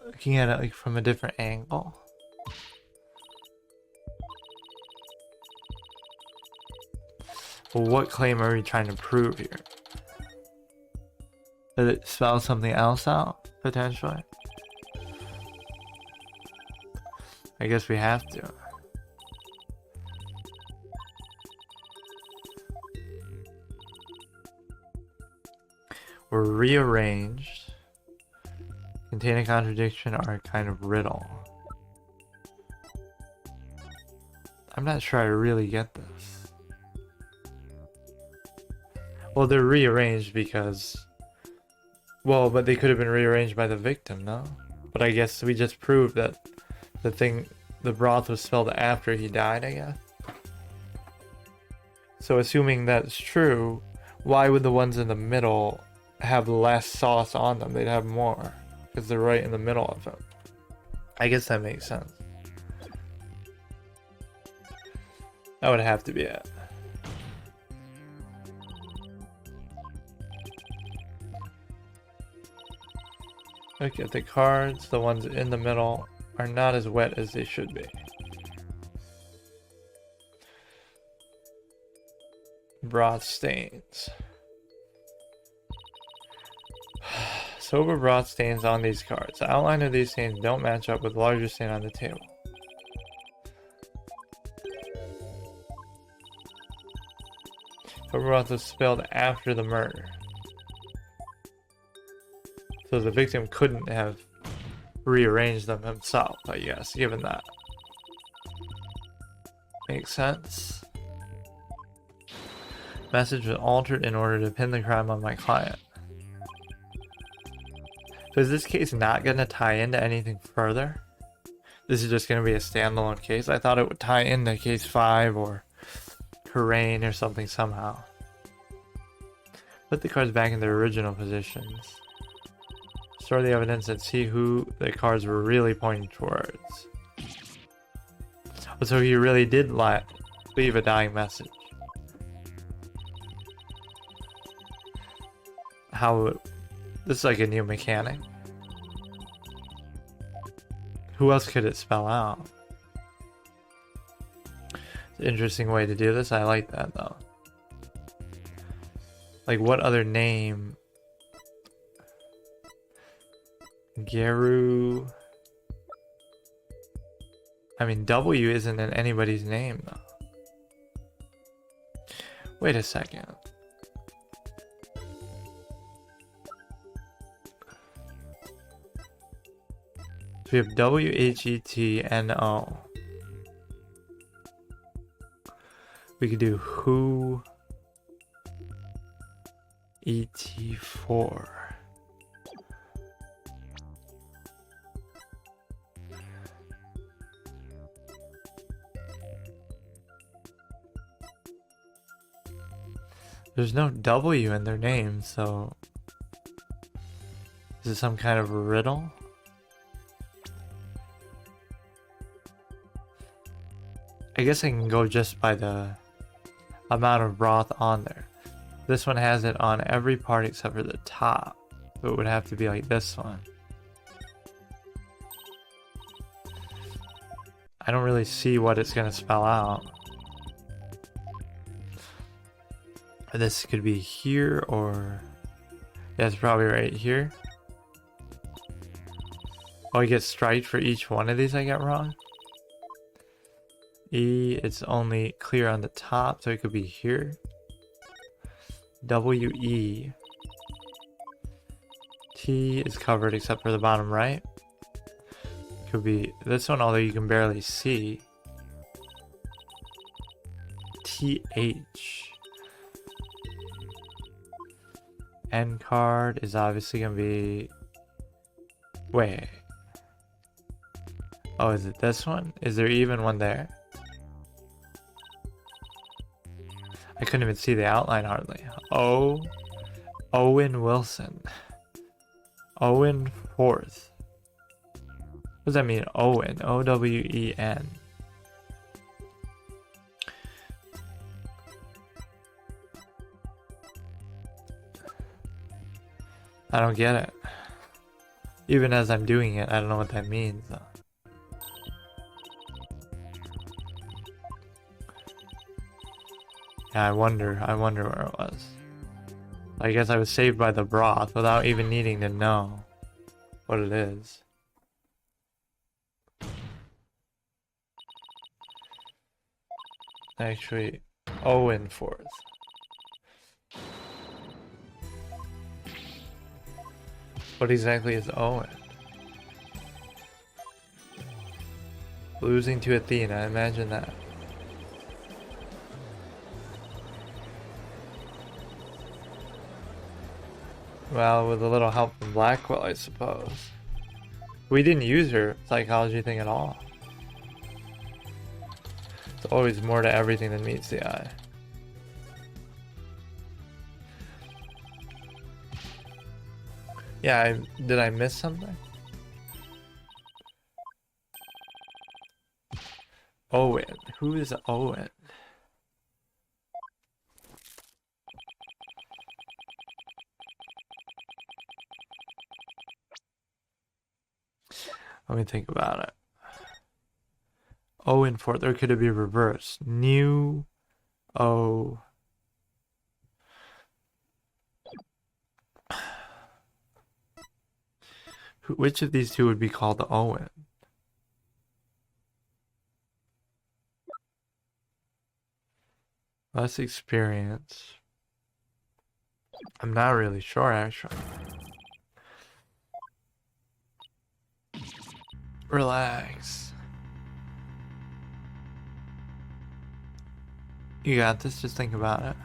Looking at it like from a different angle. Well, what claim are we trying to prove here? Did it spell something else out, potentially? I guess we have to. Were rearranged, contain a contradiction, or a kind of riddle. I'm not sure I really get this. Well, they're rearranged because... Well, but they could have been rearranged by the victim, no? But I guess we just proved that the broth was spilled after he died, I guess. So assuming that's true, why would the ones in the middle have less sauce on them? They'd have more, because they're right in the middle of it. I guess that makes sense. That would have to be it. Look at the cards. The ones in the middle are not as wet as they should be. Broth stains. Sober broth stains on these cards. The outline of these stains don't match up with the larger stain on the table. Sober broth was spilled after the murder. So the victim couldn't have rearranged them himself, I guess, given that. Makes sense. Message was altered in order to pin the crime on my client. So is this case not going to tie into anything further? This is just going to be a standalone case? I thought it would tie into case 5 or khur'ain or something somehow. Put the cards back in their original positions. Store the evidence and see who the cards were really pointing towards. So he really did leave a dying message. This is like a new mechanic. Who else could it spell out? It's an interesting way to do this. I like that though. Like what other name? Geiru. I mean, W isn't in anybody's name though. Wait a second. So we have WHETNO. We could do who ET4. There's no W in their name, so is it some kind of riddle? I guess I can go just by the amount of broth on there. This one has it on every part except for the top. So it would have to be like this one. I don't really see what it's going to spell out. This could be here or... yeah, it's probably right here. Oh, I get striked for each one of these I get wrong? E, it's only clear on the top, so it could be here. W, E. T is covered except for the bottom right. Could be this one, although you can barely see. TH. N card is obviously going to be... wait. Oh, is it this one? Is there even one there? I couldn't even see the outline hardly. O. Owen Wilson. Owen Fourth. What does that mean? Owen. O-W-E-N. I don't get it. Even as I'm doing it, I don't know what that means though. Yeah, I wonder where it was. I guess I was saved by the broth without even needing to know what it is. Actually, Owen Fourth. What exactly is Owen? Losing to Athena, imagine that. Well, with a little help from Blackwell, I suppose. We didn't use her psychology thing at all. There's always more to everything than meets the eye. Yeah, did I miss something? Owen. Who is Owen? Let me think about it. O in fourth, or could it be reversed? New O. Which of these two would be called Owen? Less experience. I'm not really sure, actually. Relax. You got this, just think about it.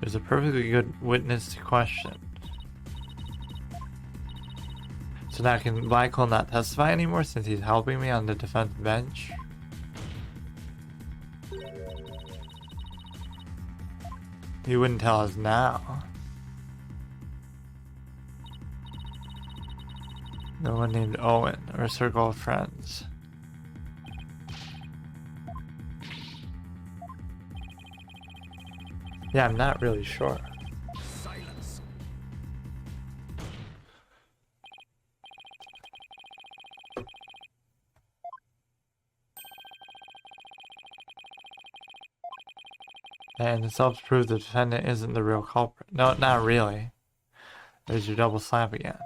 There's a perfectly good witness to question. So now can Michael not testify anymore since he's helping me on the defense bench? He wouldn't tell us now. No one named Owen or a circle of friends. Yeah, I'm not really sure. Silence. And it's helps prove the defendant isn't the real culprit. No, not really. There's your double slap again.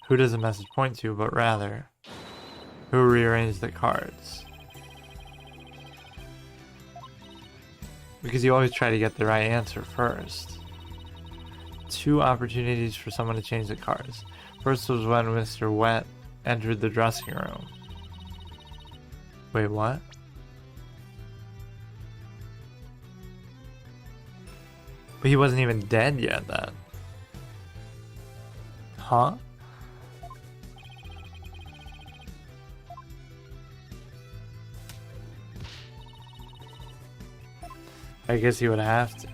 Who does the message point to, but rather, who rearranged the cards? Because you always try to get the right answer first. 2 opportunities for someone to change the cards. First was when Mr. Wet entered the dressing room. Wait, what? But he wasn't even dead yet then. Huh? I guess he would have to.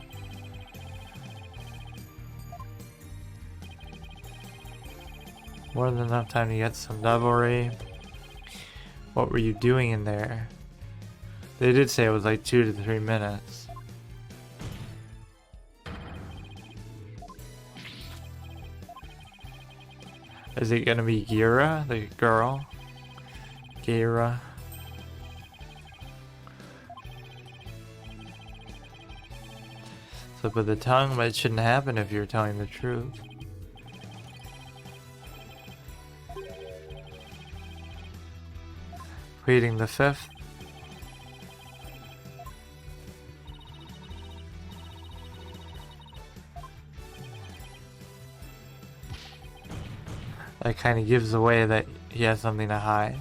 More than enough time to get some devilry. What were you doing in there? They did say it was like 2 to 3 minutes. Is it gonna be Kee'ra, the girl? Geiru. Slip of the tongue, but it shouldn't happen if you're telling the truth. Pleading the fifth. That kind of gives away that he has something to hide.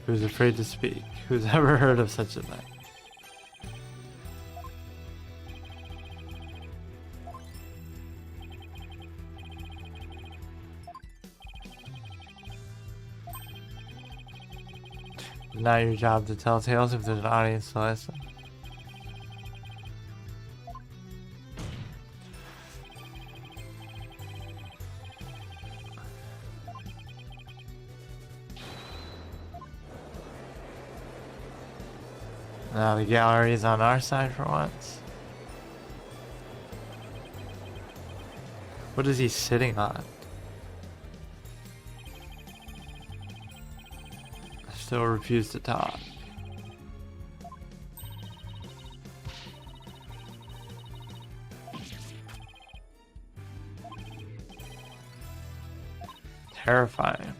Who's afraid to speak? Who's ever heard of such a thing? Not your job to tell tales if there's an audience to listen. Now the gallery is on our side for once. What is he sitting on? I still refuse to talk. Terrifying.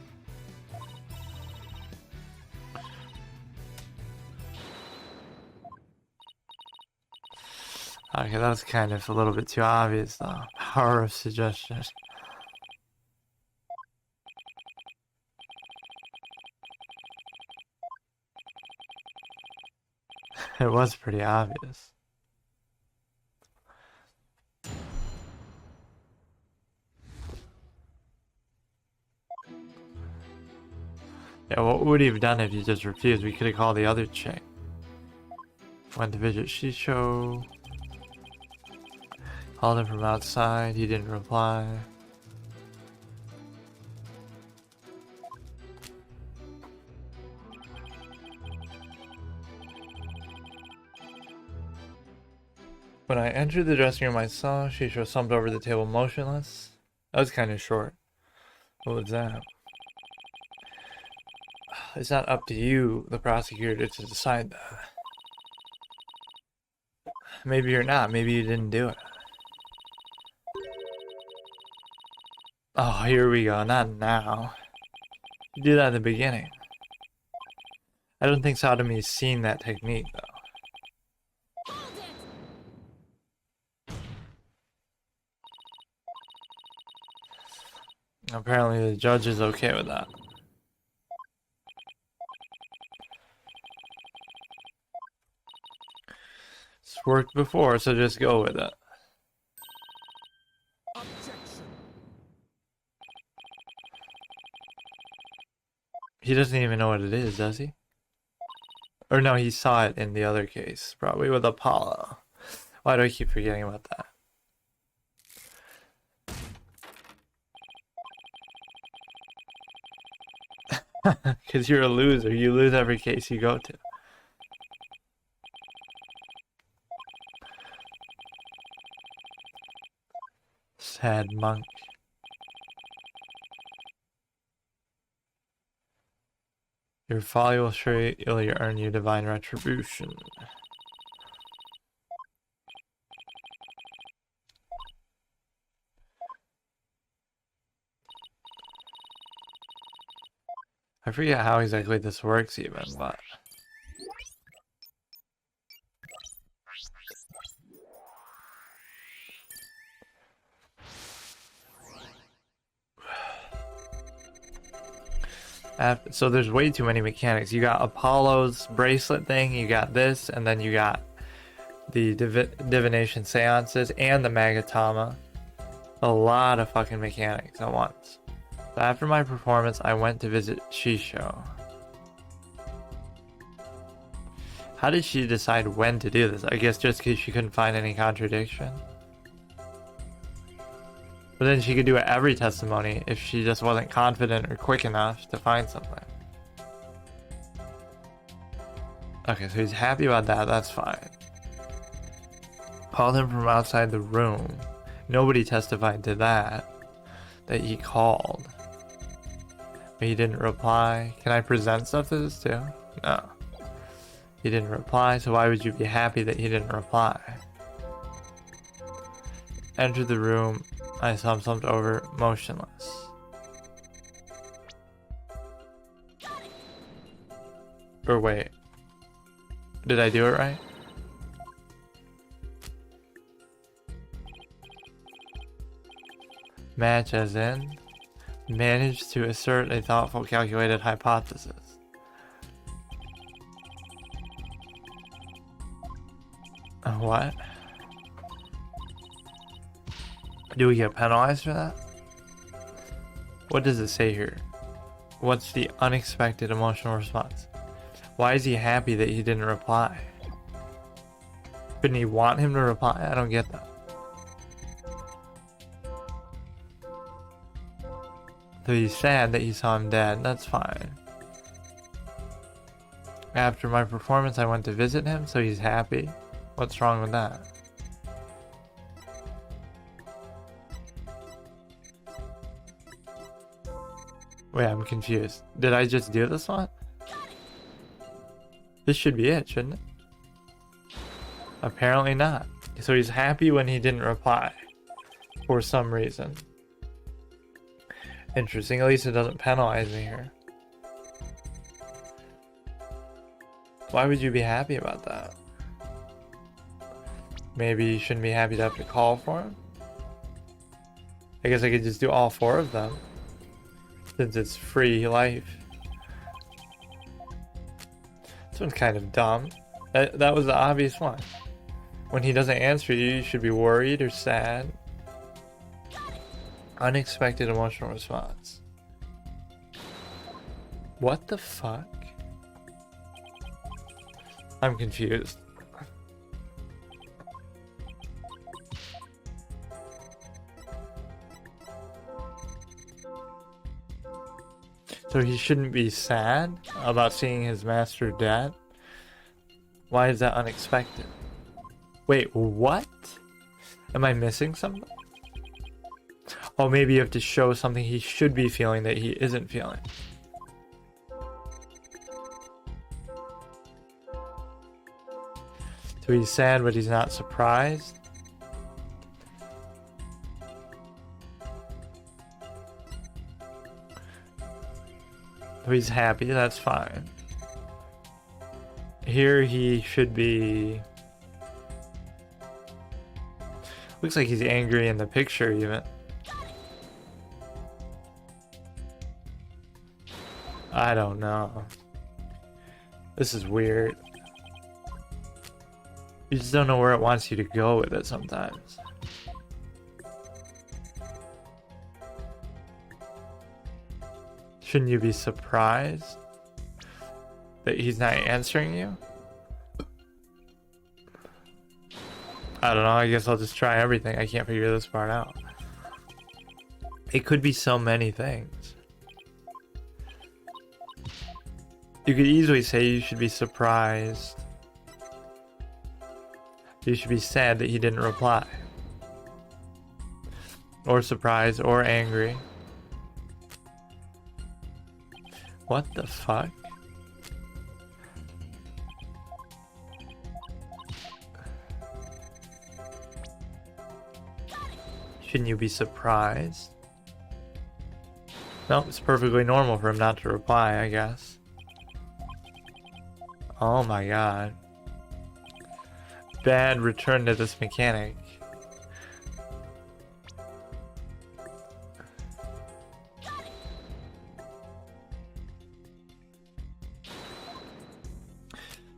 Okay, that was kind of a little bit too obvious though. Power of suggestion. It was pretty obvious. Yeah, what would he have done if he just refused? We could have called the other chick. Went to visit Shisho. Called him from outside, he didn't reply. When I entered the dressing room, I saw Shisho slumped over the table motionless. That was kind of short. What was that? It's not up to you, the prosecutor, to decide that. Maybe you're not. Maybe you didn't do it. Oh, here we go. Not now. You do that in the beginning. I don't think Sodomy's seen that technique, though. Apparently the judge is okay with that. It's worked before, so just go with it. He doesn't even know what it is, does he? Or no, he saw it in the other case, probably with Apollo. Why do I keep forgetting about that? Because you're a loser. You lose every case you go to. Sad monk. Your folly will surely earn you divine retribution. I forget how exactly this works even, but... So there's way too many mechanics. You got Apollo's bracelet thing, you got this, and then you got the divination seances and the Magatama. A lot of fucking mechanics at once. So after my performance, I went to visit Shisho. How did she decide when to do this? I guess just because she couldn't find any contradiction? But then she could do it every testimony if she just wasn't confident or quick enough to find something. Okay, so he's happy about that, that's fine. Called him from outside the room. Nobody testified to that he called. But he didn't reply. Can I present stuff to this too? No. He didn't reply, so why would you be happy that he didn't reply? Entered the room. I saw him slumped over, motionless. Or wait. Did I do it right? Match as in? Managed to assert a thoughtful, calculated hypothesis. What? Do we get penalized for that? What does it say here? What's the unexpected emotional response? Why is he happy that he didn't reply? Couldn't he want him to reply? I don't get that. So he's sad that he saw him dead. That's fine. After my performance, I went to visit him, so he's happy. What's wrong with that? Wait, I'm confused. Did I just do this one? This should be it, shouldn't it? Apparently not. So he's happy when he didn't reply. For some reason. Interesting, at least it doesn't penalize me here. Why would you be happy about that? Maybe you shouldn't be happy to have to call for him? I guess I could just do all 4 of them. Since it's free life. This one's kind of dumb. That was the obvious one. When he doesn't answer you, you should be worried or sad. Unexpected emotional response. What the fuck? I'm confused. So he shouldn't be sad about seeing his master dead? Why is that unexpected? Wait, what? Am I missing something? Oh, maybe you have to show something he should be feeling that he isn't feeling. So he's sad, but he's not surprised. So he's happy, that's fine. Here he should be... Looks like he's angry in the picture even. I don't know. This is weird. You just don't know where it wants you to go with it sometimes. Shouldn't you be surprised that he's not answering you? I don't know, I guess I'll just try everything. I can't figure this part out. It could be so many things. You could easily say you should be surprised. You should be sad that he didn't reply. Or surprised, or angry. What the fuck? Shouldn't you be surprised? No, it's perfectly normal for him not to reply, I guess. Oh my god. Bad return to this mechanic.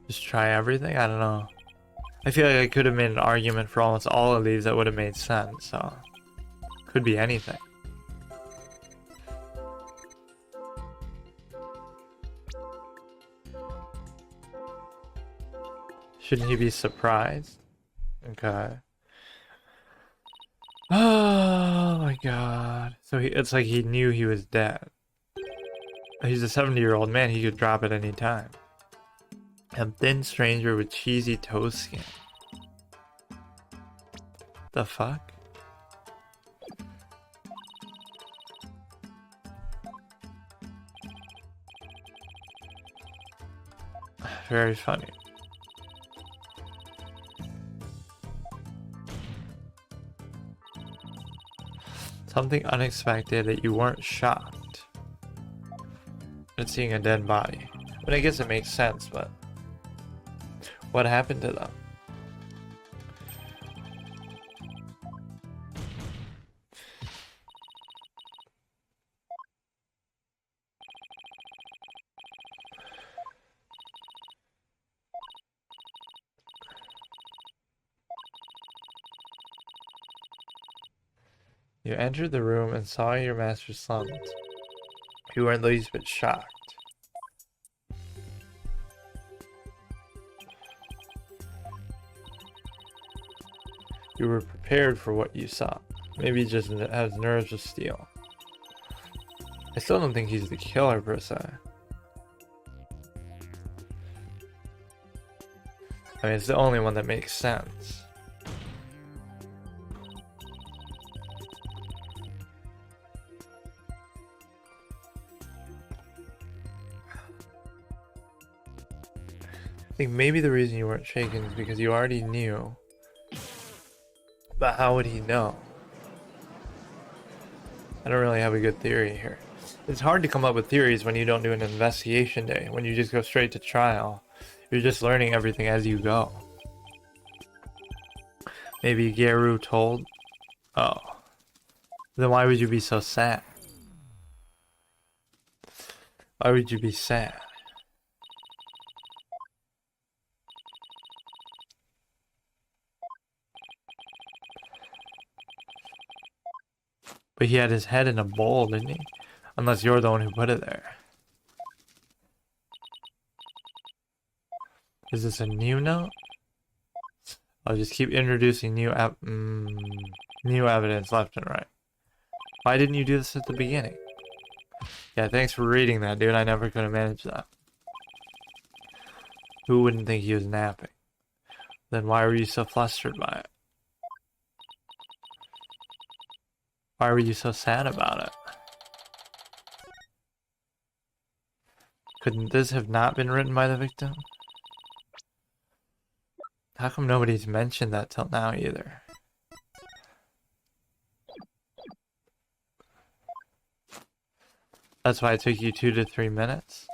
Just try everything? I don't know. I feel like I could have made an argument for almost all of these that would have made sense, so... Could be anything. Shouldn't he be surprised? Okay. Oh my god. So it's like he knew he was dead. He's a 70-year-old man, he could drop at any time. A thin stranger with cheesy toe skin. The fuck? Very funny. Something unexpected that you weren't shocked at seeing a dead body. But I guess it makes sense, but what happened to them? You entered the room and saw your master slumped. You weren't the least bit shocked. You were prepared for what you saw. Maybe he just has nerves of steel. I still don't think he's the killer per se. I mean, it's the only one that makes sense. I think maybe the reason you weren't shaken is because you already knew. But how would he know? I don't really have a good theory here. It's hard to come up with theories when you don't do an investigation day, when you just go straight to trial. You're just learning everything as you go. Maybe Geiru told? Oh. Then why would you be so sad? Why would you be sad? But he had his head in a bowl, didn't he? Unless you're the one who put it there. Is this a new note? I'll just keep introducing new evidence left and right. Why didn't you do this at the beginning? Yeah, thanks for reading that, dude. I never could have managed that. Who wouldn't think he was napping? Then why were you so flustered by it? Why were you so sad about it? Couldn't this have not been written by the victim? How come nobody's mentioned that till now either? That's why it took you 2 to 3 minutes?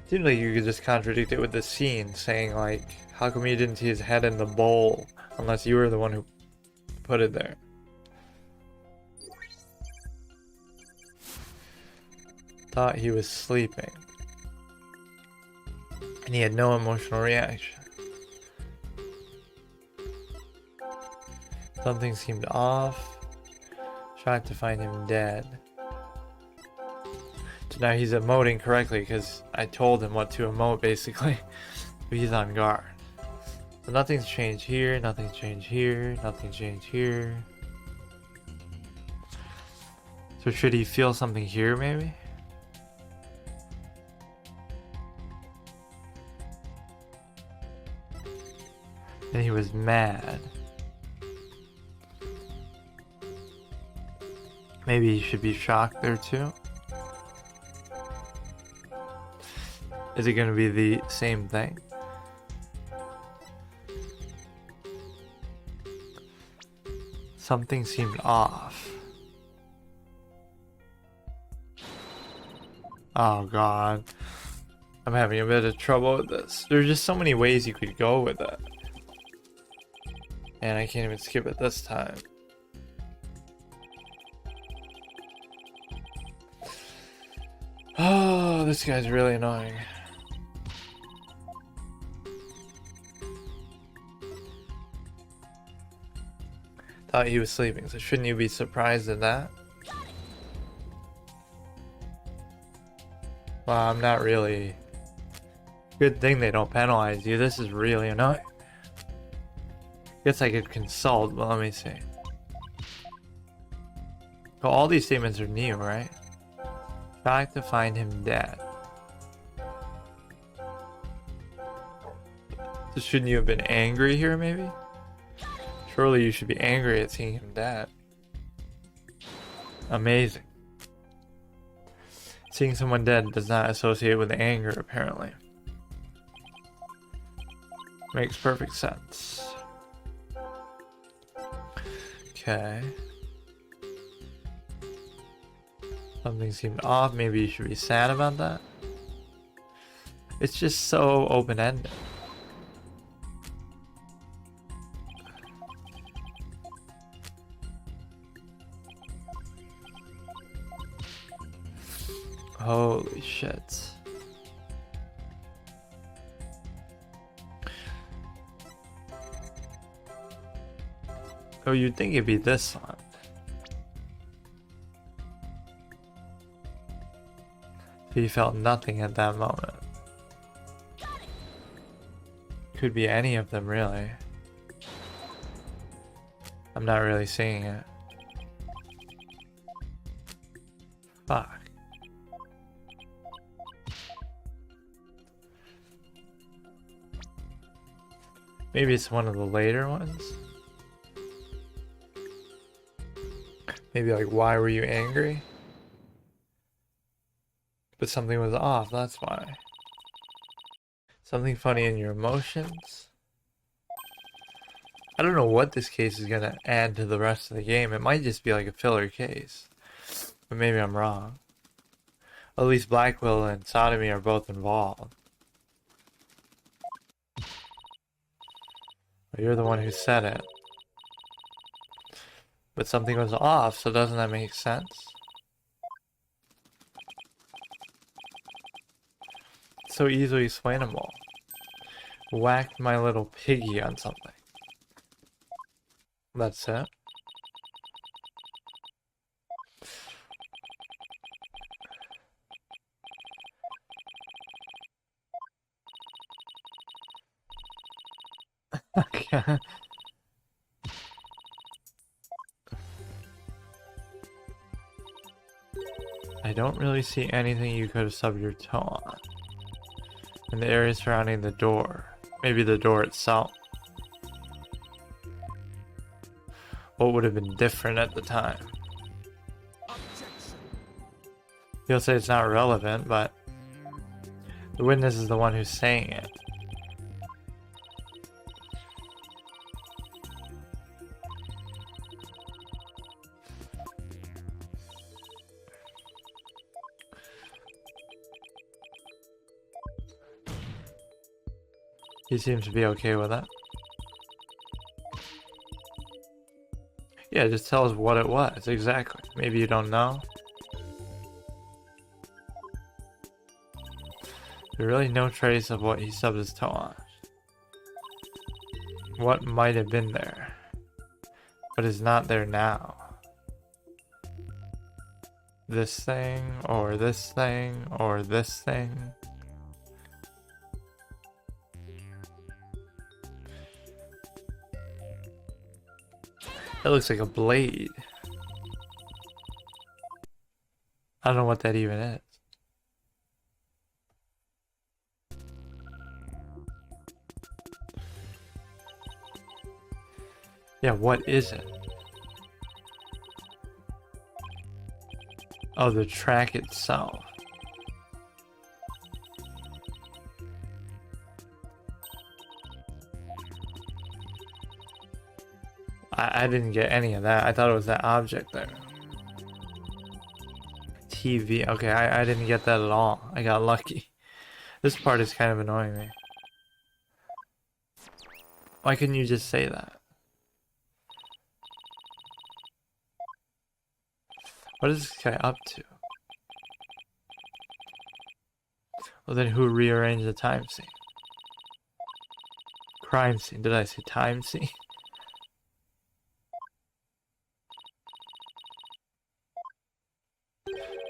Seems like you could just contradict it with the scene, saying like, how come you didn't see his head in the bowl unless you were the one who put it there? Thought he was sleeping. And he had no emotional reaction. Something seemed off. Shocked to find him dead. So now he's emoting correctly because I told him what to emote basically. He's on guard. So nothing's changed here, nothing's changed here, nothing's changed here. So should he feel something here maybe? And he was mad. Maybe he should be shocked there too. Is it going to be the same thing? Something seemed off. Oh god. I'm having a bit of trouble with this. There's just so many ways you could go with it. And I can't even skip it this time. Oh, this guy's really annoying. Thought he was sleeping, so shouldn't you be surprised at that? Well, I'm not really. Good thing they don't penalize you. This is really annoying. Guess I could consult, but let me see. Well, all these statements are new, right? Shocked to find him dead. So shouldn't you have been angry here, maybe? Surely you should be angry at seeing him dead. Amazing. Seeing someone dead does not associate with anger, apparently. Makes perfect sense. Okay. Something seemed off. Maybe you should be sad about that. It's just so open-ended. Holy shit. Oh, you'd think it'd be this one. He felt nothing at that moment. Could be any of them, really. I'm not really seeing it. Fuck. Maybe it's one of the later ones? Maybe like, why were you angry? But something was off, that's why. Something funny in your emotions? I don't know what this case is gonna add to the rest of the game. It might just be like a filler case. But maybe I'm wrong. At least Blackwell and Sodomy are both involved. But you're the one who said it. But something was off, so doesn't that make sense? So easily explainable. Whacked my little piggy on something. That's it. Okay. I I don't really see anything you could have subbed your toe on. In the area surrounding the door. Maybe the door itself. What would have been different at the time? You'll say it's not relevant, but the witness is the one who's saying it. He seems to be okay with it. Yeah, just tell us what it was, exactly. Maybe you don't know. There's really no trace of what he subbed his toe on. What might have been there, but is not there now. This thing, or this thing, or this thing. It looks like a blade. I don't know what that even is. Yeah, what is it? Oh, the track itself. I didn't get any of that. I thought it was that object there. TV. Okay, I didn't get that at all. I got lucky. This part is kind of annoying me. Why couldn't you just say that? What is this guy up to? Well, then who rearranged the time scene? Crime scene. Did I say time scene?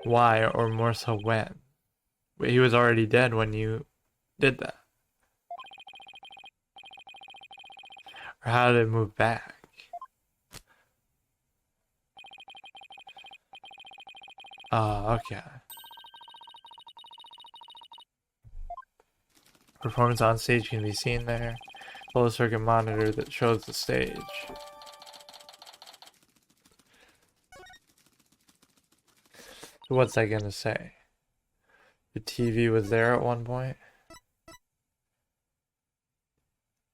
Why, or more so when? Wait, he was already dead when you did that. Or how did it move back? Okay. Performance on stage can be seen there. Closed circuit monitor that shows the stage. What's that gonna say? The TV was there at one point.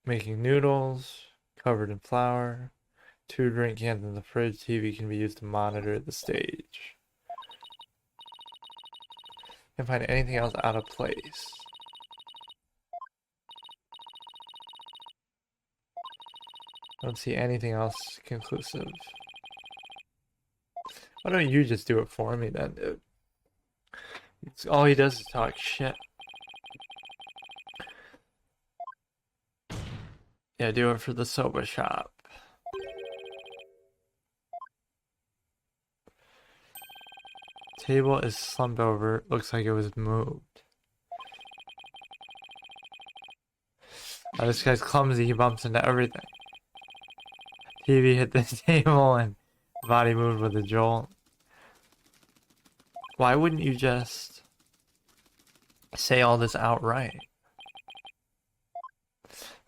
Making noodles, covered in flour. 2 drink cans in the fridge. TV can be used to monitor the stage. Can't find anything else out of place. Don't see anything else conclusive. Why don't you just do it for me then, dude? All he does is talk shit. Yeah, do it for the soba shop. Table is slumped over. Looks like it was moved. Oh, this guy's clumsy. He bumps into everything. TV hit the table and body moved with a jolt. Why wouldn't you just say all this outright?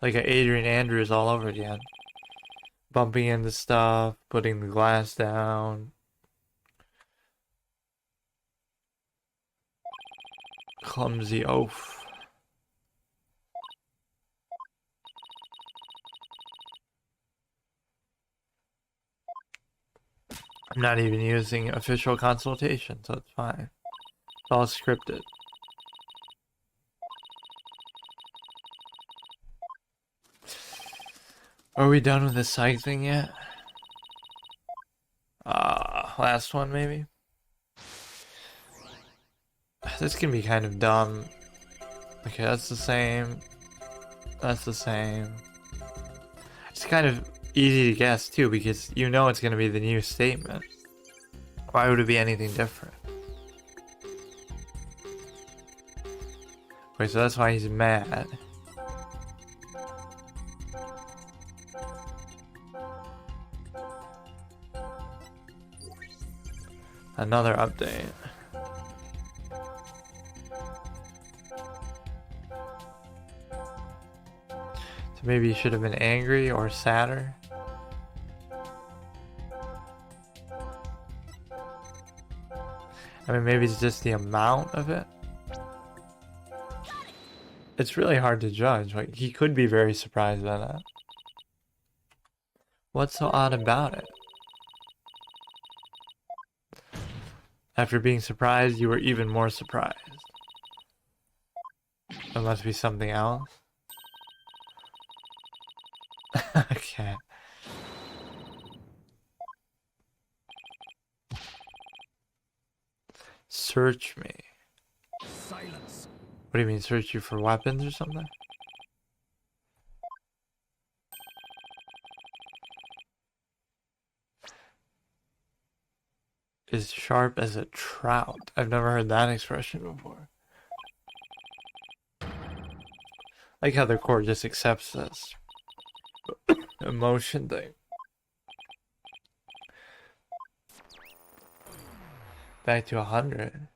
Like a Adrian Andrews all over again. Bumping into stuff, putting the glass down. Clumsy oaf. I'm not even using official consultation, so it's fine. It's all scripted. Are we done with the psych thing yet? Last one maybe? This can be kind of dumb. Okay, that's the same. That's the same. It's kind of easy to guess too, because you know it's going to be the new statement. Why would it be anything different? Wait, so that's why he's mad. Another update. So maybe he should have been angry or sadder. I mean, maybe it's just the amount of it. It's really hard to judge. Like, he could be very surprised by that. What's so odd about it? After being surprised, you were even more surprised. There must be something else. Okay. Search me. Silence. What do you mean, search you for weapons or something? Is sharp as a trout. I've never heard that expression before. Like how the court just accepts this emotion thing. Back to 100.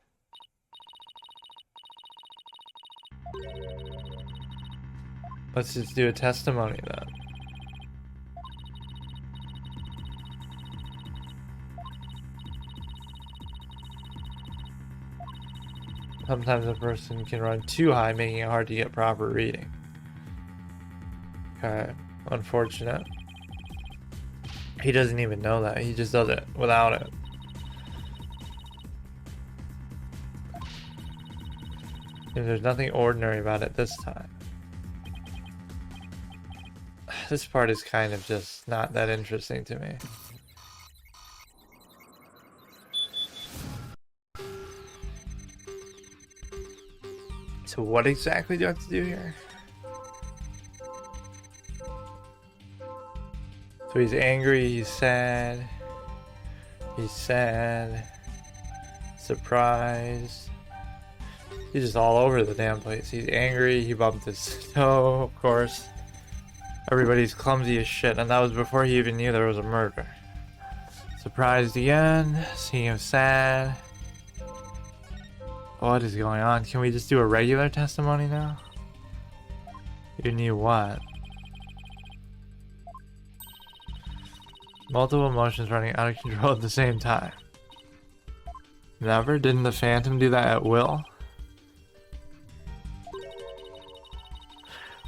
Let's just do a testimony then. Sometimes a person can run too high, making it hard to get proper reading. Okay, unfortunate. He doesn't even know that. He just does it without it. And there's nothing ordinary about it this time. This part is kind of just not that interesting to me. So what exactly do I have to do here? So he's angry, he's sad, surprised. He's just all over the damn place. He's angry, he bumped his toe, of course. Everybody's clumsy as shit, and that was before he even knew there was a murder. Surprised again, seeing him sad. What is going on? Can we just do a regular testimony now? You knew what? Multiple emotions running out of control at the same time. Never? Didn't the Phantom do that at will?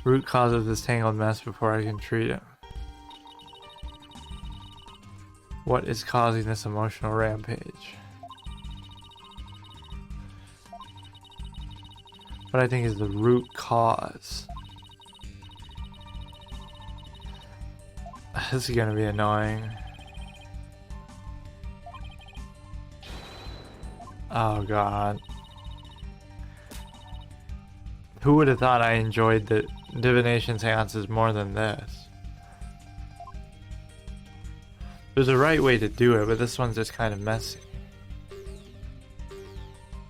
Root cause of this tangled mess before I can treat it. What is causing this emotional rampage? What I think is the root cause. This is gonna be annoying. Oh god. Who would have thought I enjoyed the divination seances more than this? There's a right way to do it, but this one's just kind of messy.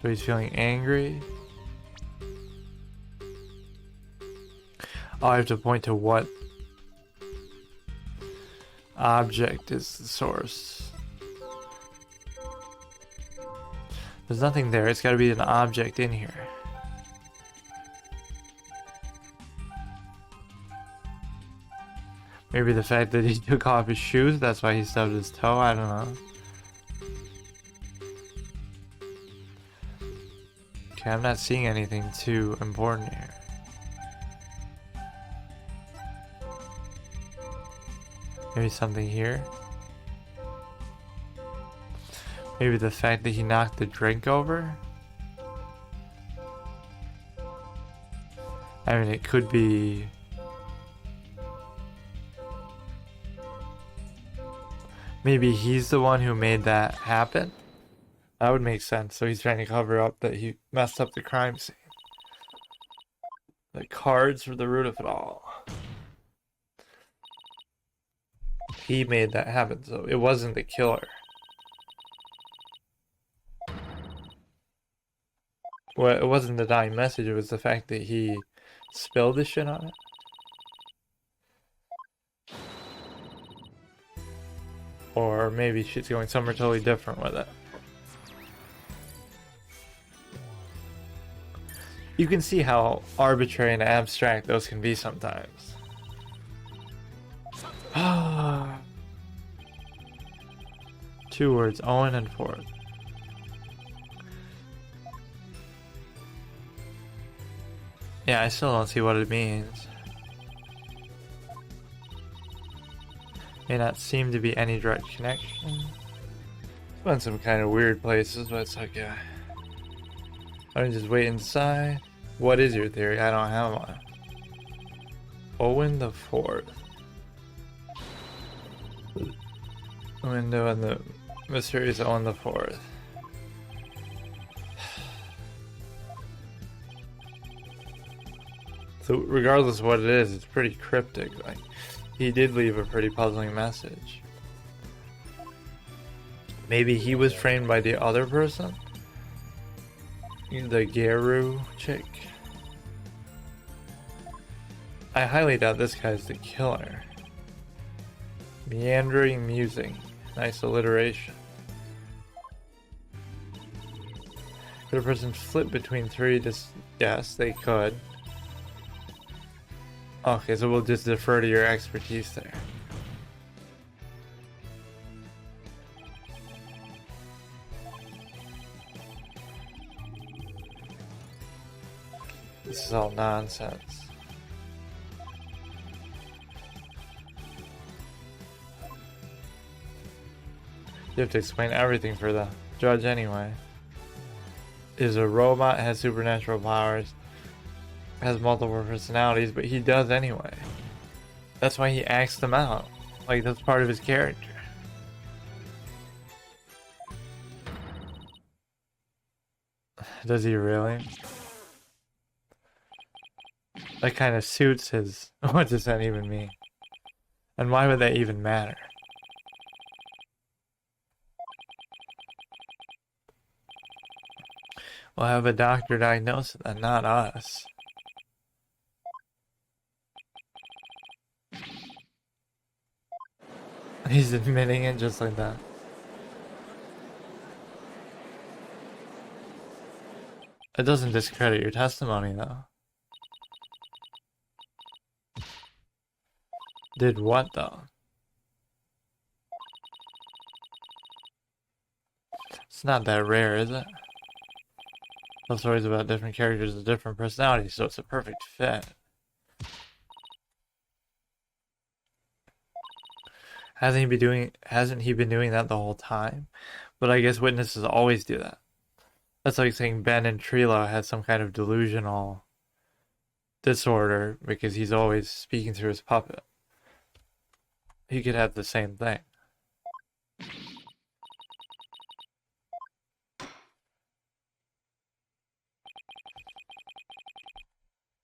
So he's feeling angry. Oh, I have to point to what object is the source. There's nothing there. It's got to be an object in here. Maybe the fact that he took off his shoes, that's why he stubbed his toe, I don't know. Okay, I'm not seeing anything too important here. Maybe something here. Maybe the fact that he knocked the drink over. I mean, it could be... Maybe he's the one who made that happen? That would make sense. So he's trying to cover up that he messed up the crime scene. The cards were the root of it all. He made that happen, so it wasn't the killer. Well, it wasn't the dying message, it was the fact that he spilled the shit on it. Or maybe she's going somewhere totally different with it. You can see how arbitrary and abstract those can be sometimes. Two words, Owen and Ford. Yeah, I still don't see what it means. May not seem to be any direct connection. Went some kind of weird places, but it's like, yeah. I don't just wait inside. What is your theory? I don't have one. Owen the Fourth. Window and the mysterious Owen the Fourth. So regardless of what it is, it's pretty cryptic. Like, he did leave a pretty puzzling message. Maybe he was framed by the other person? The Geiru chick? I highly doubt this guy's the killer. Meandering musing. Nice alliteration. Could a person flip between three yes, they could. Okay, so we'll just defer to your expertise there. This is all nonsense. You have to explain everything for the judge anyway. Is a robot, has supernatural powers, has multiple personalities, but he does anyway. That's why he acts them out. Like, that's part of his character. Does he really? That kind of suits his... What does that even mean? And why would that even matter? We'll have a doctor diagnose it, and not us. He's admitting it just like that. It doesn't discredit your testimony, though. Did what, though? It's not that rare, is it? Those stories about different characters with different personalities, so it's a perfect fit. Hasn't he been doing that the whole time? But I guess witnesses always do that. That's like saying Ben and Trilo had some kind of delusional disorder because he's always speaking through his puppet. He could have the same thing.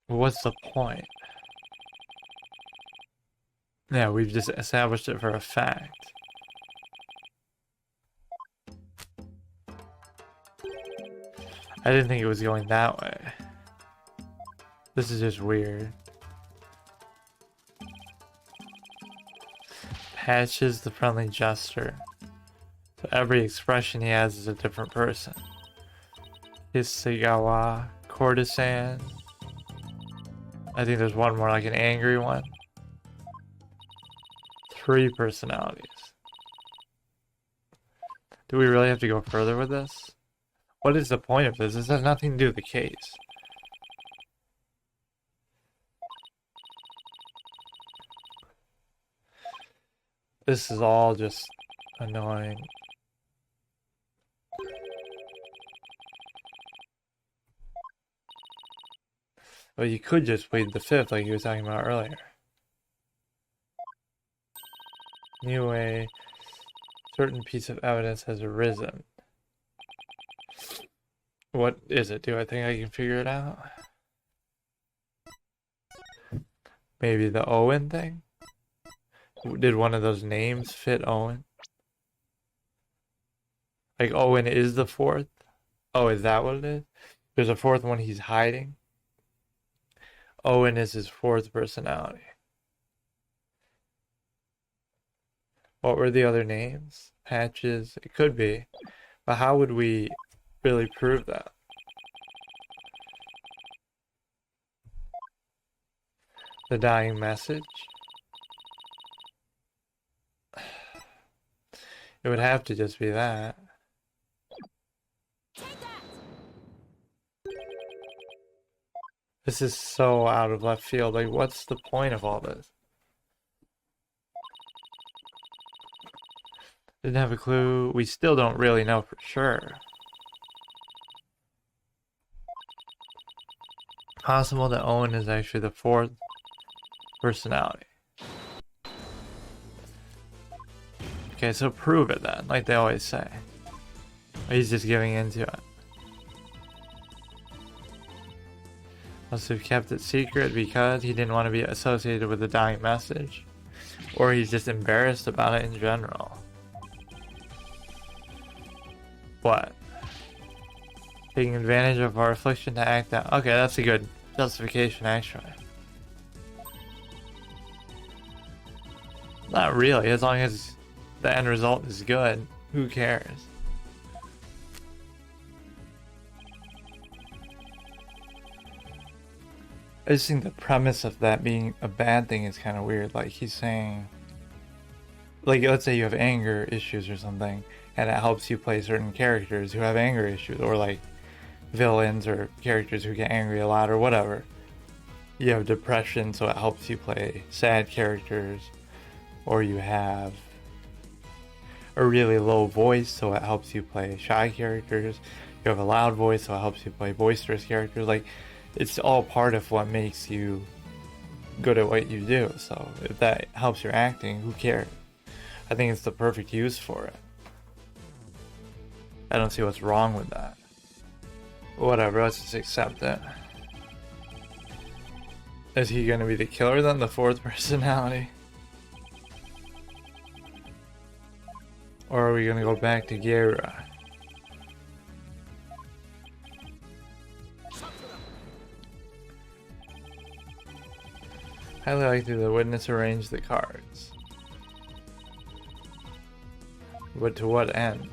What's the point? Yeah, we've just established it for a fact. I didn't think it was going that way. This is just weird. Patches the friendly gesture. So every expression he has is a different person. Hisagawa, courtesan. I think there's one more, like an angry one. 3 personalities. Do we really have to go further with this? What is the point of this? This has nothing to do with the case. This is all just annoying. Well, you could just plead the 5th like you were talking about earlier. New way, certain piece of evidence has arisen. What is it? Do I think I can figure it out? Maybe the Owen thing? Did one of those names fit Owen? Like Owen is the 4th? Oh, is that what it is? There's a 4th one he's hiding? Owen is his 4th personality. What were the other names? Patches? It could be. But how would we really prove that? The dying message? It would have to just be that. This is so out of left field. Like, what's the point of all this? Didn't have a clue. We still don't really know for sure. Possible that Owen is actually the fourth personality. Okay, so prove it then, like they always say. He's just giving into it. Must have kept it secret because he didn't want to be associated with the dying message. Or he's just embarrassed about it in general. What? Taking advantage of our affliction to act out. Okay, that's a good justification, actually. Not really, as long as the end result is good, who cares? I just think the premise of that being a bad thing is kind of weird. Like, he's saying, like, let's say you have anger issues or something, and it helps you play certain characters who have anger issues, or like villains or characters who get angry a lot or whatever. You have depression, so it helps you play sad characters, or you have a really low voice, so it helps you play shy characters. You have a loud voice, so it helps you play boisterous characters. Like, it's all part of what makes you good at what you do. So if that helps your acting, who cares? I think it's the perfect use for it. I don't see what's wrong with that. Whatever, let's just accept it. Is he gonna be the killer then, the fourth personality? Or are we gonna go back to Geiru? Highly likely the witness arranged the cards. But to what end?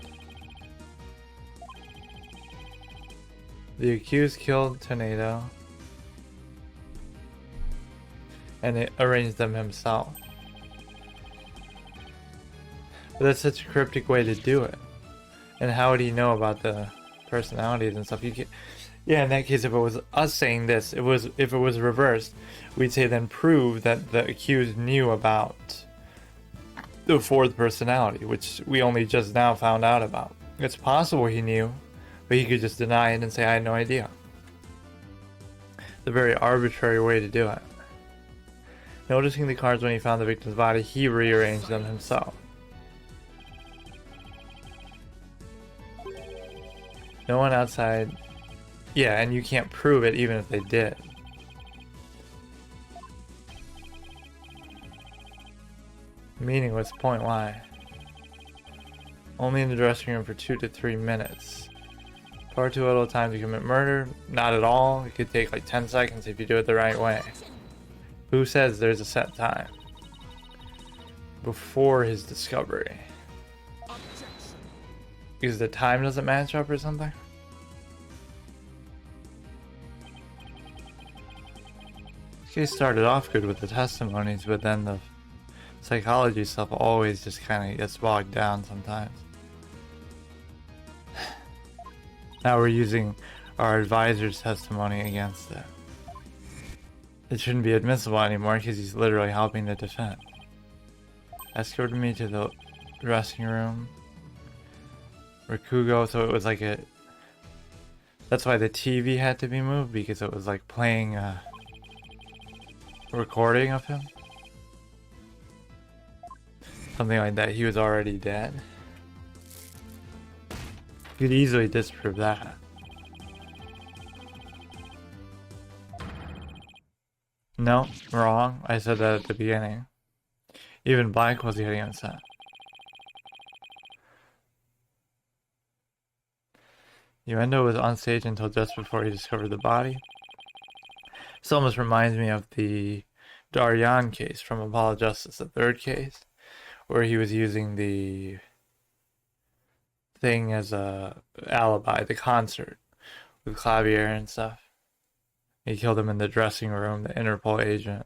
The accused killed Tornado and it arranged them himself. But that's such a cryptic way to do it. And how would he know about the personalities and stuff? You can, yeah, in that case, if it was us saying this, if it was reversed, we'd say then prove that the accused knew about the fourth personality, which we only just now found out about. It's possible he knew, but he could just deny it and say, I had no idea. The very arbitrary way to do it. Noticing the cards when he found the victim's body, he rearranged them himself. No one outside. Yeah, and you can't prove it even if they did. Meaningless point, why? Only in the dressing room for 2 to 3 minutes. Far too little time to commit murder? Not at all. It could take like 10 seconds if you do it the right way. Who says there's a set time? Before his discovery. Because the time doesn't match up or something? This case started off good with the testimonies, but then the psychology stuff always just kind of gets bogged down sometimes. Now we're using our advisor's testimony against it. It shouldn't be admissible anymore because he's literally helping to defend. Escorted me to the dressing room. Rakugo, so it was like a... That's why the TV had to be moved, because it was like playing a recording of him. Something like that. He was already dead. You could easily disprove that. No, wrong. I said that at the beginning. Even Black was getting upset. Uendo was on stage until just before he discovered the body. This almost reminds me of the Daryan case from Apollo Justice, the third case, where he was using the thing as a alibi, the concert with Clavier and stuff. He killed him in the dressing room, the Interpol agent.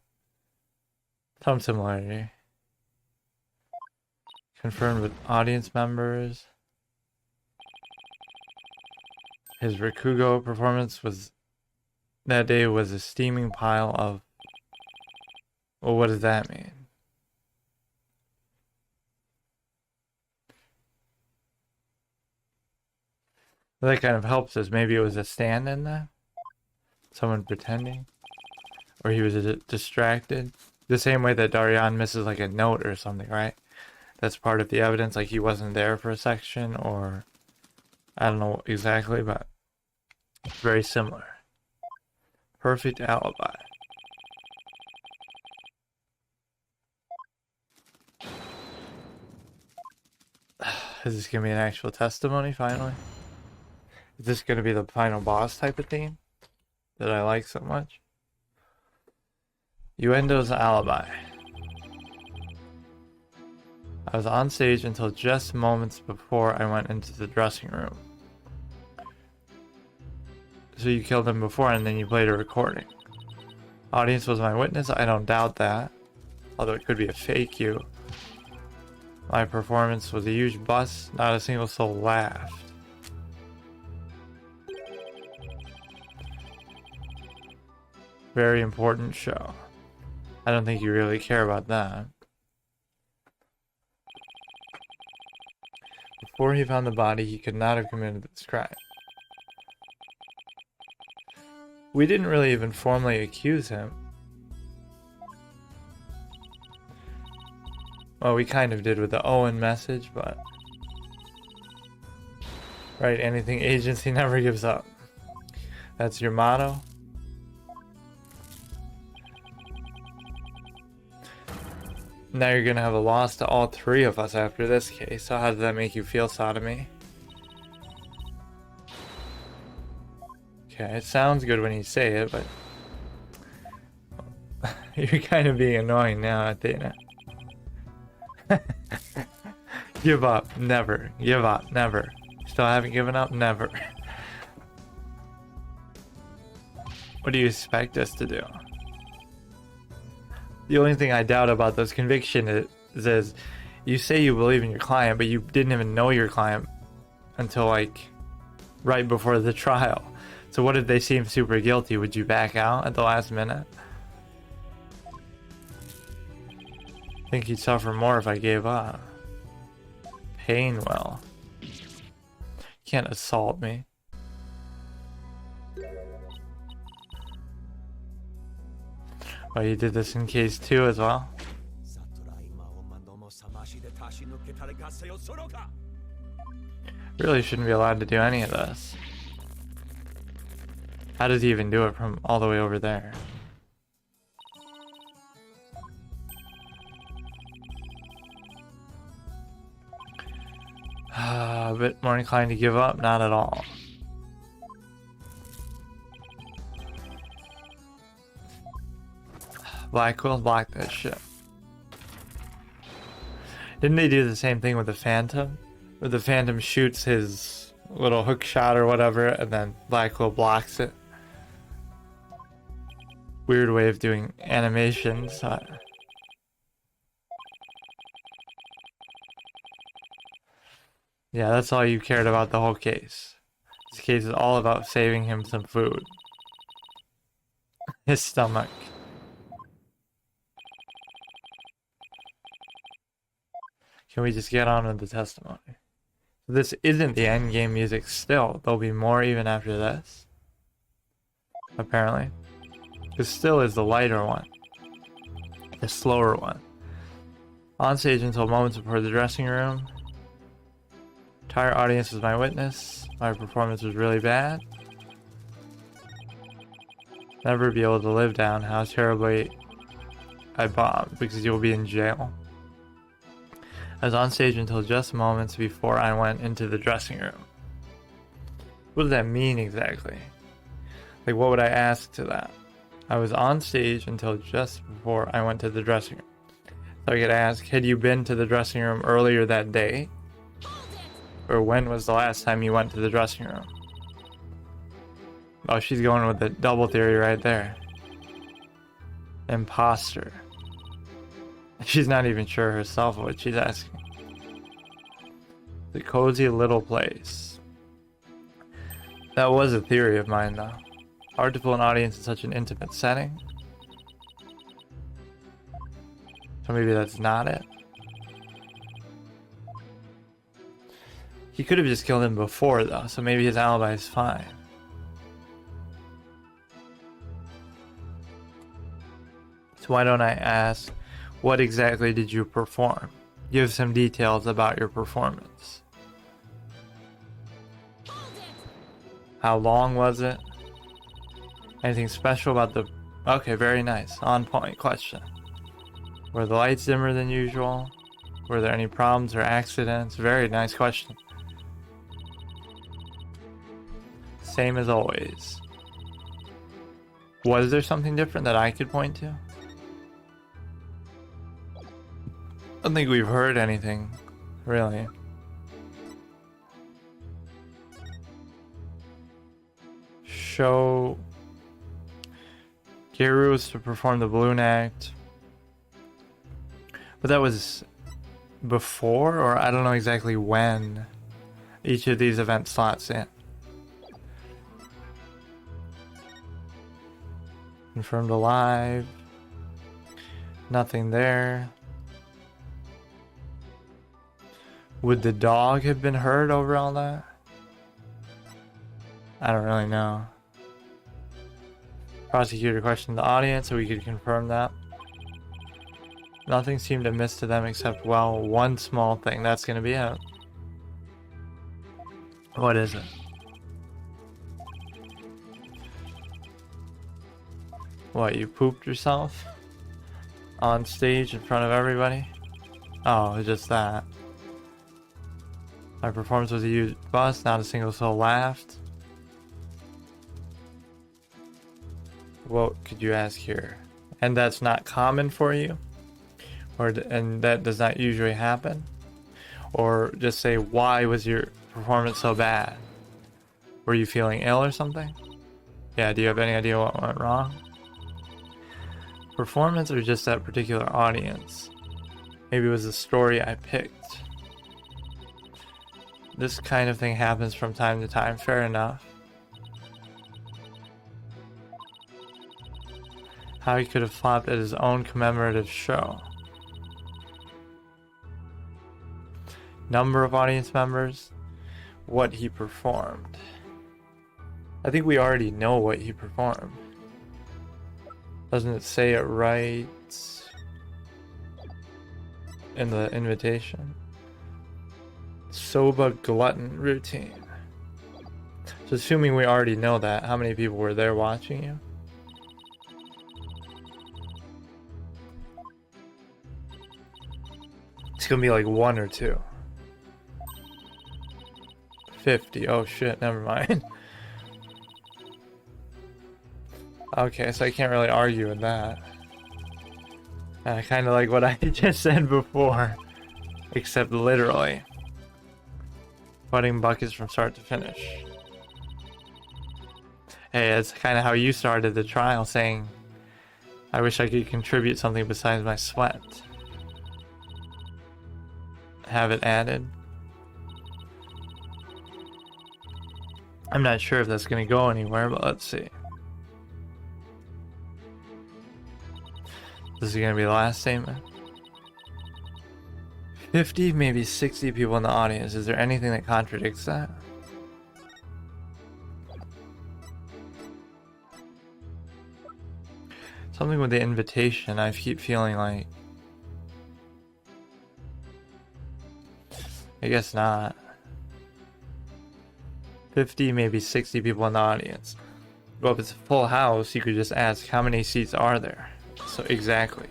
Some similarity. Confirmed with audience members. His Rakugo performance was that day was a steaming pile of. Well, what does that mean? Well, that kind of helps us. Maybe it was a stand-in there? Someone pretending? Or he was distracted? The same way that Darian misses like a note or something, right? That's part of the evidence, like he wasn't there for a section, or I don't know exactly, but it's very similar. Perfect alibi. Is this gonna be an actual testimony finally? Is this gonna be the final boss type of theme that I like so much? Uendo's alibi. I was on stage until just moments before I went into the dressing room. So you killed him before and then you played a recording. Audience was my witness, I don't doubt that. Although it could be a fake you. My performance was a huge bust, not a single soul laughed. Very important show. I don't think you really care about that. Before he found the body, he could not have committed this crime. We didn't really even formally accuse him. Well, we kind of did with the Owen message, but... Right, anything agency never gives up. That's your motto? Now you're gonna have a loss to all three of us after this case, so how does that make you feel, Sodomy? Okay, it sounds good when you say it, but... You're kind of being annoying now, Athena. Give up, never. Give up, never. Still haven't given up, never. What do you expect us to do? The only thing I doubt about this conviction is you say you believe in your client, but you didn't even know your client until like right before the trial. So what if they seem super guilty? Would you back out at the last minute? I think you'd suffer more if I gave up. Painwell. You can't assault me. Oh, you did this in case 2 as well? Really shouldn't be allowed to do any of this. How does he even do it from all the way over there? A bit more inclined to give up? Not at all. Blackwell, block that shit. Didn't they do the same thing with the Phantom? Where the Phantom shoots his little hook shot or whatever, and then Blackwell blocks it. Weird way of doing animations. Yeah, that's all you cared about the whole case. This case is all about saving him some food. His stomach. Can we just get on with the testimony? This isn't the endgame music still. There'll be more even after this. Apparently. This still is the lighter one. The slower one. On stage until moments before the dressing room. Entire audience was my witness. My performance was really bad. Never be able to live down how terribly I bombed because you'll be in jail. I was on stage until just moments before I went into the dressing room. What does that mean exactly? Like, what would I ask to that? I was on stage until just before I went to the dressing room. So I could ask, had you been to the dressing room earlier that day? Or when was the last time you went to the dressing room? Oh, she's going with the double theory right there. Imposter. She's not even sure herself what she's asking. The cozy little place. That was a theory of mine, though. Hard to pull an audience in such an intimate setting. So maybe that's not it. He could have just killed him before, though, so maybe his alibi is fine. So why don't I ask, what exactly did you perform? Give some details about your performance. How long was it? Anything special about the... Okay, very nice. On point question. Were the lights dimmer than usual? Were there any problems or accidents? Very nice question. Same as always. Was there something different that I could point to? I don't think we've heard anything, really. Show Geiru was to perform the balloon act. But that was before, or I don't know exactly when each of these events slots in. Confirmed alive. Nothing there. Would the dog have been heard over all that? I don't really know. Prosecutor questioned the audience so we could confirm that. Nothing seemed amiss to them except, well, one small thing. That's gonna be it. What is it? What, you pooped yourself? On stage in front of everybody? Oh, it's just that. My performance was a huge bust, not a single soul laughed. What could you ask here? And that's not common for you? And that does not usually happen? Or just say, why was your performance so bad? Were you feeling ill or something? Yeah, do you have any idea what went wrong? Performance or just that particular audience? Maybe it was the story I picked. This kind of thing happens from time to time, fair enough. How he could have flopped at his own commemorative show. Number of audience members. What he performed. I think we already know what he performed. Doesn't it say it right in the invitation? Soba glutton routine. So assuming we already know that, how many people were there watching you? It's gonna be like 1 or 2. 50. Oh shit, never mind. Okay, so I can't really argue with that. Kind of like what I just said before, except literally. Putting buckets from start to finish. Hey, that's kind of how you started the trial, saying, I wish I could contribute something besides my sweat. Have it added. I'm not sure if that's going to go anywhere, but let's see. This is going to be the last statement. 50, maybe 60 people in the audience. Is there anything that contradicts that? Something with the invitation, I keep feeling like... I guess not. 50, maybe 60 people in the audience. Well, if it's a full house, you could just ask, how many seats are there? So, exactly.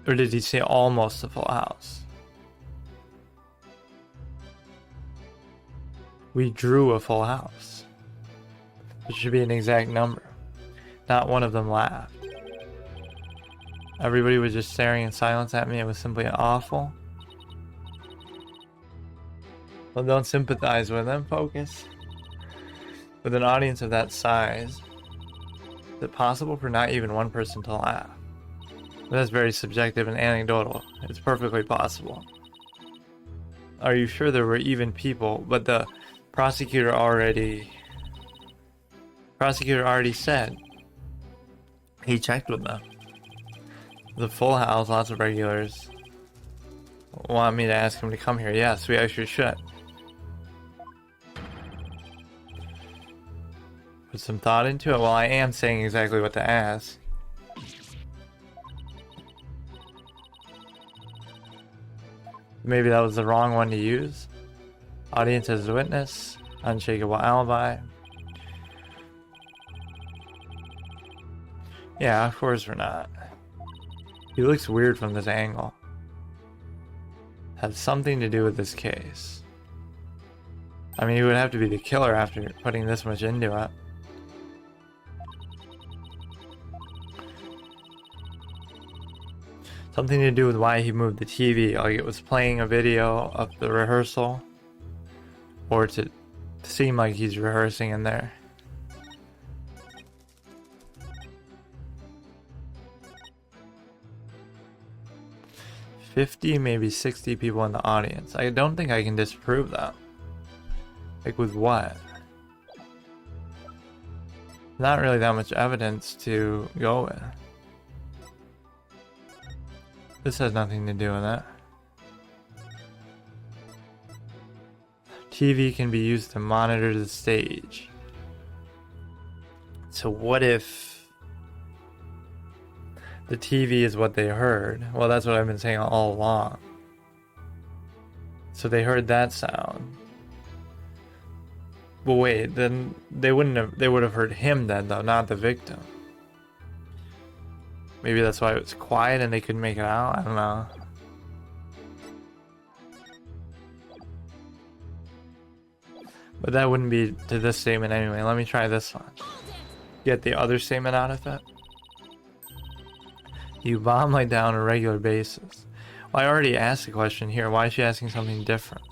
Or did he say almost a full house? We drew a full house. It should be an exact number. Not one of them laughed. Everybody was just staring in silence at me. It was simply awful. Well, don't sympathize with them. Focus. With an audience of that size, is it possible for not even one person to laugh? That's very subjective and anecdotal. It's perfectly possible. Are you sure there were even people? But the prosecutor already said he checked with them. The full house, lots of regulars. Want me to ask him to come here? Yes, we actually should. Put some thought into it. Well, I am saying exactly what to ask. Maybe that was the wrong one to use. Audience as a witness. Unshakable alibi. Yeah, of course we're not. He looks weird from this angle. Has something to do with this case. I mean, he would have to be the killer after putting this much into it. Something to do with why he moved the TV, like it was playing a video of the rehearsal, or to seem like he's rehearsing in there. $50, maybe 60 people in the audience. I don't think I can disprove that. Like with what? Not really that much evidence to go with. This has nothing to do with that. TV can be used to monitor the stage. So what if the TV is what they heard? Well, that's what I've been saying all along. So they heard that sound. But wait, then they would have heard him then though, not the victim. Maybe that's why it was quiet and they couldn't make it out. I don't know. But that wouldn't be to this statement anyway. Let me try this one. Get the other statement out of it. You bomb like that on a regular basis. Well, I already asked the question here. Why is she asking something different?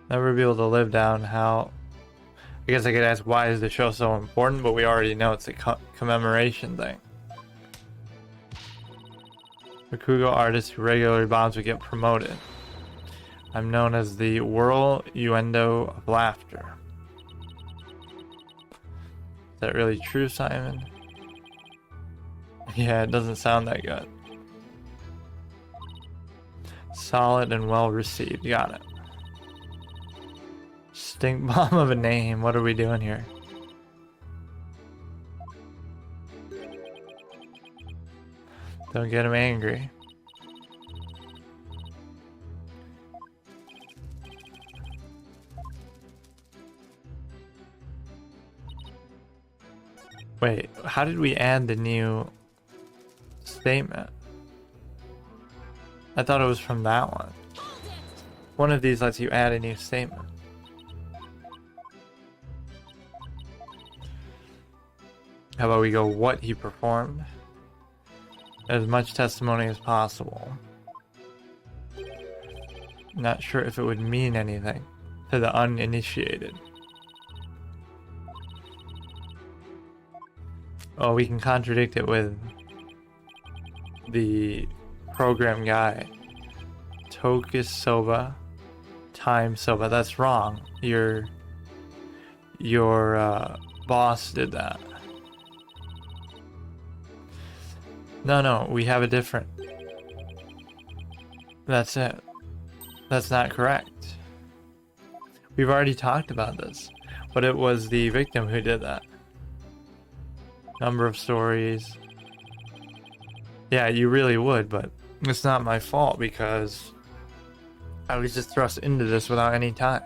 Never be able to live down how... I guess I could ask why is the show so important, but we already know it's a commemoration thing. Bakugo artist who regularly bombs would get promoted. I'm known as the whirl-uendo of laughter. Is that really true, Simon? Yeah, it doesn't sound that good. Solid and well received. Got it. Stink bomb of a name. What are we doing here? Don't get him angry. Wait, how did we add the new statement? I thought it was from that one. One of these lets you add a new statement. How about we go what he performed? As much testimony as possible. Not sure if it would mean anything to the uninitiated. Oh, we can contradict it with the program guy. Tokus soba, time soba. That's wrong. Your boss did that. No, we have a different. That's it. That's not correct. We've already talked about this, but it was the victim who did that. Number of stories. Yeah, you really would, but it's not my fault because I was just thrust into this without any time.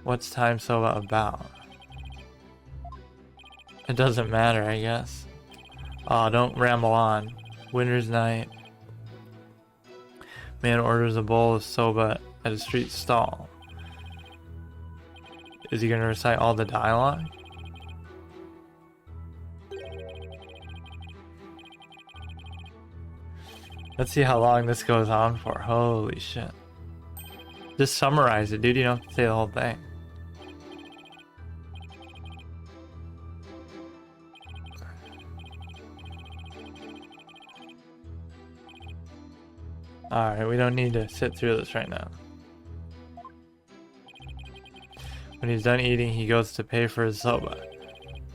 What's time soba about? It doesn't matter, I guess. Oh, don't ramble on. Winter's night. Man orders a bowl of soba at a street stall. Is he going to recite all the dialogue? Let's see how long this goes on for. Holy shit. Just summarize it, dude. You don't have to say the whole thing. Alright, we don't need to sit through this right now. When he's done eating, he goes to pay for his soba.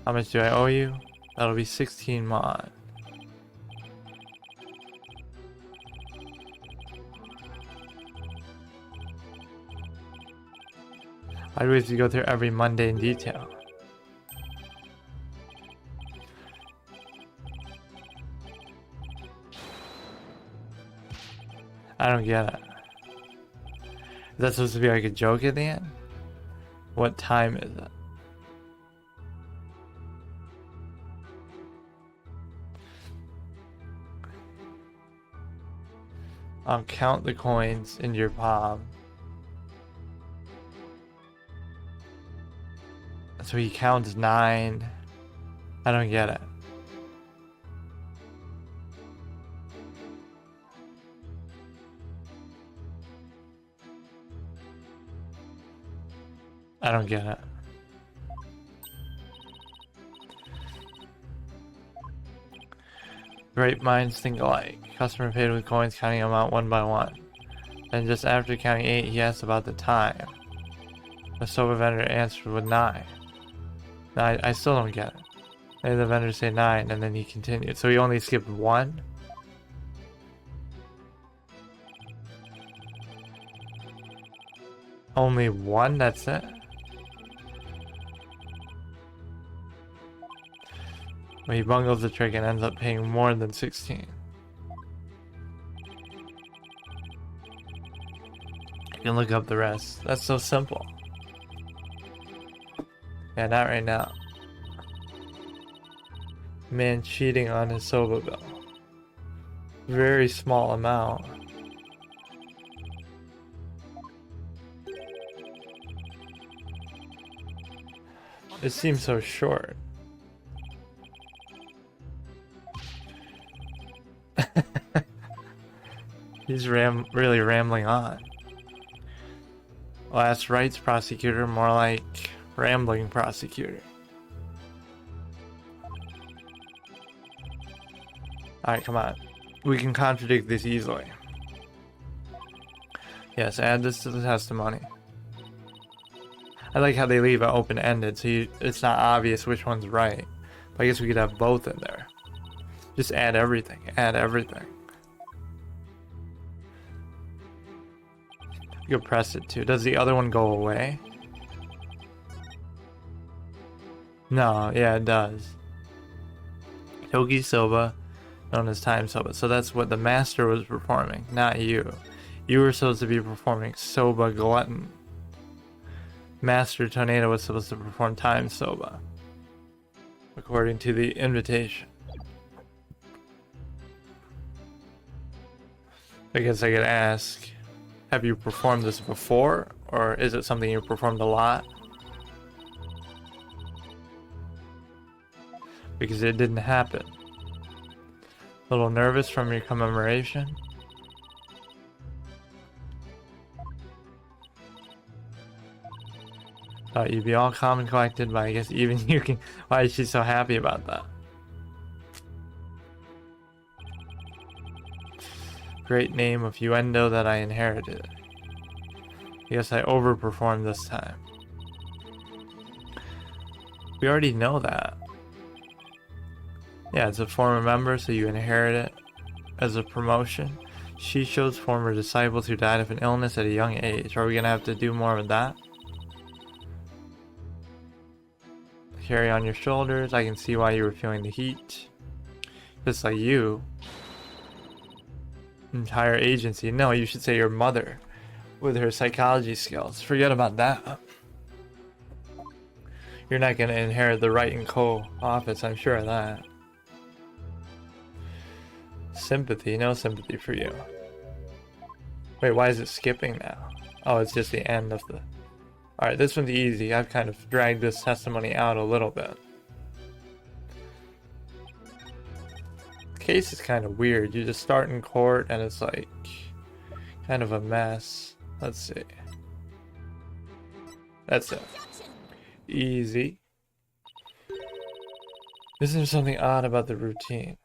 How much do I owe you? That'll be 16 mod. Why do we have to go through every mundane detail? I don't get it. Is that supposed to be like a joke at the end? What time is it? Count the coins in your palm. So he counts 9. I don't get it. I don't get it. Great minds think alike. Customer paid with coins, counting them out one by one. Then just after counting 8, he asked about the time. The soba vendor answered with 9. Now, I still don't get it. Maybe the vendor say 9 and then he continued. So he only skipped 1? Only 1? That's it? Well, he bungles the trick and ends up paying more than 16. You can look up the rest. That's so simple. Yeah, not right now. Man cheating on his soba bill. Very small amount. It seems so short. He's really rambling on. Well, that's Wright's prosecutor, more like rambling prosecutor. Alright, come on. We can contradict this easily. Yes, add this to the testimony. I like how they leave it open-ended, so it's not obvious which one's right. But I guess we could have both in there. Just add everything. Add everything. You could press it too. Does the other one go away? No, yeah, it does. Togi soba, known as time soba. So that's what the master was performing, not you. You were supposed to be performing soba glutton. Master Tornado was supposed to perform time soba, according to the invitation. I guess I could ask, have you performed this before, or is it something you performed a lot? Because it didn't happen. A little nervous from your commemoration? Thought you'd be all calm and collected, but I guess even you can. Why is she so happy about that? Great name of Uendo that I inherited. Yes, I overperformed this time. We already know that. Yeah, it's a former member, so you inherit it as a promotion. She shows former disciples who died of an illness at a young age. Are we gonna have to do more of that? Carry on your shoulders. I can see why you were feeling the heat. Just like you. Entire agency. No, you should say your mother with her psychology skills. Forget about that. You're not going to inherit the Wright & Co. office, I'm sure of that. Sympathy. No sympathy for you. Wait, why is it skipping now? Oh, it's just the end of the... Alright, this one's easy. I've kind of dragged this testimony out a little bit. The case is kind of weird. You just start in court and it's like kind of a mess. Let's see. That's it. Easy. Isn't there something odd about the routine?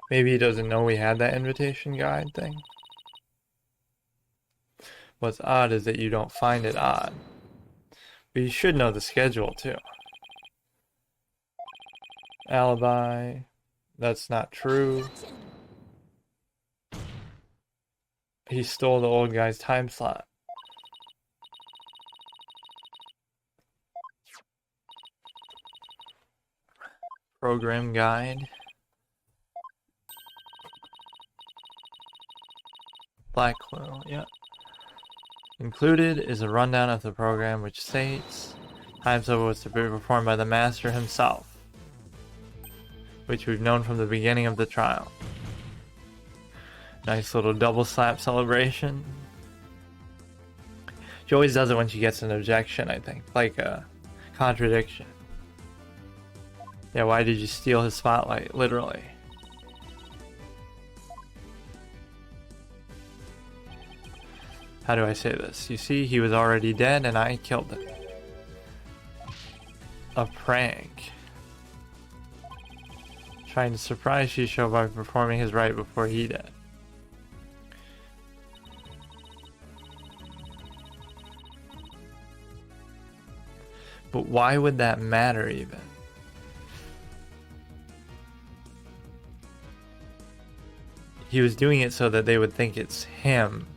Maybe he doesn't know we had that invitation guide thing. What's odd is that you don't find it odd. But you should know the schedule too. Alibi. That's not true. He stole the old guy's time slot. Program guide. Black quill, yeah. Included is a rundown of the program which states time sober was to be performed by the master himself, which we've known from the beginning of the trial. Nice little double slap celebration. She always does it when she gets an objection, I think, like a contradiction. Yeah, why did you steal his spotlight? Literally. How do I say this? You see, he was already dead and I killed him. A prank. Trying to surprise Shisho by performing his right before he did. But why would that matter even? He was doing it so that they would think it's him.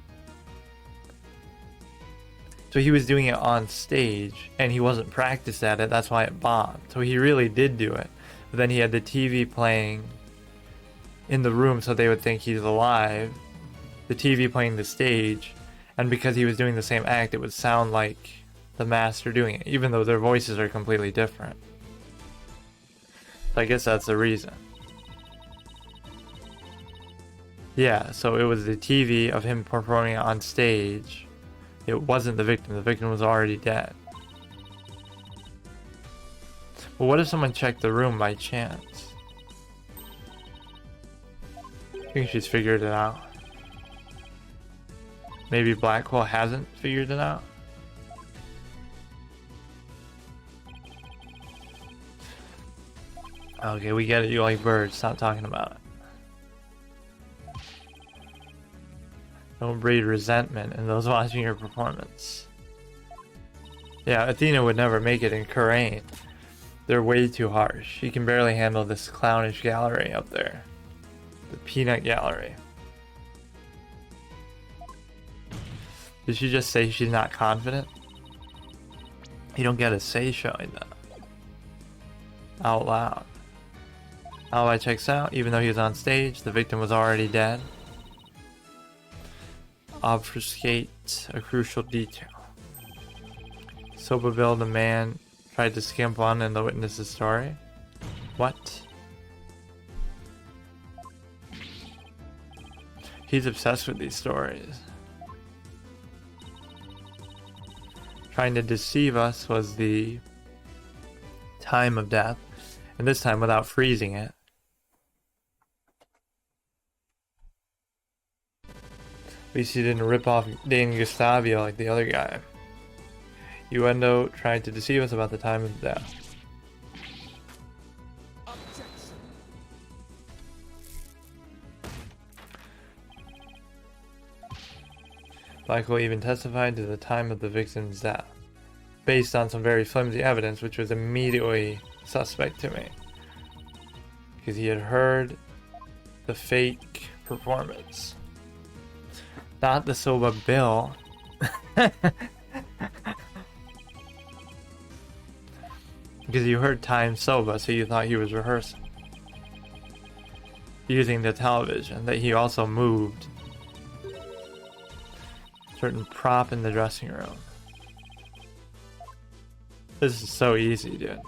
So he was doing it on stage, and he wasn't practiced at it, that's why it bombed. So he really did do it. But then he had the TV playing in the room so they would think he's alive. The TV playing the stage, and because he was doing the same act, it would sound like the master doing it, even though their voices are completely different. So I guess that's the reason. Yeah, so it was the TV of him performing it on stage. It wasn't the victim. The victim was already dead. But what if someone checked the room by chance? I think she's figured it out. Maybe Blackwell hasn't figured it out? Okay, we get it. You like birds. Stop talking about it. Don't breed resentment in those watching your performance. Yeah, Athena would never make it in khur'ain. They're way too harsh. She can barely handle this clownish gallery up there. The peanut gallery. Did she just say she's not confident? You don't get a say showing that. Out loud. Alibi checks out. Even though he was on stage, the victim was already dead. Obfuscate a crucial detail. Soba the man tried to skimp on in the witness's story. What? He's obsessed with these stories. Trying to deceive us was the time of death, and this time without freezing it. At least he didn't rip off Dan Gustavio like the other guy. Uendo tried to deceive us about the time of death. Objection. Michael even testified to the time of the victim's death, based on some very flimsy evidence, which was immediately suspect to me. Because he had heard the fake performance. Not the Soba bill. Because you heard time Soba, so you thought he was rehearsing. Using the television that he also moved. Certain prop in the dressing room. This is so easy, dude.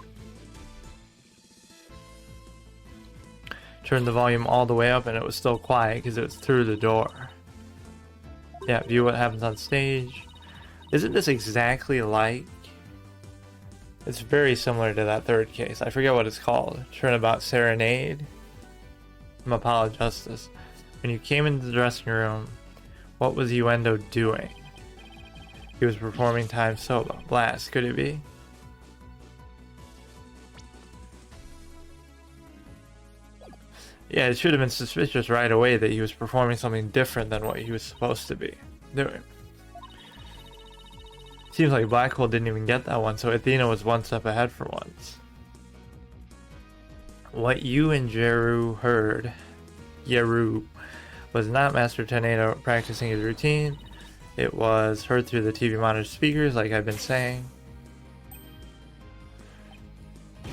Turned the volume all the way up and it was still quiet because it was through the door. Yeah, view what happens on stage. Isn't this exactly like... It's very similar to that third case. I forget what it's called. Turnabout Serenade? I'm Apollo Justice. When you came into the dressing room, what was Uendo doing? He was performing time solo. Blast, could it be? Yeah, it should have been suspicious right away that he was performing something different than what he was supposed to be doing. Seems like Black Hole didn't even get that one, so Athena was one step ahead for once. What you and Geiru heard, was not Master Tornado practicing his routine. It was heard through the TV monitor speakers, like I've been saying.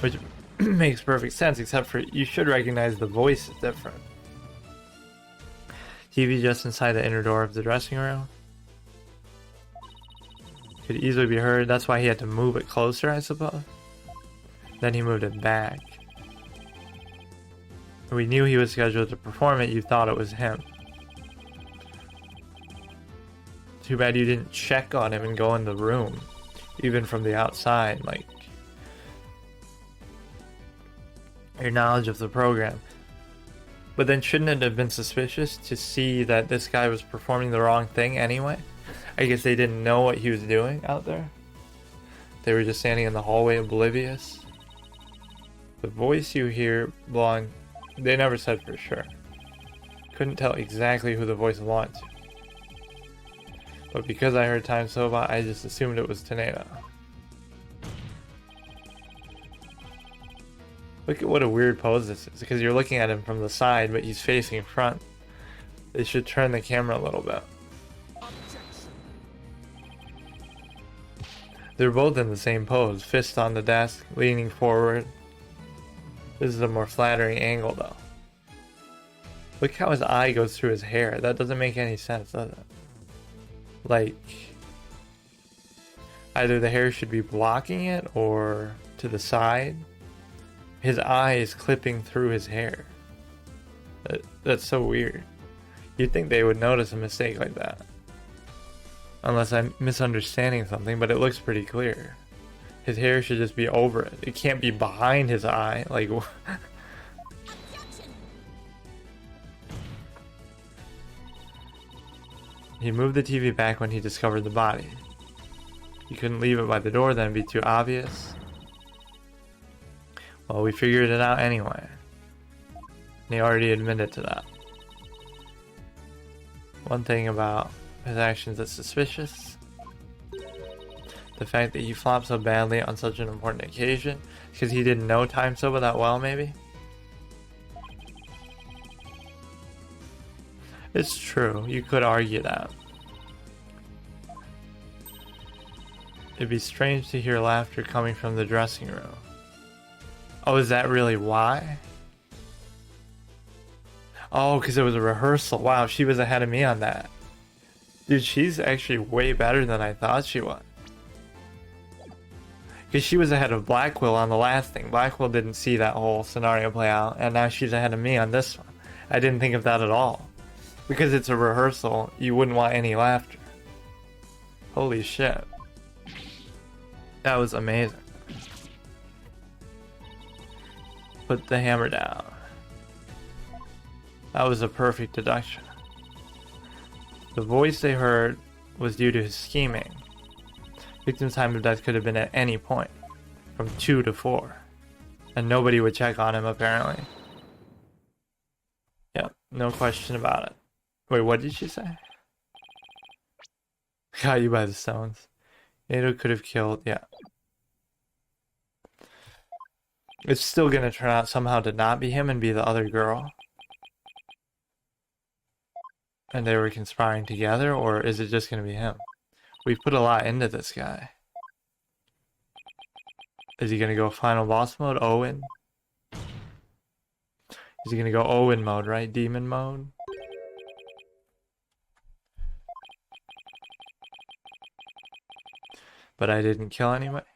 Which makes perfect sense, except for you should recognize the voice is different. TV just inside the inner door of the dressing room. Could easily be heard. That's why he had to move it closer, I suppose. Then he moved it back. We knew he was scheduled to perform it. You thought it was him. Too bad you didn't check on him and go in the room, even from the outside. Like, your knowledge of the program. But then shouldn't it have been suspicious to see that this guy was performing the wrong thing anyway? I guess they didn't know what he was doing out there. They were just standing in the hallway oblivious. The voice you hear belonged... They never said for sure. Couldn't tell exactly who the voice belonged to. But because I heard Time Soba, I just assumed it was Tornado. Look at what a weird pose this is, because you're looking at him from the side, but he's facing front. They should turn the camera a little bit. They're both in the same pose, fist on the desk, leaning forward. This is a more flattering angle though. Look how his eye goes through his hair. That doesn't make any sense, does it? Like, either the hair should be blocking it or to the side. His eye is clipping through his hair. That's so weird. You'd think they would notice a mistake like that. Unless I'm misunderstanding something, but it looks pretty clear. His hair should just be over it. It can't be behind his eye. Like, he moved the TV back when he discovered the body. He couldn't leave it by the door, then it'd be too obvious. Well, we figured it out anyway. And he already admitted to that. One thing about his actions that's suspicious: the fact that he flopped so badly on such an important occasion, because he didn't know Time Soba that well, maybe? It's true, you could argue that. It'd be strange to hear laughter coming from the dressing room. Oh, is that really why? Oh, because it was a rehearsal. Wow, she was ahead of me on that. Dude, she's actually way better than I thought she was. Because she was ahead of Blackwell on the last thing. Blackwell didn't see that whole scenario play out, and now she's ahead of me on this one. I didn't think of that at all. Because it's a rehearsal, you wouldn't want any laughter. Holy shit. That was amazing. Put the hammer down. That was a perfect deduction. The voice they heard was due to his scheming. Victim's time of death could have been at any point, from 2 to 4. And nobody would check on him, apparently. Yep, no question about it. Wait, what did she say? Got you by the stones. Nato could have killed, yeah. It's still gonna turn out somehow to not be him and be the other girl. And they were conspiring together, or is it just gonna be him? We put a lot into this guy. Is he gonna go final boss mode, Owen? Is he gonna go Owen mode, right? Demon mode? But I didn't kill anybody?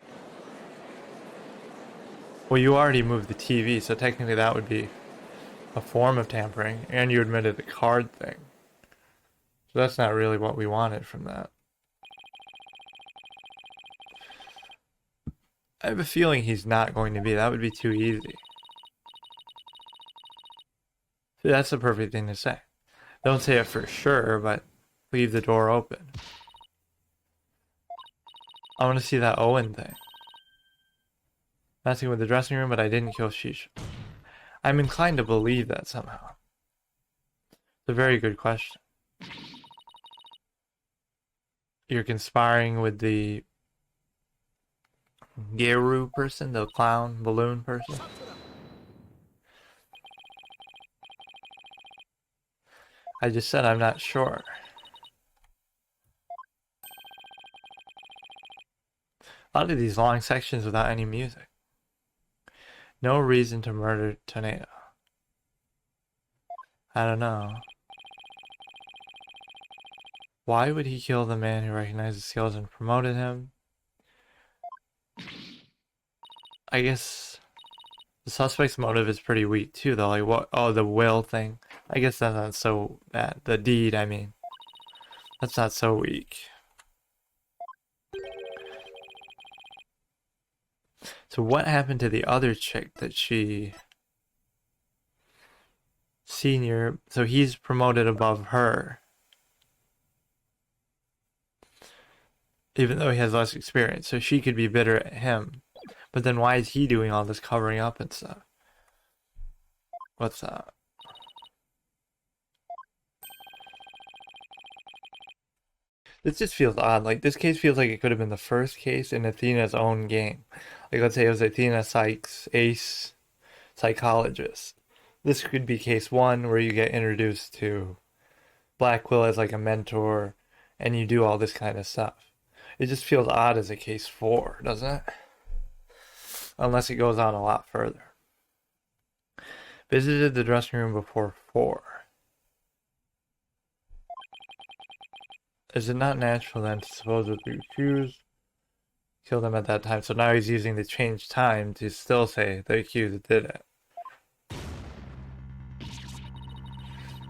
Well, you already moved the TV, so technically that would be a form of tampering, and you admitted the card thing. So that's not really what we wanted from that. I have a feeling he's not going to be. That would be too easy. See, that's the perfect thing to say. Don't say it for sure, but leave the door open. I want to see that Owen thing. Messing with the dressing room, but I didn't kill Shisha. I'm inclined to believe that somehow. It's a very good question. You're conspiring with the Geiru person, the clown balloon person. I just said I'm not sure. A lot of these long sections without any music. No reason to murder Tornado. I don't know. Why would he kill the man who recognized his skills and promoted him? I guess the suspect's motive is pretty weak too, though. Like, what? Oh, the will thing. I guess that's not so bad. The deed, I mean. That's not so weak. So what happened to the other chick that she... Senior... So he's promoted above her. Even though he has less experience. So she could be bitter at him. But then why is he doing all this covering up and stuff? What's that? This just feels odd. Like, this case feels like it could have been the first case in Athena's own game. Like, let's say it was Athena Psych's ace psychologist. This could be case 1 where you get introduced to Black Quill as like a mentor and you do all this kind of stuff. It just feels odd as a case 4, doesn't it? Unless it goes on a lot further. Visited the dressing room before 4. Is it not natural then to suppose that the accused killed him at that time? So now he's using the changed time to still say the accused did it.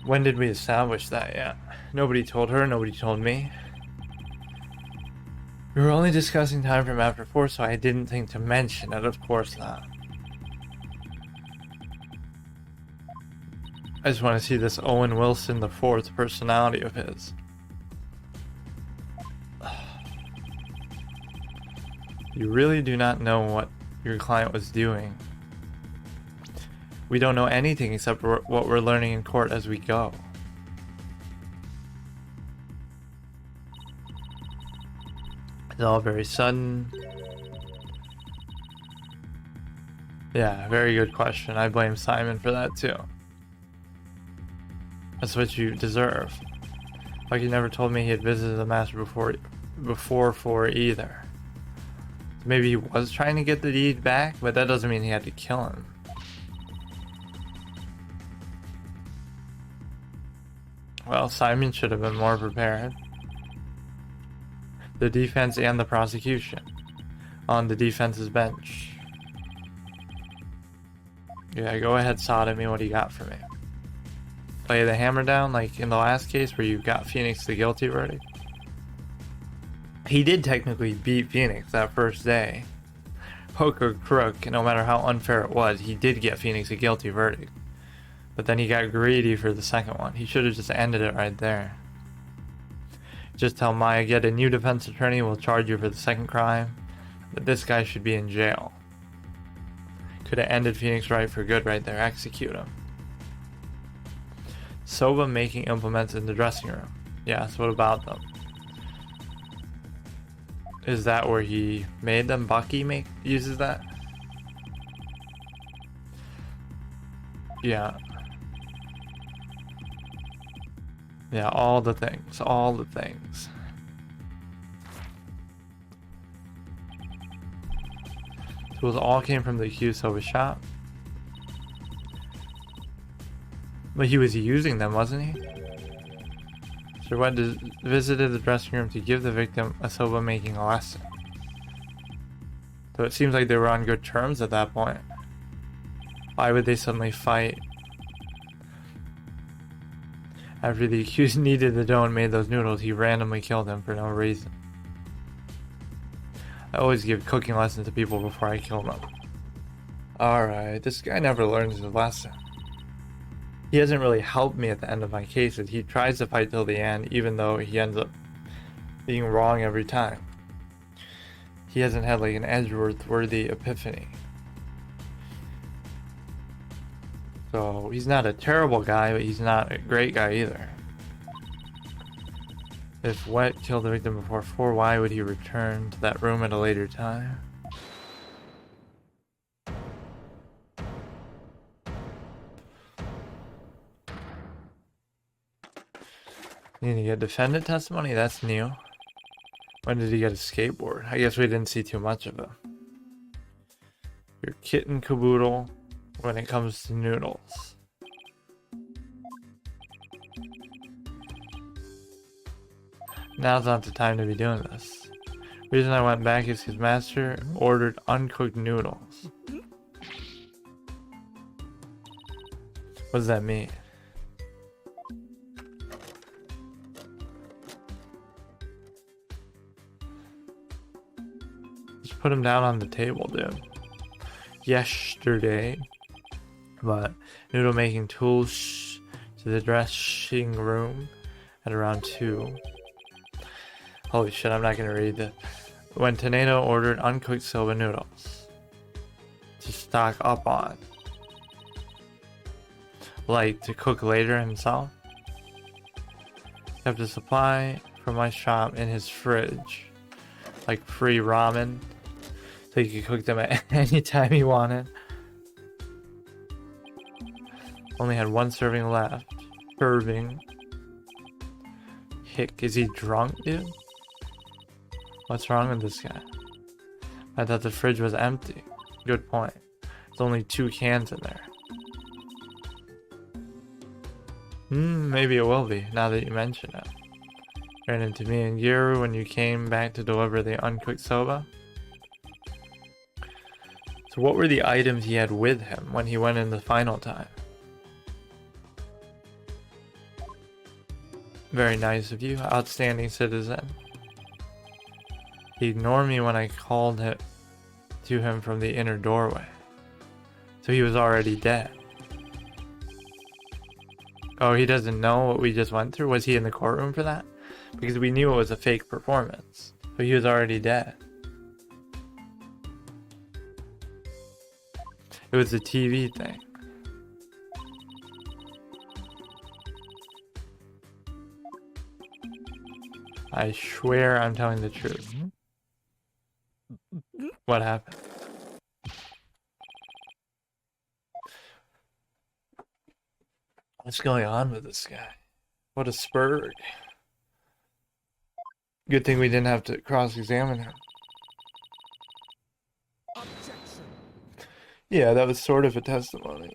When did we establish that? Yeah. Nobody told her, nobody told me. We were only discussing time from after 4, so I didn't think to mention it, of course not. I just want to see this Owen Wilson, the 4th personality of his. You really do not know what your client was doing. We don't know anything except what we're learning in court as we go. It's all very sudden. Yeah, very good question. I blame Simon for that too. That's what you deserve. Like, he never told me he had visited the master before 4 either. Maybe he was trying to get the deed back, but that doesn't mean he had to kill him. Well, Simon should have been more prepared. The defense and the prosecution on the defense's bench. Yeah, go ahead, Sodomy. What do you got for me? Lay the hammer down like in the last case where you got Phoenix the guilty verdict? He did technically beat Phoenix that first day. Hook or crook, no matter how unfair it was, he did get Phoenix a guilty verdict. But then he got greedy for the second one. He should have just ended it right there. Just tell Maya, get a new defense attorney, will charge you for the second crime. But this guy should be in jail. Could have ended Phoenix Wright for good right there. Execute him. Soba making implements in the dressing room. Yes, what about them? Is that where he made them? Bucky uses that? Yeah. Yeah, all the things. All the things. Tools all came from the accused Soba shop. But he was using them, wasn't he? Sir Wright visited the dressing room to give the victim a Soba making a lesson. So it seems like they were on good terms at that point. Why would they suddenly fight? After the accused kneaded the dough and made those noodles, he randomly killed him for no reason. I always give cooking lessons to people before I kill them. Alright, this guy never learns his lesson. he hasn't really helped me at the end of my cases. He tries to fight till the end, even though he ends up being wrong every time. He hasn't had like an Edgeworth-worthy epiphany. So he's not a terrible guy, but he's not a great guy either. If Wet killed the victim before 4, why would he return to that room at a later time? You need to get defendant testimony? That's new. When did he get a skateboard? I guess we didn't see too much of it. Your kitten caboodle when it comes to noodles. Now's not the time to be doing this. The reason I went back is his master ordered uncooked noodles. What does that mean? Just put him down on the table, dude. Yesterday, but noodle making tools to the dressing room at around 2. Holy shit, I'm not gonna read this. When Tornado ordered uncooked soba noodles to stock up on. Like, to cook later himself? Kept a supply from my shop in his fridge. Like free ramen. So you could cook them at any time you wanted. Only had 1 serving left. Serving. Hick, is he drunk, dude? What's wrong with this guy? I thought the fridge was empty. Good point. There's only 2 cans in there. Maybe it will be, now that you mention it. Ran into me and Geiru when you came back to deliver the uncooked soba. So what were the items he had with him when he went in the final time? Very nice of you, outstanding citizen. He ignored me when I called it to him from the inner doorway. So he was already dead. Oh, he doesn't know what we just went through? Was he in the courtroom for that? Because we knew it was a fake performance. So he was already dead. It was a TV thing. I swear I'm telling the truth. What happened? What's going on with this guy? What a spurg. Good thing we didn't have to cross-examine him. Objection. Yeah, that was sort of a testimony.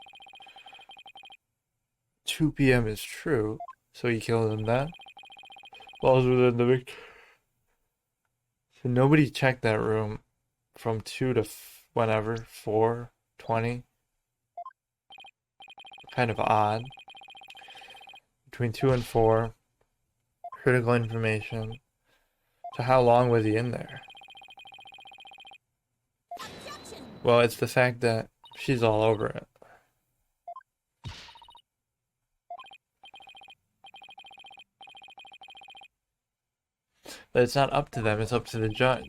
2 p.m. is true, so he killed him then. Falls within the victim. So nobody checked that room from 2 to whenever, 4:20. Kind of odd. Between 2 and 4. Critical information. So how long was he in there? Objection. Well, it's the fact that she's all over it. But it's not up to them, it's up to the judge.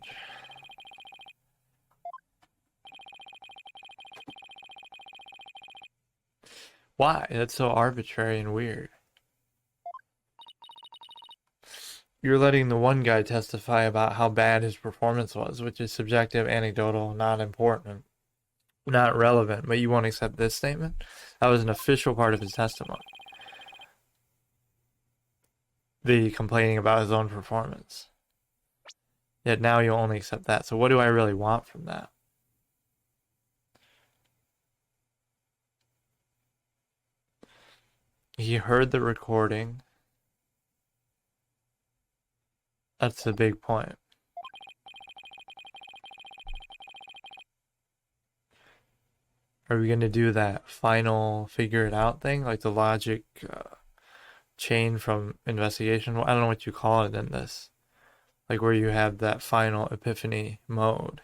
Why? That's so arbitrary and weird. You're letting the one guy testify about how bad his performance was, which is subjective, anecdotal, not important, not relevant, but you won't accept this statement? That was an official part of his testimony. The complaining about his own performance. Yet now you'll only accept that. So what do I really want from that? He heard the recording. That's the big point. Are we going to do that final figure it out thing? Like the logic chain from investigation? I don't know what you call it in this. Like where you have that final epiphany mode.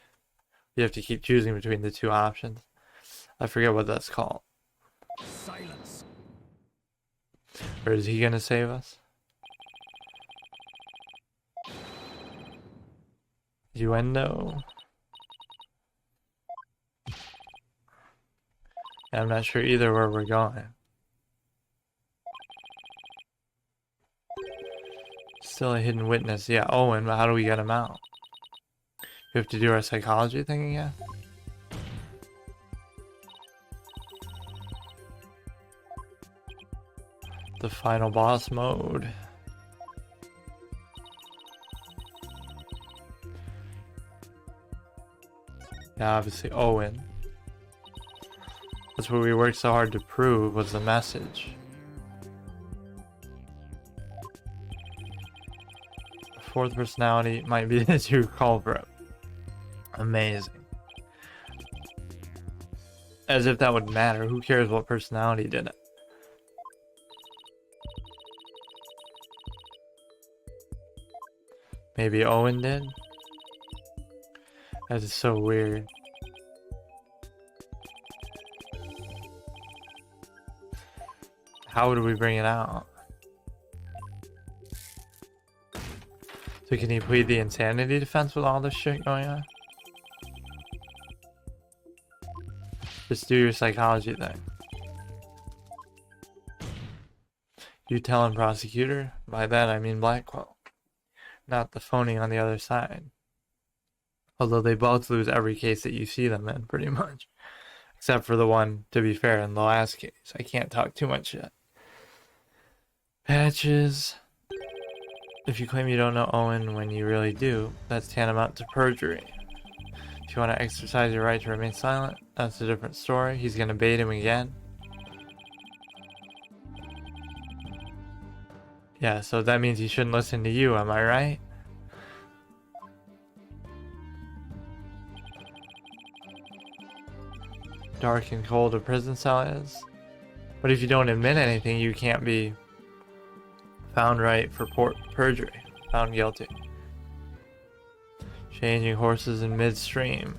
You have to keep choosing between the 2 options. I forget what that's called. Silence. Or is he gonna save us? Innuendo. I'm not sure either where we're going. Still a hidden witness. Yeah, Owen, but how do we get him out? We have to do our psychology thing again? The final boss mode. Yeah, obviously Owen. That's what we worked so hard to prove was the message. Fourth personality might be the true culprit. Amazing. As if that would matter. Who cares what personality did it? Maybe Owen did? That is so weird. How would we bring it out? So can he plead the insanity defense with all this shit going on? Just do your psychology thing. You telling Prosecutor? By that I mean Blackwell. Not the phoning on the other side. Although they both lose every case that you see them in, pretty much. Except for the one, to be fair, in the last case. I can't talk too much yet. Patches. If you claim you don't know Owen when you really do, that's tantamount to perjury. If you want to exercise your right to remain silent, that's a different story. He's going to bait him again. Yeah, so that means he shouldn't listen to you, am I right? Dark and cold a prison cell is. But if you don't admit anything, you can't be found right for perjury. Found guilty. Changing horses in midstream.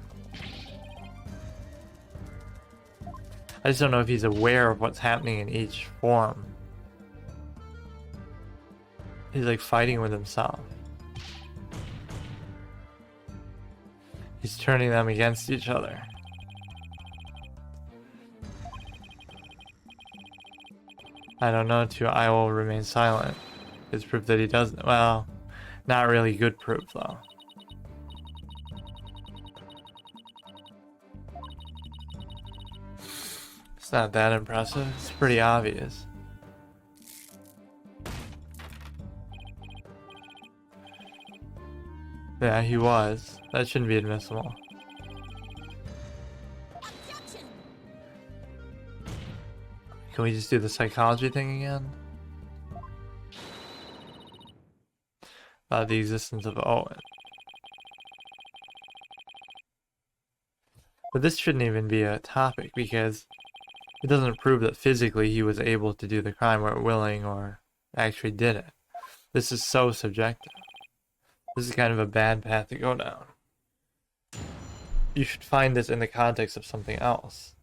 I just don't know if he's aware of what's happening in each form. He's like fighting with himself. He's turning them against each other. I don't know, too. I will remain silent. It's proof that he doesn't. Well, not really good proof, though. It's not that impressive. It's pretty obvious. Yeah, he was. That shouldn't be admissible. Can we just do the psychology thing again? About the existence of Owen. But this shouldn't even be a topic because it doesn't prove that physically he was able to do the crime or willing or actually did it. This is so subjective. This is kind of a bad path to go down. You should find this in the context of something else.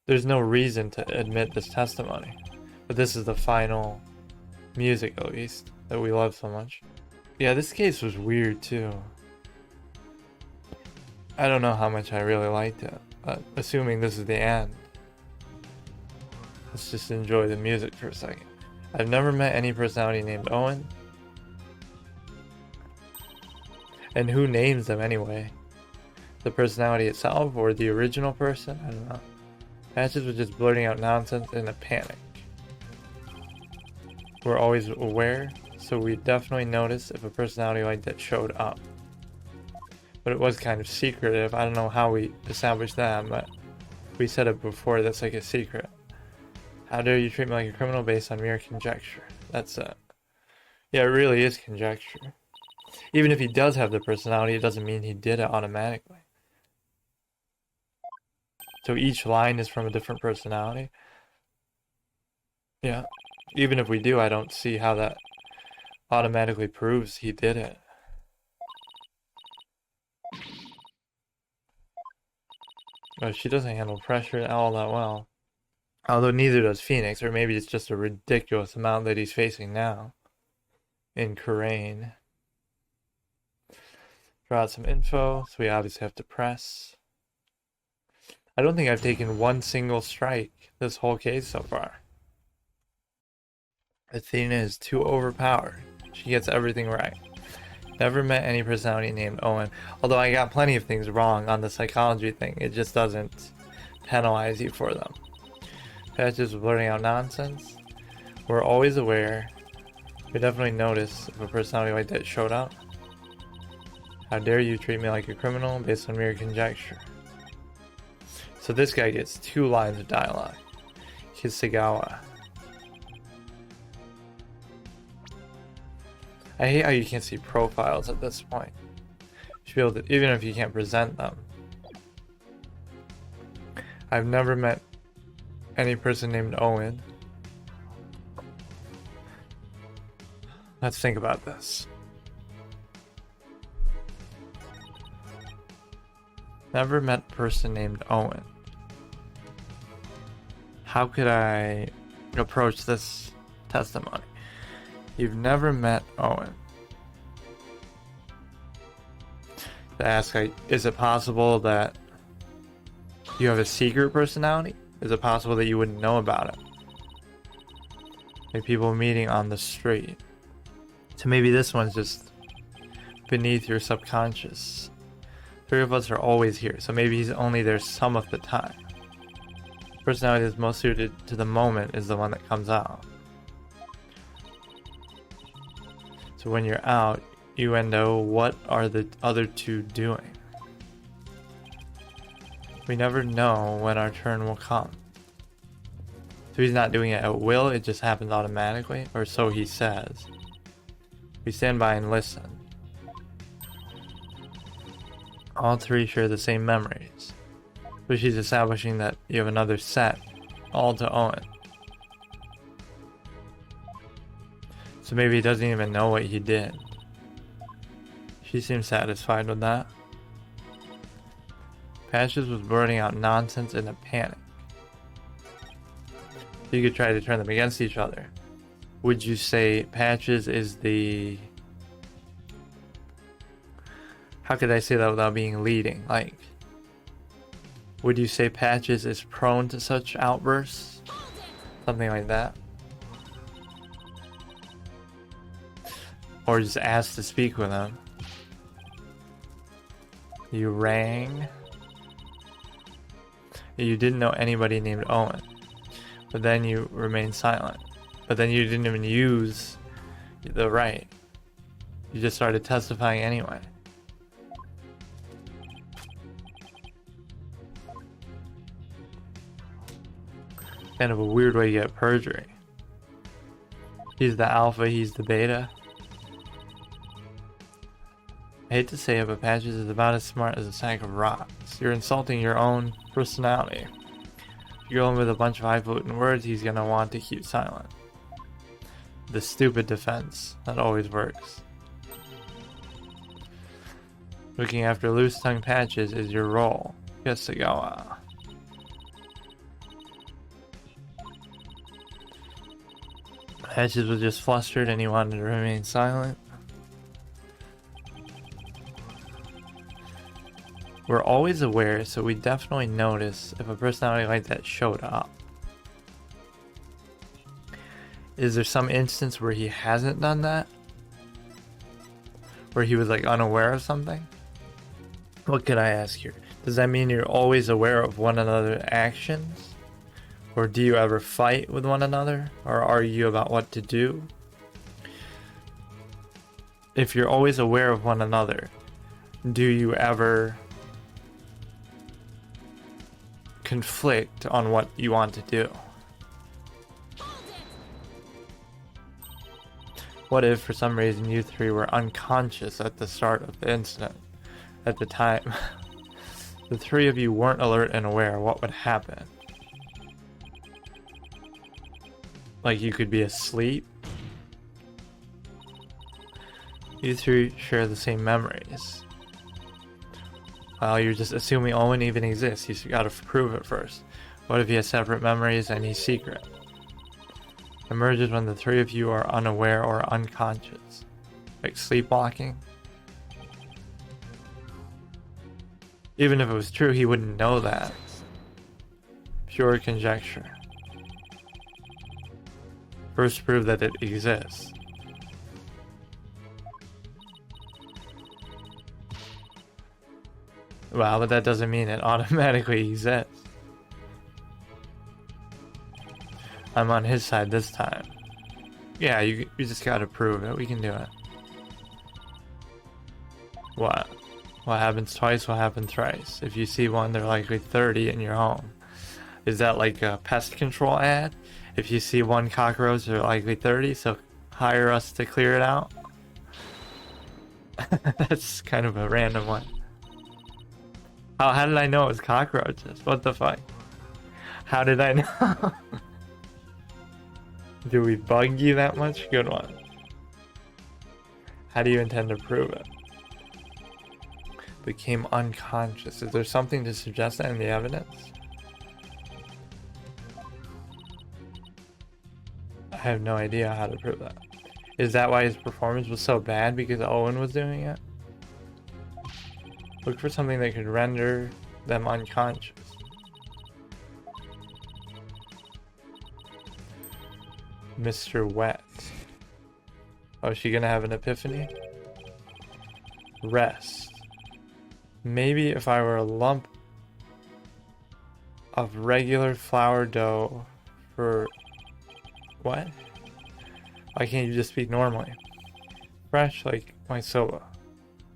There's no reason to admit this testimony. But this is the final music, at least, that we love so much. Yeah, this case was weird, too. I don't know how much I really liked it, but assuming this is the end, let's just enjoy the music for a second. I've never met any personality named Owen. And who names them anyway? The personality itself or the original person? I don't know. Patches was just blurting out nonsense in a panic. We're always aware, so we definitely notice if a personality like that showed up. But it was kind of secretive. I don't know how we established that, but we said it before, that's like a secret. How dare you treat me like a criminal based on mere conjecture? That's it. Yeah, it really is conjecture. Even if he does have the personality, it doesn't mean he did it automatically. So each line is from a different personality. Yeah. Even if we do, I don't see how that automatically proves he did it. Oh, she doesn't handle pressure all that well. Although neither does Phoenix, or maybe it's just a ridiculous amount that he's facing now in khur'ain. Draw out some info, so we obviously have to press. I don't think I've taken one single strike this whole case so far. Athena is too overpowered. She gets everything right. Never met any personality named Owen. Although I got plenty of things wrong on the psychology thing. It just doesn't penalize you for them. Patches was blurting out nonsense. We're always aware. We definitely notice if a personality like that showed up. How dare you treat me like a criminal based on mere conjecture. So this guy gets 2 lines of dialogue. Kisagawa. I hate how you can't see profiles at this point. You should be able to, even if you can't present them. I've never met any person named Owen. Let's think about this. Never met a person named Owen. How could I approach this testimony? You've never met Owen. To ask, like, is it possible that you have a secret personality? Is it possible that you wouldn't know about it? Like people meeting on the street. So maybe this one's just beneath your subconscious. 3 of us are always here, so maybe he's only there some of the time. Personality that's most suited to the moment is the one that comes out. So when you're out, you know what are the other 2 doing. We never know when our turn will come. So he's not doing it at will, it just happens automatically, or so he says. We stand by and listen. All 3 share the same memories. But she's establishing that you have another set, all to Owen. So maybe he doesn't even know what he did. She seems satisfied with that. Patches was blurting out nonsense in a panic. You could try to turn them against each other. Would you say Patches is the... How could I say that without being leading? Like, would you say Patches is prone to such outbursts? Something like that. Or just ask to speak with him. You rang. You didn't know anybody named Owen. But then you remained silent. But then you didn't even use the right. You just started testifying anyway. Kind of a weird way to get perjury. He's the alpha, he's the beta. I hate to say it, but Patches is about as smart as a sack of rocks. You're insulting your own personality. If you go in with a bunch of highfalutin words, he's gonna want to keep silent. The stupid defense. That always works. Looking after loose-tongued Patches is your role. Kisagawa. Patches was just flustered and he wanted to remain silent. We're always aware, so we definitely notice if a personality like that showed up. Is there some instance where he hasn't done that? Where he was like unaware of something? What could I ask here? Does that mean you're always aware of one another's actions? Or do you ever fight with one another? Or argue about what to do? If you're always aware of one another, do you ever conflict on what you want to do? What if for some reason you 3 were unconscious at the start of the incident? At the time the 3 of you weren't alert and aware, what would happen? Like you could be asleep? You 3 share the same memories. Well, you're just assuming Owen even exists. You gotta prove it first. What if he has separate memories and he's secret? Emerges when the three of you are unaware or unconscious. Like sleepwalking? Even if it was true, he wouldn't know that. Pure conjecture. First prove that it exists. Wow, but that doesn't mean it automatically exists. I'm on his side this time. Yeah, you just gotta prove it. We can do it. What? What happens twice will happen thrice. If you see one, they're likely 30 in your home. Is that like a pest control ad? If you see one cockroach, they're likely 30, so hire us to clear it out? That's kind of a random one. How did I know it was cockroaches? What the fuck? How did I know? Do we bug you that much? Good one. How do you intend to prove it? Became unconscious. Is there something to suggest that in the evidence? I have no idea how to prove that. Is that why his performance was so bad? Because Owen was doing it? Look for something that could render them unconscious. Mr. Wet. Oh, is she gonna have an epiphany? Rest. Maybe if I were a lump of regular flour dough for... What? Why can't you just speak normally? Fresh like my soba.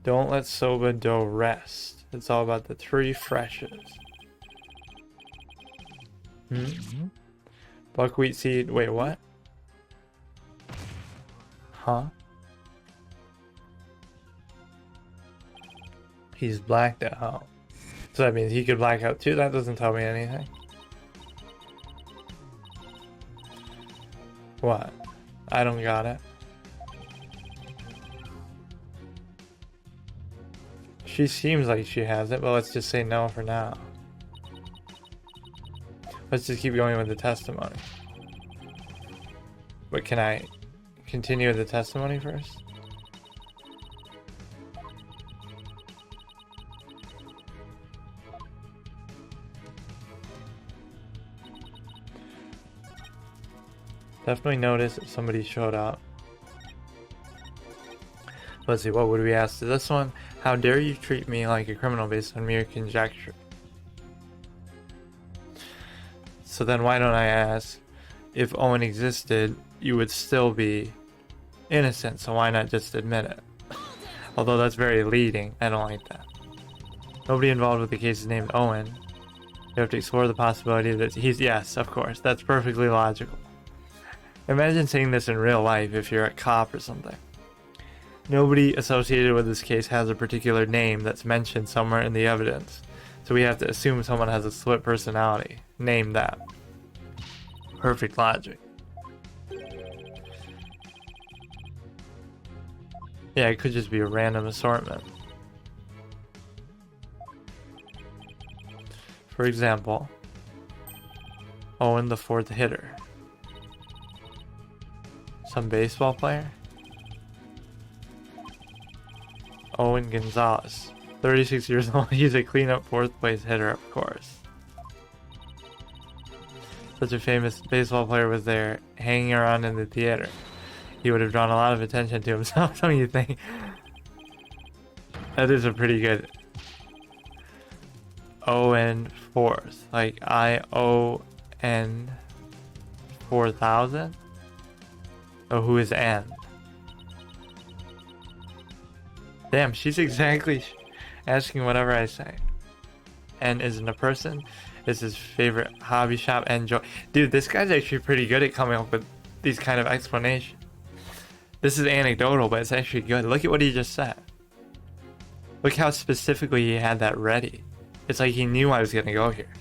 Don't let soba dough rest. It's all about the three freshes. Buckwheat seed. Wait, what? Huh? He's blacked out. So that means he could black out too? That doesn't tell me anything. What? I don't got it. She seems like she has it, but let's just say no for now. Let's just keep going with the testimony. But can I continue with the testimony first? Definitely notice if somebody showed up. Let's see, what would we ask to this one? How dare you treat me like a criminal based on mere conjecture? So then why don't I ask, if Owen existed, you would still be innocent, so why not just admit it? Although that's very leading, I don't like that. Nobody involved with the case is named Owen. You have to explore the possibility that he's... Yes, of course, that's perfectly logical. Imagine saying this in real life if you're a cop or something. Nobody associated with this case has a particular name that's mentioned somewhere in the evidence, so we have to assume someone has a split personality. Name that. Perfect logic. Yeah, it could just be a random assortment. For example, Owen the fourth hitter. Some baseball player? Owen Gonzalez, 36 years old. He's a cleanup fourth place hitter, of course. Such a famous baseball player was there, hanging around in the theater. He would have drawn a lot of attention to himself, don't you think? That is a pretty good... Owen fourth, like I-O-N 4000? Oh, who is N? Damn, she's exactly asking whatever I say. N isn't a person. It's his favorite hobby shop. Enjoy. Dude, this guy's actually pretty good at coming up with these kind of explanations. This is anecdotal, but it's actually good. Look at what he just said. Look how specifically he had that ready. It's like he knew I was going to go here.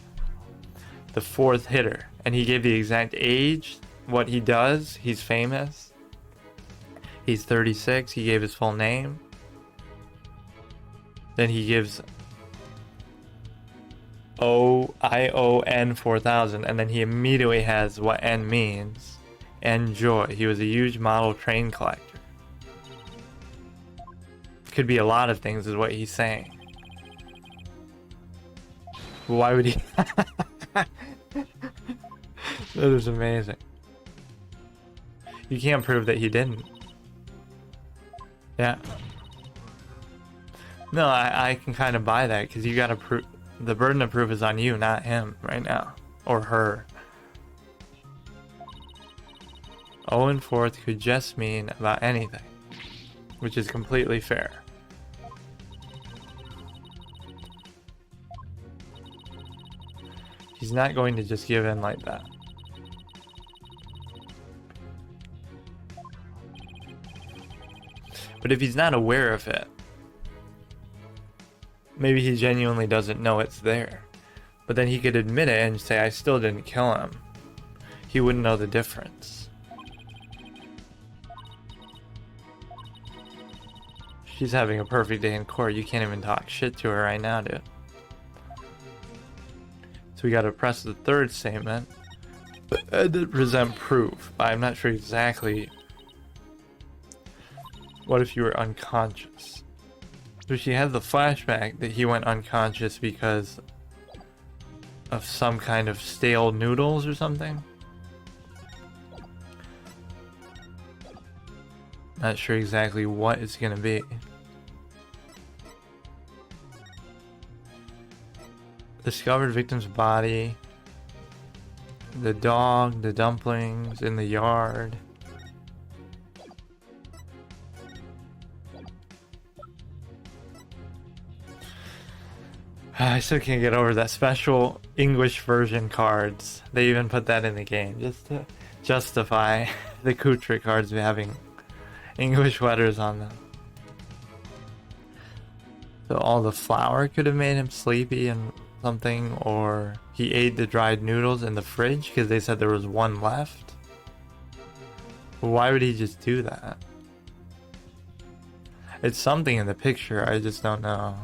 The fourth hitter. And he gave the exact age, what he does. He's famous. He's 36. He gave his full name. Then he gives ION 4000, and then he immediately has what N means. Enjoy. He was a huge model train collector. Could be a lot of things, is what he's saying. Why would he? That is amazing. You can't prove that he didn't. Yeah. No, I can kind of buy that, because you gotta prove. The burden of proof is on you, not him, right now. Or her. 0 and 4th could just mean about anything, which is completely fair. He's not going to just give in like that. But if he's not aware of it, maybe he genuinely doesn't know it's there. But then he could admit it and say, I still didn't kill him. He wouldn't know the difference. She's having a perfect day in court. You can't even talk shit to her right now, dude. So we gotta press the third statement and then present proof. I'm not sure exactly. What if you were unconscious? So she had the flashback that he went unconscious because of some kind of stale noodles or something. Not sure exactly what it's gonna be. Discovered victim's body. The dog, the dumplings in the yard. I still can't get over that special English version cards. They even put that in the game just to justify the khur'ain cards having English letters on them. So all the flour could have made him sleepy and something, or he ate the dried noodles in the fridge because they said there was one left. Why would he just do that? It's something in the picture, I just don't know.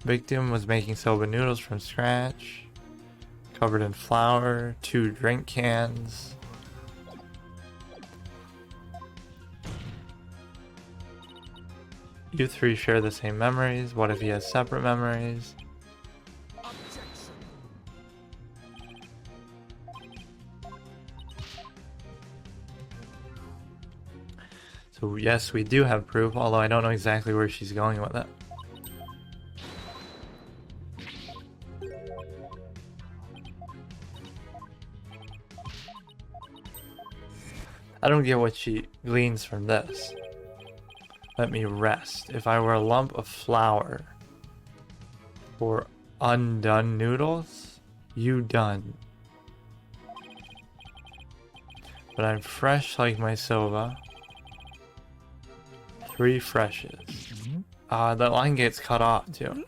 Victim was making soba noodles from scratch, covered in flour, 2 drink cans. You 3 share the same memories. What if he has separate memories? So yes, we do have proof, although I don't know exactly where she's going with it. I don't get what she gleans from this. Let me rest. If I were a lump of flour or undone noodles, you done. But I'm fresh like my soba. 3 freshes. That line gets cut off too.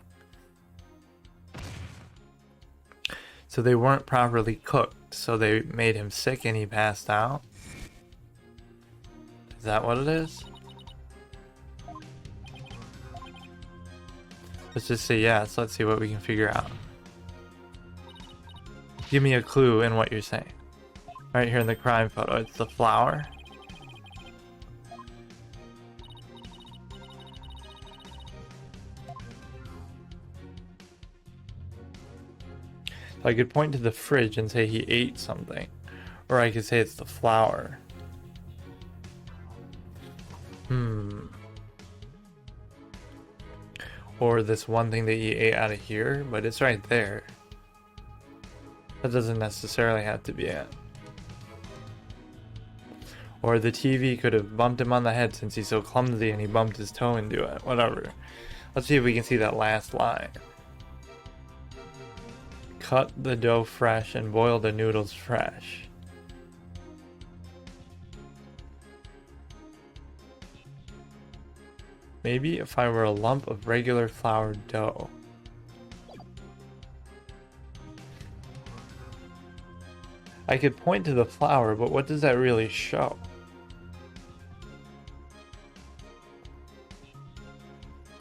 So they weren't properly cooked, so they made him sick and he passed out. Is that what it is? Let's just say yes. Let's see what we can figure out. Give me a clue in what you're saying. Right here in the crime photo, it's the flour. So I could point to the fridge and say he ate something. Or I could say it's the flour. Or this one thing that he ate out of here, but it's right there. That doesn't necessarily have to be it. Or the TV could have bumped him on the head since he's so clumsy and he bumped his toe into it. Whatever. Let's see if we can see that last line. Cut the dough fresh and boil the noodles fresh. Maybe if I were a lump of regular flour dough. I could point to the flour, but what does that really show?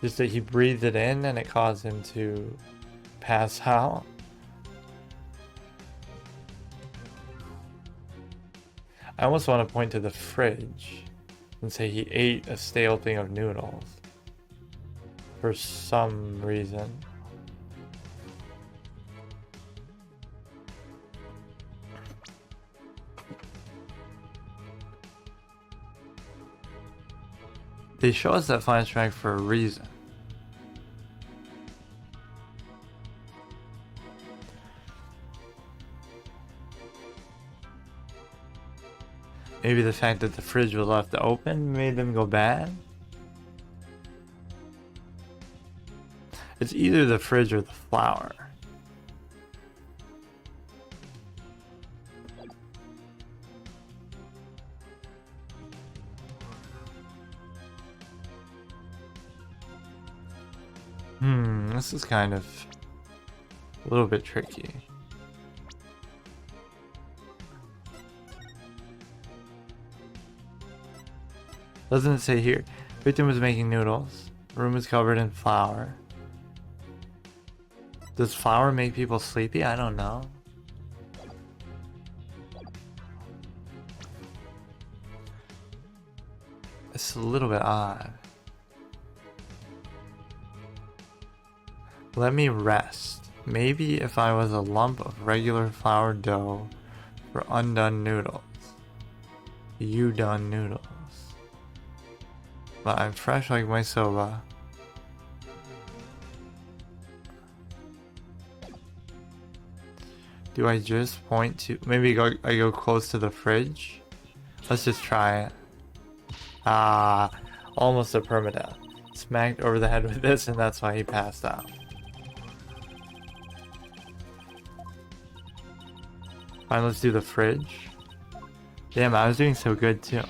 Just that he breathed it in and it caused him to pass out. I almost want to point to the fridge and say he ate a stale thing of noodles for some reason. They show us that flashback for a reason. Maybe the fact that the fridge was left open made them go bad? It's either the fridge or the flour. This is kind of a little bit tricky. Doesn't it say here? Victim was making noodles. Room is covered in flour. Does flour make people sleepy? I don't know. It's a little bit odd. Let me rest. Maybe if I was a lump of regular flour dough for undone noodles. You done noodles. But I'm fresh like my soba. Do I just point to... Maybe I go close to the fridge? Let's just try it. Ah, almost a permadeath. Smacked over the head with this and that's why he passed out. Fine, let's do the fridge. Damn, I was doing so good too.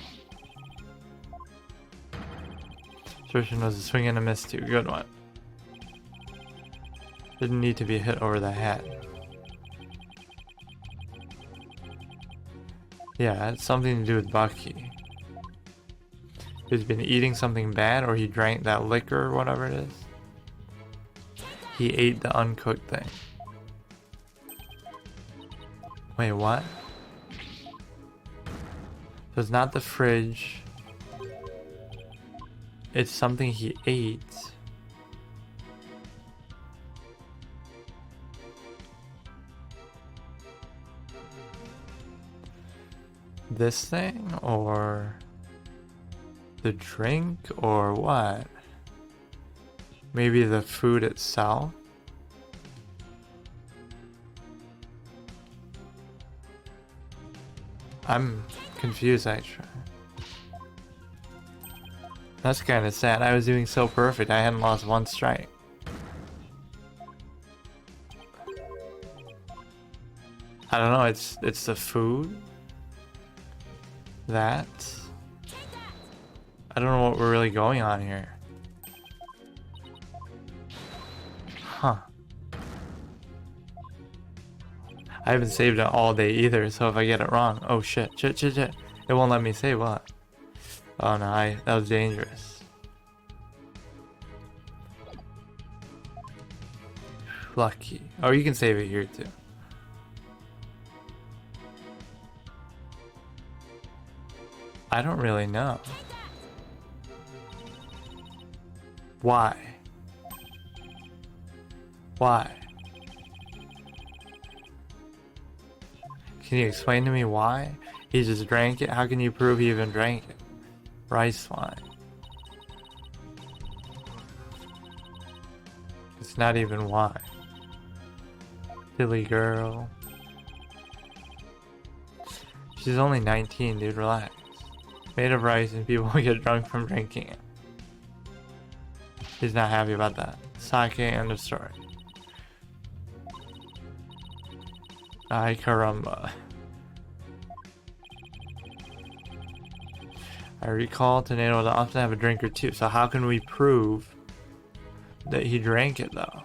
Assertion was a swing and a miss too. Good one. Didn't need to be hit over the head. Yeah, it's something to do with Bucky. He's been eating something bad or he drank that liquor or whatever it is. He ate the uncooked thing. Wait, what? So it's not the fridge. It's something he ate. This thing? Or the drink? Or what? Maybe the food itself? I'm confused actually. That's kind of sad. I was doing so perfect. I hadn't lost one strike. I don't know. It's the food. That. I don't know what we're really going on here. Huh. I haven't saved it all day either, so if I get it wrong, oh shit. It won't let me save what? Oh no, that was dangerous. Lucky. Oh, you can save it here too. I don't really know. Why? Why? Can you explain to me why? He just drank it? How can you prove he even drank it? Rice wine. It's not even wine. Silly girl. She's only 19, dude, relax. Made of rice and people get drunk from drinking it. She's not happy about that. Sake, end of story. Ay caramba. I recall Tornado to often have a drink or two, so how can we prove that he drank it though?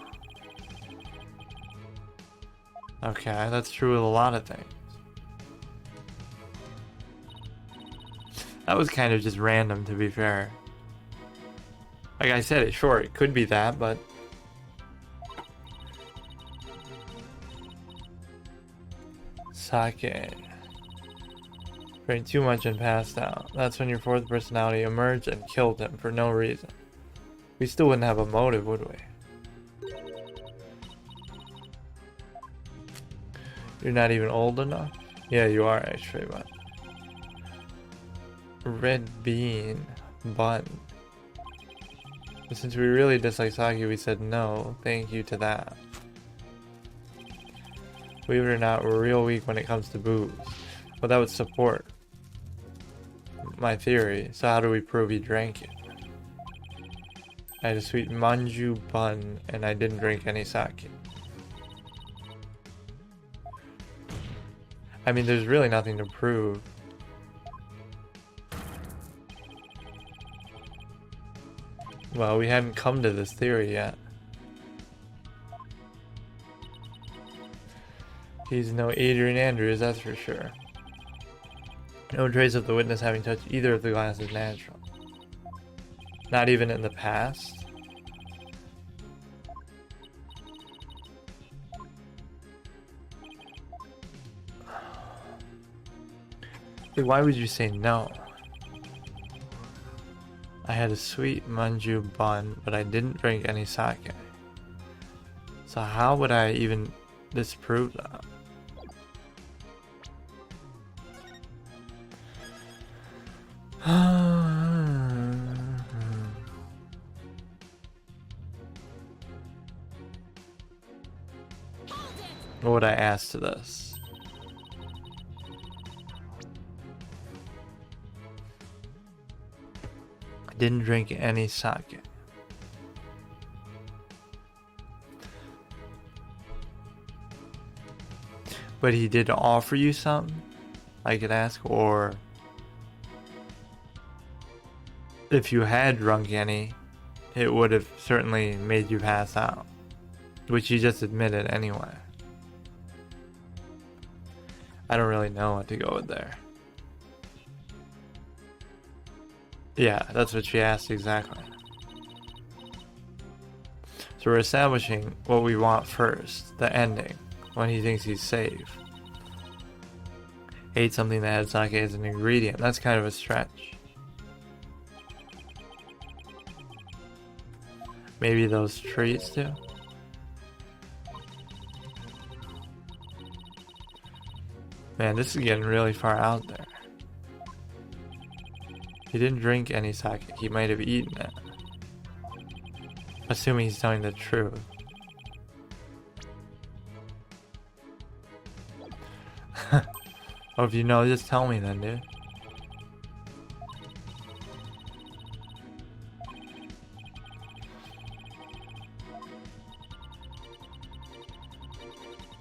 Okay, that's true with a lot of things. That was kind of just random, to be fair. Like I said, sure, it could be that, but... Sake. Drank too much and passed out. That's when your fourth personality emerged and killed him for no reason. We still wouldn't have a motive, would we? You're not even old enough? Yeah, you are actually, but... Red bean. Bun. But since we really dislike sake, we said no, thank you to that. Believe it or not, we're real weak when it comes to booze. Well, that would support my theory. So how do we prove he drank it? I had a sweet manju bun, and I didn't drink any sake. I mean, there's really nothing to prove. Well, we hadn't come to this theory yet. He's no Adrian Andrews, that's for sure. No trace of the witness having touched either of the glasses natural. Not even in the past. Like, why would you say no? I had a sweet manju bun, but I didn't drink any sake. So how would I even disprove that? What would I ask to this? I didn't drink any sake. But he did offer you something? I could ask, or if you had drunk any, it would have certainly made you pass out. Which you just admitted anyway. I don't really know what to go with there. Yeah, that's what she asked exactly. So we're establishing what we want first, the ending, when he thinks he's safe. Ate something that had sake as an ingredient. That's kind of a stretch. Maybe those treats too? Man, this is getting really far out there. He didn't drink any sake. He might have eaten it. Assuming he's telling the truth. Oh, if you know, just tell me then, dude.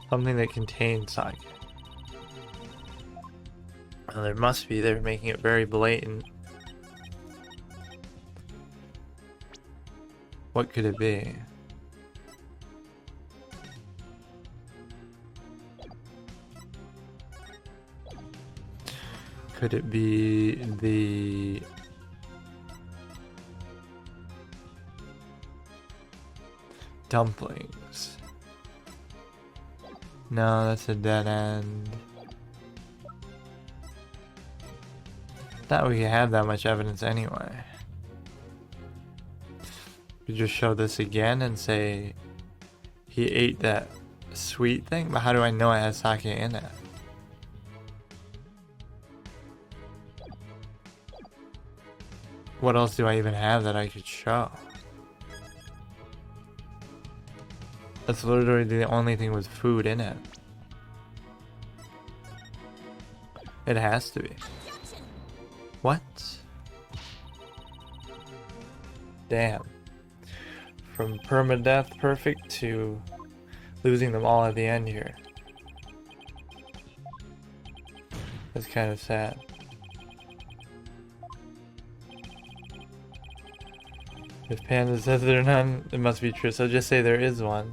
Something that contains sake. Well, there must be. They're making it very blatant. What could it be? Could it be the dumplings? No, that's a dead end. Thought we had that much evidence anyway. We just show this again and say he ate that sweet thing, but how do I know it has sake in it? What else do I even have that I could show? That's literally the only thing with food in it. It has to be. What? Damn. From permadeath perfect to losing them all at the end here. That's kind of sad. If Panda says there are none, it must be true. So just say there is one.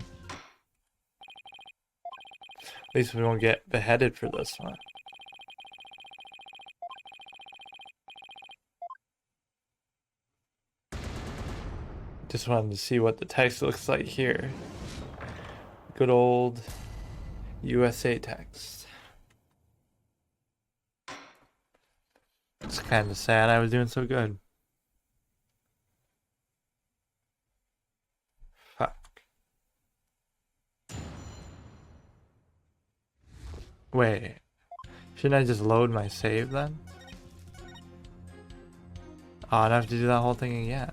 At least we won't get beheaded for this one. Just wanted to see what the text looks like here. Good old USA text. It's kind of sad I was doing so good. Fuck. Wait. Shouldn't I just load my save then? Oh, I'd have to do that whole thing again.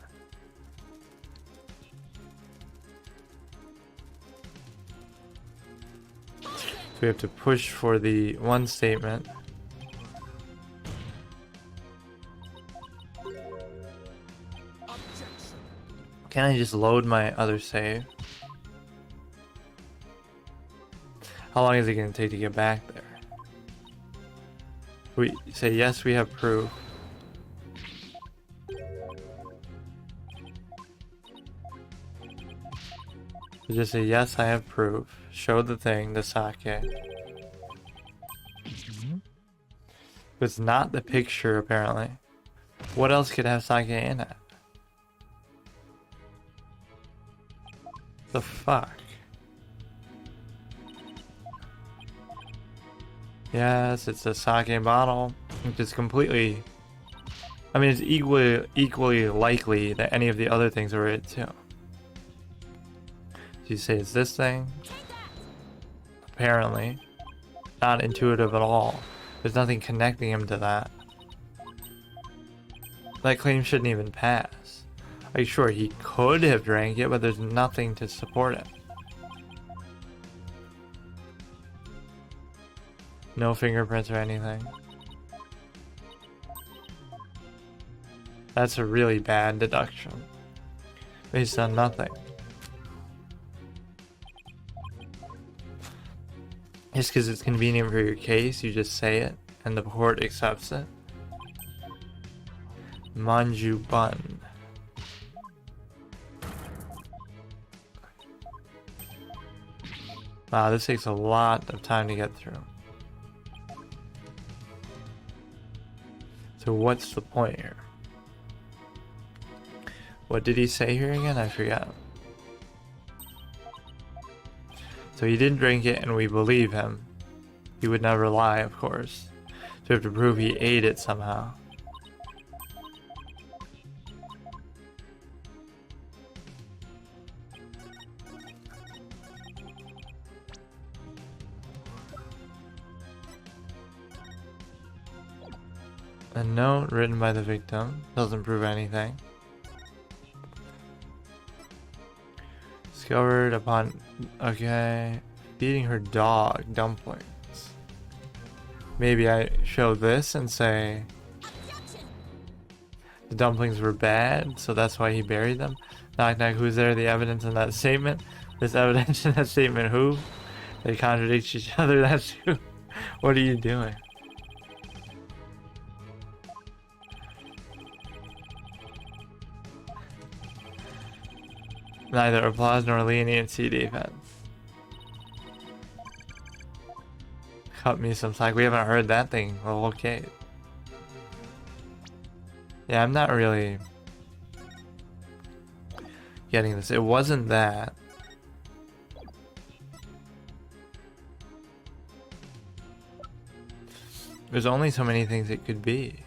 So we have to push for the one statement. Can I just load my other save? How long is it going to take to get back there? We say yes, we have proof. So just say yes, I have proof. Show the thing, the sake. But it's not the picture apparently. What else could have sake in it? The fuck? Yes, it's a sake bottle, which is completely... I mean, it's equally likely that any of the other things are it too. So you say it's this thing? Apparently. Not intuitive at all. There's nothing connecting him to that. That claim shouldn't even pass. Like, sure, he could have drank it, but there's nothing to support it. No fingerprints or anything. That's a really bad deduction. Based on nothing. Just because it's convenient for your case, you just say it, and the court accepts it. Manju bun. Wow, this takes a lot of time to get through. So what's the point here? What did he say here again? I forgot. So he didn't drink it and we believe him. He would never lie, of course. So we have to prove he ate it somehow. A note written by the victim doesn't prove anything. Discovered upon, okay, feeding her dog dumplings. Maybe I show this and say the dumplings were bad, so that's why he buried them. Knock knock, who's there? The evidence in that statement. This evidence in that statement, who? They contradict each other, that's who. What are you doing? Neither applause nor leniency defense. Cut me some slack. We haven't heard that thing. Well, okay. Yeah, I'm not really getting this. It wasn't that. There's only so many things it could be.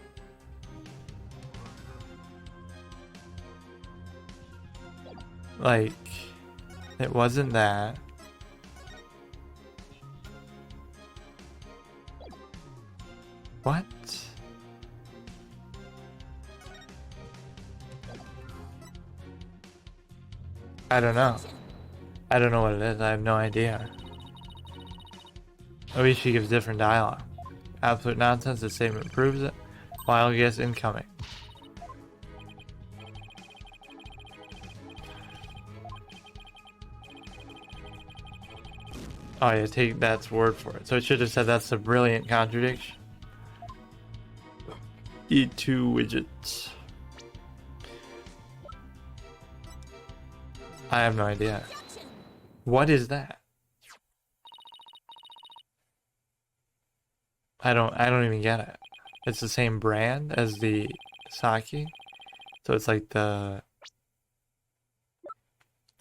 Like, it wasn't that. What? I don't know. I don't know what it is. I have no idea. Maybe she gives different dialogue. Absolute nonsense. The statement proves it. Wild guess incoming. Oh yeah, take that's word for it. So it should have said that's a brilliant contradiction. Eat 2 widgets. I have no idea. What is that? I don't even get it. It's the same brand as the sake. So it's like the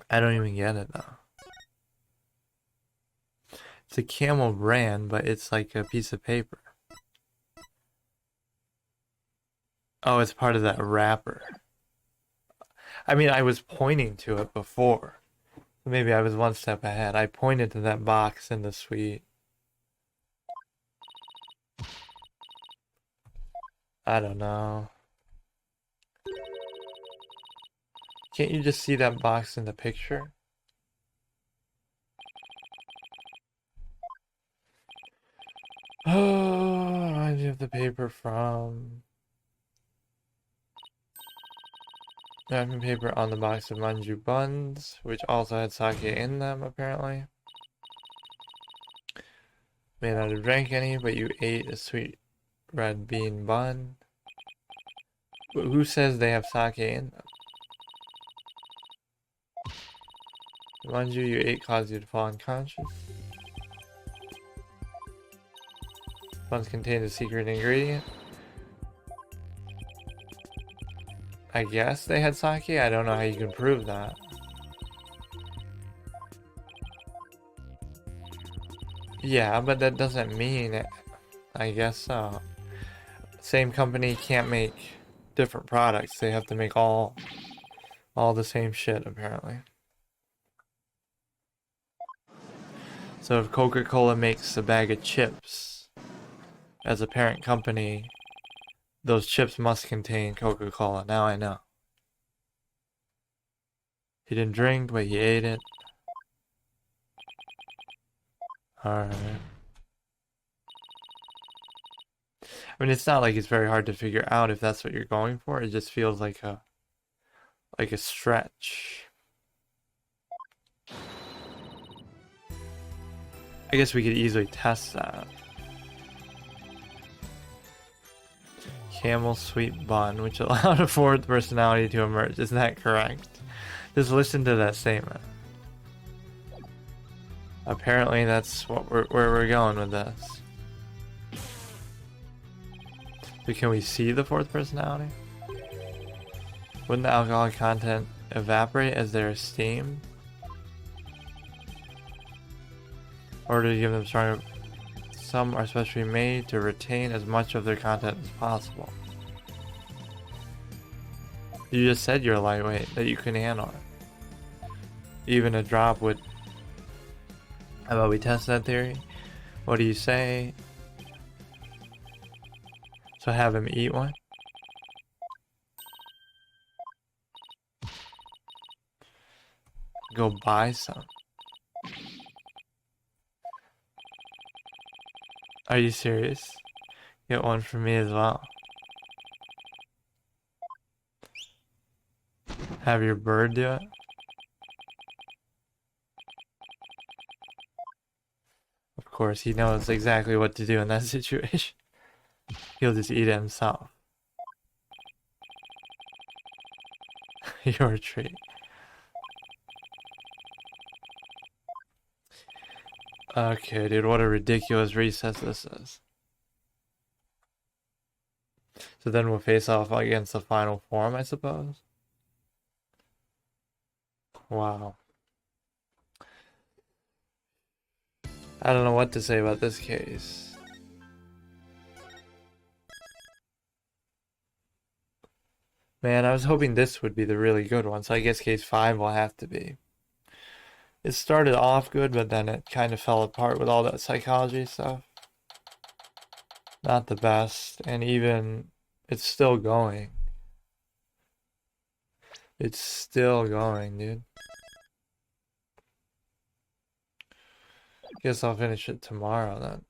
I don't even get it though. It's a Camel brand, but it's like a piece of paper. Oh, it's part of that wrapper. I mean, I was pointing to it before. Maybe I was one step ahead. I pointed to that box in the suite. I don't know. Can't you just see that box in the picture? Oh, I have the paper from... wrapping paper on the box of manju buns, which also had sake in them, apparently. May not have drank any, but you ate a sweet red bean bun. Who says they have sake in them? The manju you ate caused you to fall unconscious. Buns contain a secret ingredient. I guess they had sake? I don't know how you can prove that. Yeah, but that doesn't mean it. I guess so. Same company can't make different products. They have to make all the same shit, apparently. So if Coca-Cola makes a bag of chips as a parent company, those chips must contain Coca-Cola. Now I know. He didn't drink, but he ate it. Alright. I mean, it's not like it's very hard to figure out if that's what you're going for. It just feels like a stretch. I guess we could easily test that. Camel sweet bun, which allowed a fourth personality to emerge. Isn't that correct? Just listen to that statement. Apparently that's what where we're going with this. But can we see the fourth personality? Wouldn't the alcoholic content evaporate as they're steamed? Or to give them stronger... Some are specially made to retain as much of their content as possible. You just said you're lightweight, that you can handle it. Even a drop would... How about we test that theory? What do you say? So have him eat one? Go buy some. Are you serious? Get one for me as well. Have your bird do it? Of course, he knows exactly what to do in that situation. He'll just eat it himself. Your treat. Okay, dude, what a ridiculous recess this is. So then we'll face off against the final form, I suppose? Wow. I don't know what to say about this case. Man, I was hoping this would be the really good one, so I guess case 5 will have to be. It started off good, but then it kind of fell apart with all that psychology stuff. Not the best, and even it's still going. It's still going, dude. Guess I'll finish it tomorrow then.